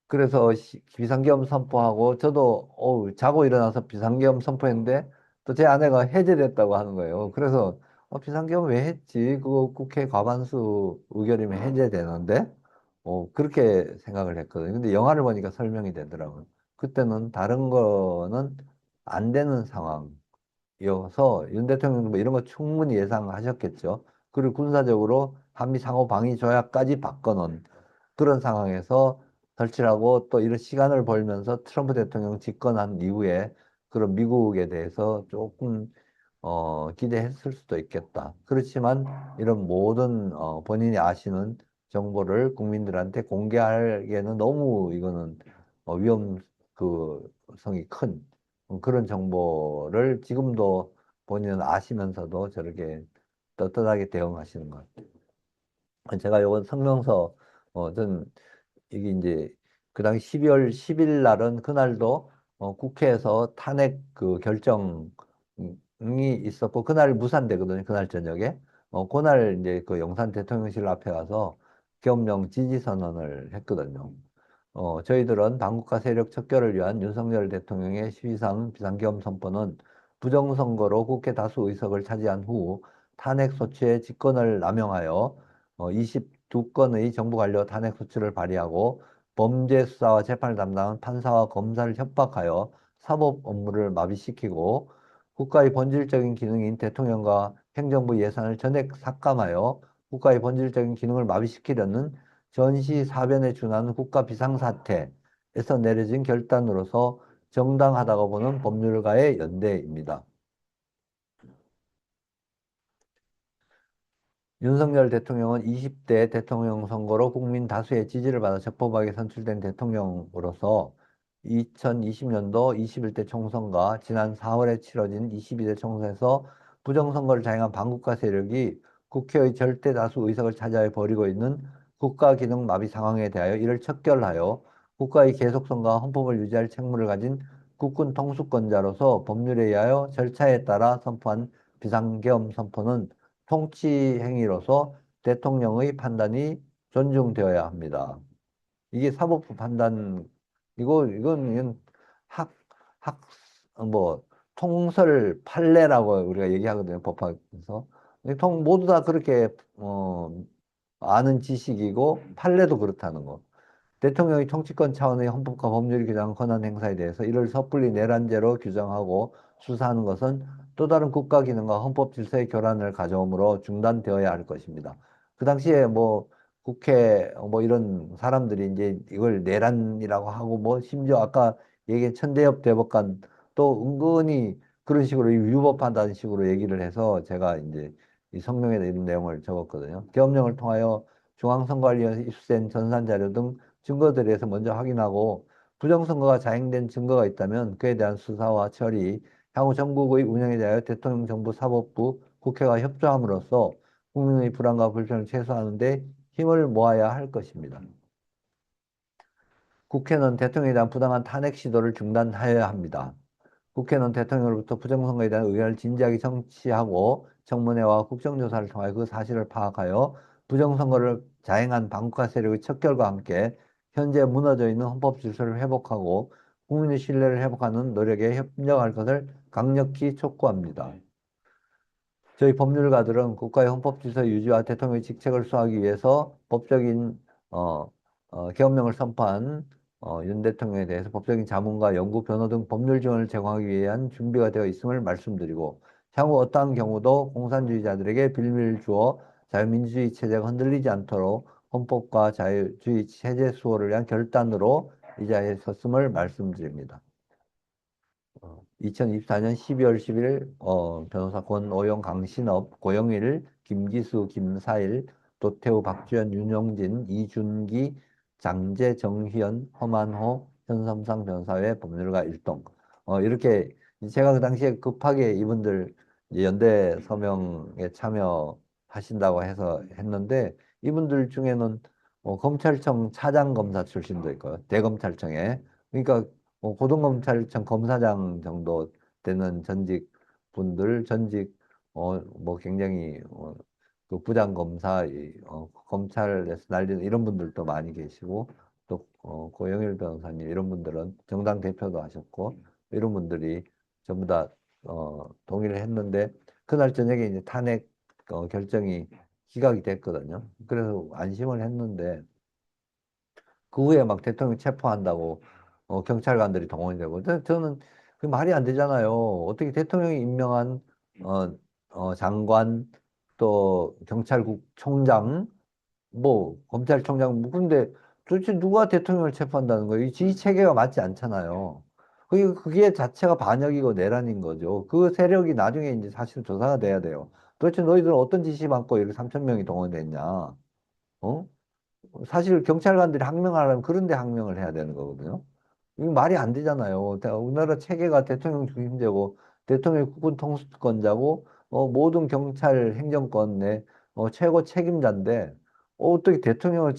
그래서 비상계엄 선포하고 저도 자고 일어나서 비상계엄 선포했는데 또 제 아내가 해제됐다고 하는 거예요. 그래서 비상계엄 왜 했지? 그거 국회 과반수 의결이면 해제되는데 그렇게 생각을 했거든요. 근데 영화를 보니까 설명이 되더라고요. 그때는 다른 거는 안 되는 상황. 이어서 윤 대통령도 뭐 이런 거 충분히 예상하셨겠죠. 그리고 군사적으로 한미 상호 방위 조약까지 바꿔놓은 그런 상황에서 설치하고 또 이런 시간을 벌면서 트럼프 대통령 집권한 이후에 그런 미국에 대해서 조금 기대했을 수도 있겠다. 그렇지만 이런 모든 본인이 아시는 정보를 국민들한테 공개하기에는 너무 이거는 위험 성이 큰 그런 정보를 지금도 본인은 아시면서도 저렇게 떳떳하게 대응하시는 것 같아요. 제가 이번 성명서 전 이게 이제 그 당시 12월 10일 날은 그날도 국회에서 탄핵 그 결정이 있었고 그날 무산되거든요. 그날 저녁에. 그날 이제 그 용산 대통령실 앞에 가서 계엄령 지지 선언을 했거든요. 저희들은 당국과 세력 척결을 위한 윤석열 대통령의 12상 비상계엄 선포는 부정선거로 국회 다수 의석을 차지한 후 탄핵 소추의 직권을 남용하여 22건의 정부 관료 탄핵 소추를 발의하고 범죄 수사와 재판을 담당한 판사와 검사를 협박하여 사법 업무를 마비시키고 국가의 본질적인 기능인 대통령과 행정부 예산을 전액 삭감하여 국가의 본질적인 기능을 마비시키려는 전시사변에 준하는 국가 비상사태에서 내려진 결단으로서 정당하다고 보는 법률가의 연대입니다. 윤석열 대통령은 20대 대통령 선거로 국민 다수의 지지를 받아 적법하게 선출된 대통령으로서 2020년도 21대 총선과 지난 4월에 치러진 22대 총선에서 부정선거를 자행한 반국가 세력이 국회의 절대 다수 의석을 차지하여 벌이고 있는 국가기능 마비 상황에 대하여 이를 척결하여 국가의 계속성과 헌법을 유지할 책무를 가진 국군 통수권자로서 법률에 의하여 절차에 따라 선포한 비상계엄 선포는 통치 행위로서 대통령의 판단이 존중되어야 합니다. 이게 사법부 판단, 이건 학, 학, 뭐, 통설 판례라고 우리가 얘기하거든요, 법학에서. 모두 다 그렇게, 아는 지식이고, 판례도 그렇다는 거. 대통령이 통치권 차원의 헌법과 법률이 규정한 권한 행사에 대해서 이를 섣불리 내란죄로 규정하고 수사하는 것은 또 다른 국가 기능과 헌법 질서의 교란을 가져오므로 중단되어야 할 것입니다. 그 당시에 뭐 국회 뭐 이런 사람들이 이제 이걸 내란이라고 하고 뭐 심지어 아까 얘기한 천대엽 대법관 또 은근히 그런 식으로 위법한다는 식으로 얘기를 해서 제가 이제 이 성명에다 이런 내용을 적었거든요. 계엄령을 통하여 중앙선거관리위원회에 입수된 전산 자료 등 증거들에 대해서 먼저 확인하고 부정선거가 자행된 증거가 있다면 그에 대한 수사와 처리, 향후 전국의 운영에 대하여 대통령, 정부, 사법부, 국회가 협조함으로써 국민의 불안과 불편을 최소화하는 데 힘을 모아야 할 것입니다. 국회는 대통령에 대한 부당한 탄핵 시도를 중단하여야 합니다. 국회는 대통령으로부터 부정선거에 대한 의견을 진지하게 청취하고 청문회와 국정조사를 통하여 그 사실을 파악하여 부정선거를 자행한 반국가 세력의 척결과 함께 현재 무너져 있는 헌법 질서를 회복하고 국민의 신뢰를 회복하는 노력에 협력할 것을 강력히 촉구합니다. 저희 법률가들은 국가의 헌법 질서 유지와 대통령의 직책을 수행하기 위해서 법적인 어, 계엄령을 선포한 윤 대통령에 대해서 법적인 자문과 연구, 변호 등 법률 지원을 제공하기 위한 준비가 되어 있음을 말씀드리고 향후 어떠한 경우도 공산주의자들에게 빌미를 주어 자유민주주의 체제가 흔들리지 않도록 헌법과 자유주의 체제 수호를 위한 결단으로 이 자리에 섰음을 말씀드립니다. 2024년 12월 10일 변호사 권오영, 강신업, 고영일, 김기수, 김사일, 도태우, 박주연, 윤용진, 이준기, 장재, 정희연, 허만호, 현삼상 변호사회 법률가 일동. 이렇게 제가 그 당시에 급하게 이분들 이제 연대 서명에 참여하신다고 해서 했는데 이분들 중에는 검찰청 차장검사 출신도 있고요. 대검찰청에. 그러니까 고등검찰청 검사장 정도 되는 전직 분들, 뭐 굉장히, 그 부장검사, 검찰에서 날리는 이런 분들도 많이 계시고, 또, 고영일 변호사님, 이런 분들은 정당 대표도 하셨고, 이런 분들이 전부 다, 동의를 했는데, 그날 저녁에 이제 탄핵, 결정이 기각이 됐거든요. 그래서 안심을 했는데, 그 후에 막 대통령 체포한다고 경찰관들이 동원이 되고 저는 그 말이 안 되잖아요. 어떻게 대통령이 임명한 어, 장관 또 경찰국 총장 뭐 검찰총장 뭐 근데 도대체 누가 대통령을 체포한다는 거예요? 이 지휘 체계가 맞지 않잖아요. 그게 자체가 반역이고 내란인 거죠. 그 세력이 나중에 이제 사실 조사가 돼야 돼요. 도대체 너희들은 어떤 지시 받고 이렇게 3천 명이 동원됐냐? 어? 사실 경찰관들이 항명하려면 그런 데 항명을 해야 되는 거거든요. 이거 말이 안 되잖아요. 우리나라 체계가 대통령 중심제고 대통령이 국군 통수권자고 모든 경찰 행정권의 최고 책임자인데 어떻게 대통령을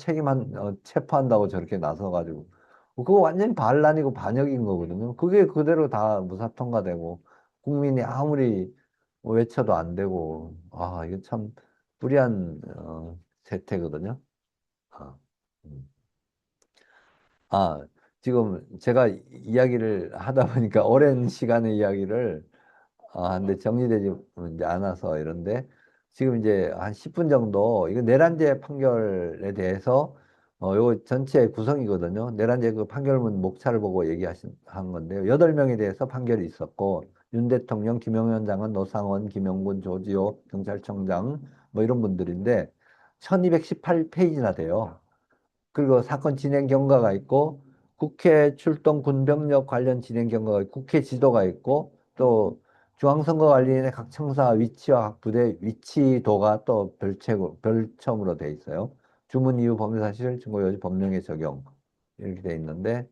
체포한다고 저렇게 나서가지고 그거 완전히 반란이고 반역인 거거든요. 그게 그대로 다 무사 통과되고 국민이 아무리 외쳐도 안 되고 아 이거 참 불의한 세태거든요. 아, 음. 아, 지금 제가 이야기를 하다 보니까 오랜 시간의 이야기를 근데 정리되지 이제 않아서 이런데 지금 이제 한 10분 정도 이거 내란죄 판결에 대해서 요거 전체 구성이거든요. 내란죄 그 판결문 목차를 보고 한 건데요. 8명에 대해서 판결이 있었고 윤 대통령, 김영현 장관, 노상원, 김영군, 조지호 경찰청장 뭐 이런 분들인데 1218페이지나 돼요. 그리고 사건 진행 경과가 있고 국회 출동 군병력 관련 진행 경과가 있고 국회 지도가 있고 또 중앙선거관리위원회 각 청사 위치와 각 부대 위치도가 또 별첨으로 돼 있어요. 주문 이유 범위 사실 증거 요지 법령에 적용 이렇게 돼 있는데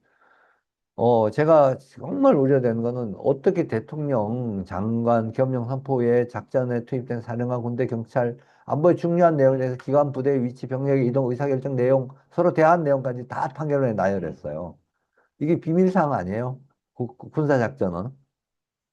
제가 정말 우려되는 거는 어떻게 대통령, 장관, 겸용 선포에 작전에 투입된 사령관, 군대, 경찰, 안보의 중요한 내용에 대해서 기관, 부대, 위치, 병력의 이동, 의사결정 내용, 서로 대한 내용까지 다 판결문에 나열했어요. 이게 비밀사항 아니에요? 군사작전은.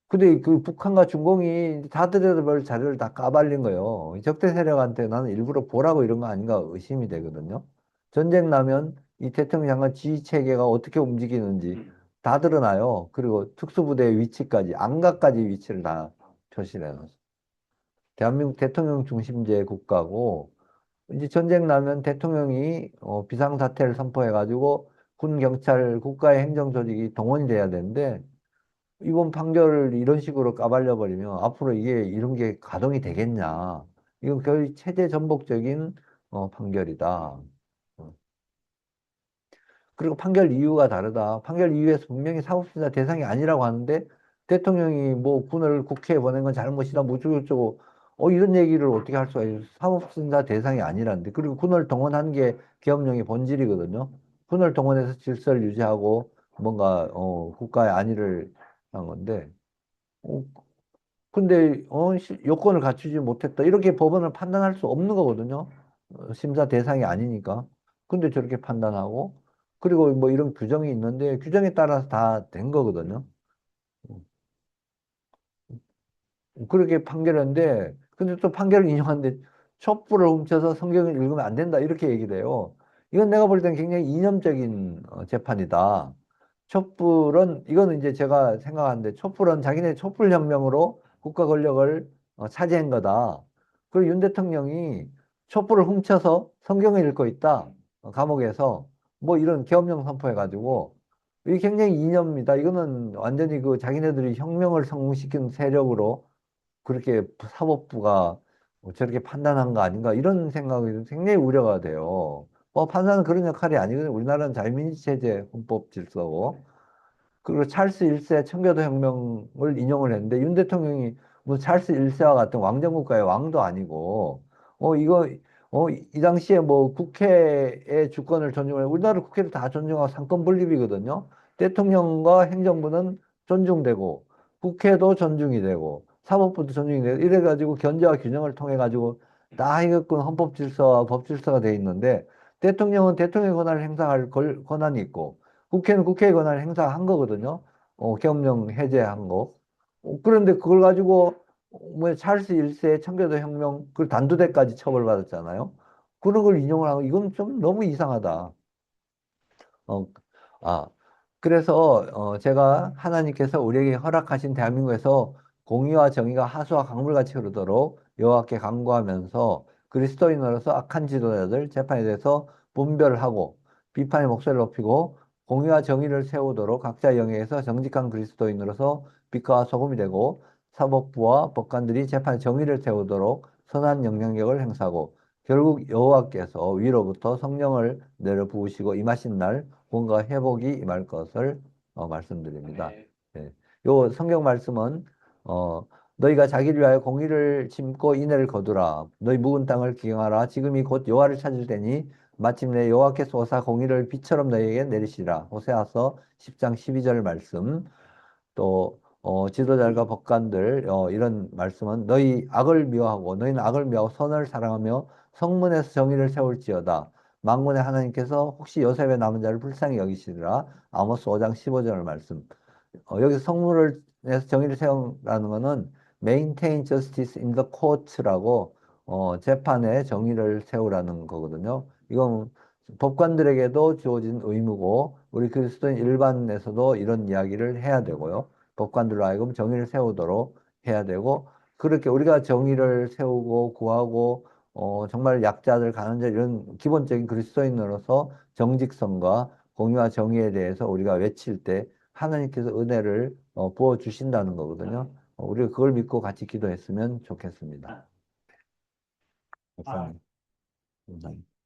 근데 그 북한과 중공이 다 들여다볼 자료를 다 까발린 거예요. 적대 세력한테 나는 일부러 보라고 이런 거 아닌가 의심이 되거든요. 전쟁 나면 이 대통령 장관 지휘 체계가 어떻게 움직이는지 다 드러나요. 그리고 특수부대의 위치까지, 안가까지 위치를 다 표시를 해놨어요. 대한민국 대통령 중심제 국가고, 이제 전쟁 나면 대통령이 비상사태를 선포해가지고 군, 경찰, 국가의 행정조직이 동원이 돼야 되는데, 이번 판결을 이런 식으로 까발려 버리면 앞으로 이게 이런 게 가동이 되겠냐. 이건 거의 체제 전복적인 판결이다. 어. 그리고 판결 이유가 다르다. 판결 이유에서 분명히 사법심사 대상이 아니라고 하는데 대통령이 뭐 군을 국회에 보낸 건 잘못이다. 뭐 어쩌고저쩌고. 이런 얘기를 어떻게 할 수가 있어요. 사법심사 대상이 아니라는데. 그리고 군을 동원한 게 계엄령의 본질이거든요. 군을 동원해서 질서를 유지하고 뭔가 국가의 안위를 한 건데 어, 근데 요건을 갖추지 못했다. 이렇게 법원을 판단할 수 없는 거거든요. 심사 대상이 아니니까. 근데 저렇게 판단하고 그리고 뭐 이런 규정이 있는데 규정에 따라서 다 된 거거든요. 그렇게 판결했는데 근데 또 판결을 인용하는데 촛불을 훔쳐서 성경을 읽으면 안 된다 이렇게 얘기를 해요. 이건 내가 볼 때는 굉장히 이념적인 재판이다. 촛불은 이거는 이제 제가 생각하는데 촛불은 자기네 촛불혁명으로 국가 권력을 차지한 거다. 그리고 윤 대통령이 촛불을 훔쳐서 성경을 읽고 있다. 감옥에서 뭐 이런 계엄령 선포해가지고 이게 굉장히 이념입니다. 이거는 완전히 그 자기네들이 혁명을 성공시킨 세력으로 그렇게 사법부가 저렇게 판단한 거 아닌가 이런 생각이 굉장히 우려가 돼요. 판사는 그런 역할이 아니거든요. 우리나라는 자유민주 체제 헌법 질서고 그리고 찰스 1세 청교도 혁명을 인용을 했는데 윤 대통령이 뭐 찰스 1세와 같은 왕정국가의 왕도 아니고 이거 이 당시에 뭐 국회의 주권을 존중해 우리나라 국회를 다 존중하고 상권 분립이거든요. 대통령과 행정부는 존중되고 국회도 존중이 되고 사법부도 존중이 되고 이래가지고 견제와 균형을 통해 가지고 다 이것군 헌법 질서와 법 질서가 돼 있는데 대통령은 대통령의 권한을 행사할 권한이 있고 국회는 국회의 권한을 행사한 거거든요. 계엄령 해제한 거. 그런데 그걸 가지고 뭐 찰스 1세 청교도 혁명 그 단두대까지 처벌받았잖아요. 그런 걸 인용을 하고 이건 좀 너무 이상하다. 어, 아, 그래서 제가 하나님께서 우리에게 허락하신 대한민국에서 공의와 정의가 하수와 강물같이 흐르도록 여호와께 간구하면서 그리스도인으로서 악한 지도자들 재판에 대해서 분별하고 비판의 목소리를 높이고 공의와 정의를 세우도록 각자 영역에서 정직한 그리스도인으로서 빛과 소금이 되고 사법부와 법관들이 재판에 정의를 세우도록 선한 영향력을 행사하고 결국 여호와께서 위로부터 성령을 내려 부으시고 임하신 날 구원과 회복이 임할 것을 말씀드립니다. 네. 예. 요 성경 말씀은 어, 너희가 자기를 위하여 공의를 심고 인애를 거두라. 너희 묵은 땅을 기경하라. 지금이 곧 여호와를 찾을 때니 마침내 여호와께서 오사 공의를 비처럼 너희에게 내리시라. 호세아서 10장 12절 말씀. 또 지도자들과 법관들 이런 말씀은 너희 악을 미워하고 너희는 악을 미워하고 선을 사랑하며 성문에서 정의를 세울지어다. 만군의 하나님께서 혹시 요셉의 남은 자를 불쌍히 여기시리라. 아모스 5장 15절 말씀. 여기서 성문을 내서 정의를 세우라는 거는 maintain justice in the court라고 재판에 정의를 세우라는 거거든요. 이건 법관들에게도 주어진 의무고 우리 그리스도인 일반에서도 이런 이야기를 해야 되고요. 법관들로 하여금 정의를 세우도록 해야 되고 그렇게 우리가 정의를 세우고 구하고 정말 약자들, 가난자 이런 기본적인 그리스도인으로서 정직성과 공의와 정의에 대해서 우리가 외칠 때 하나님께서 은혜를 부어 주신다는 거거든요. 우리가 그걸 믿고 같이 기도했으면 좋겠습니다. 목사님. 감사합니다.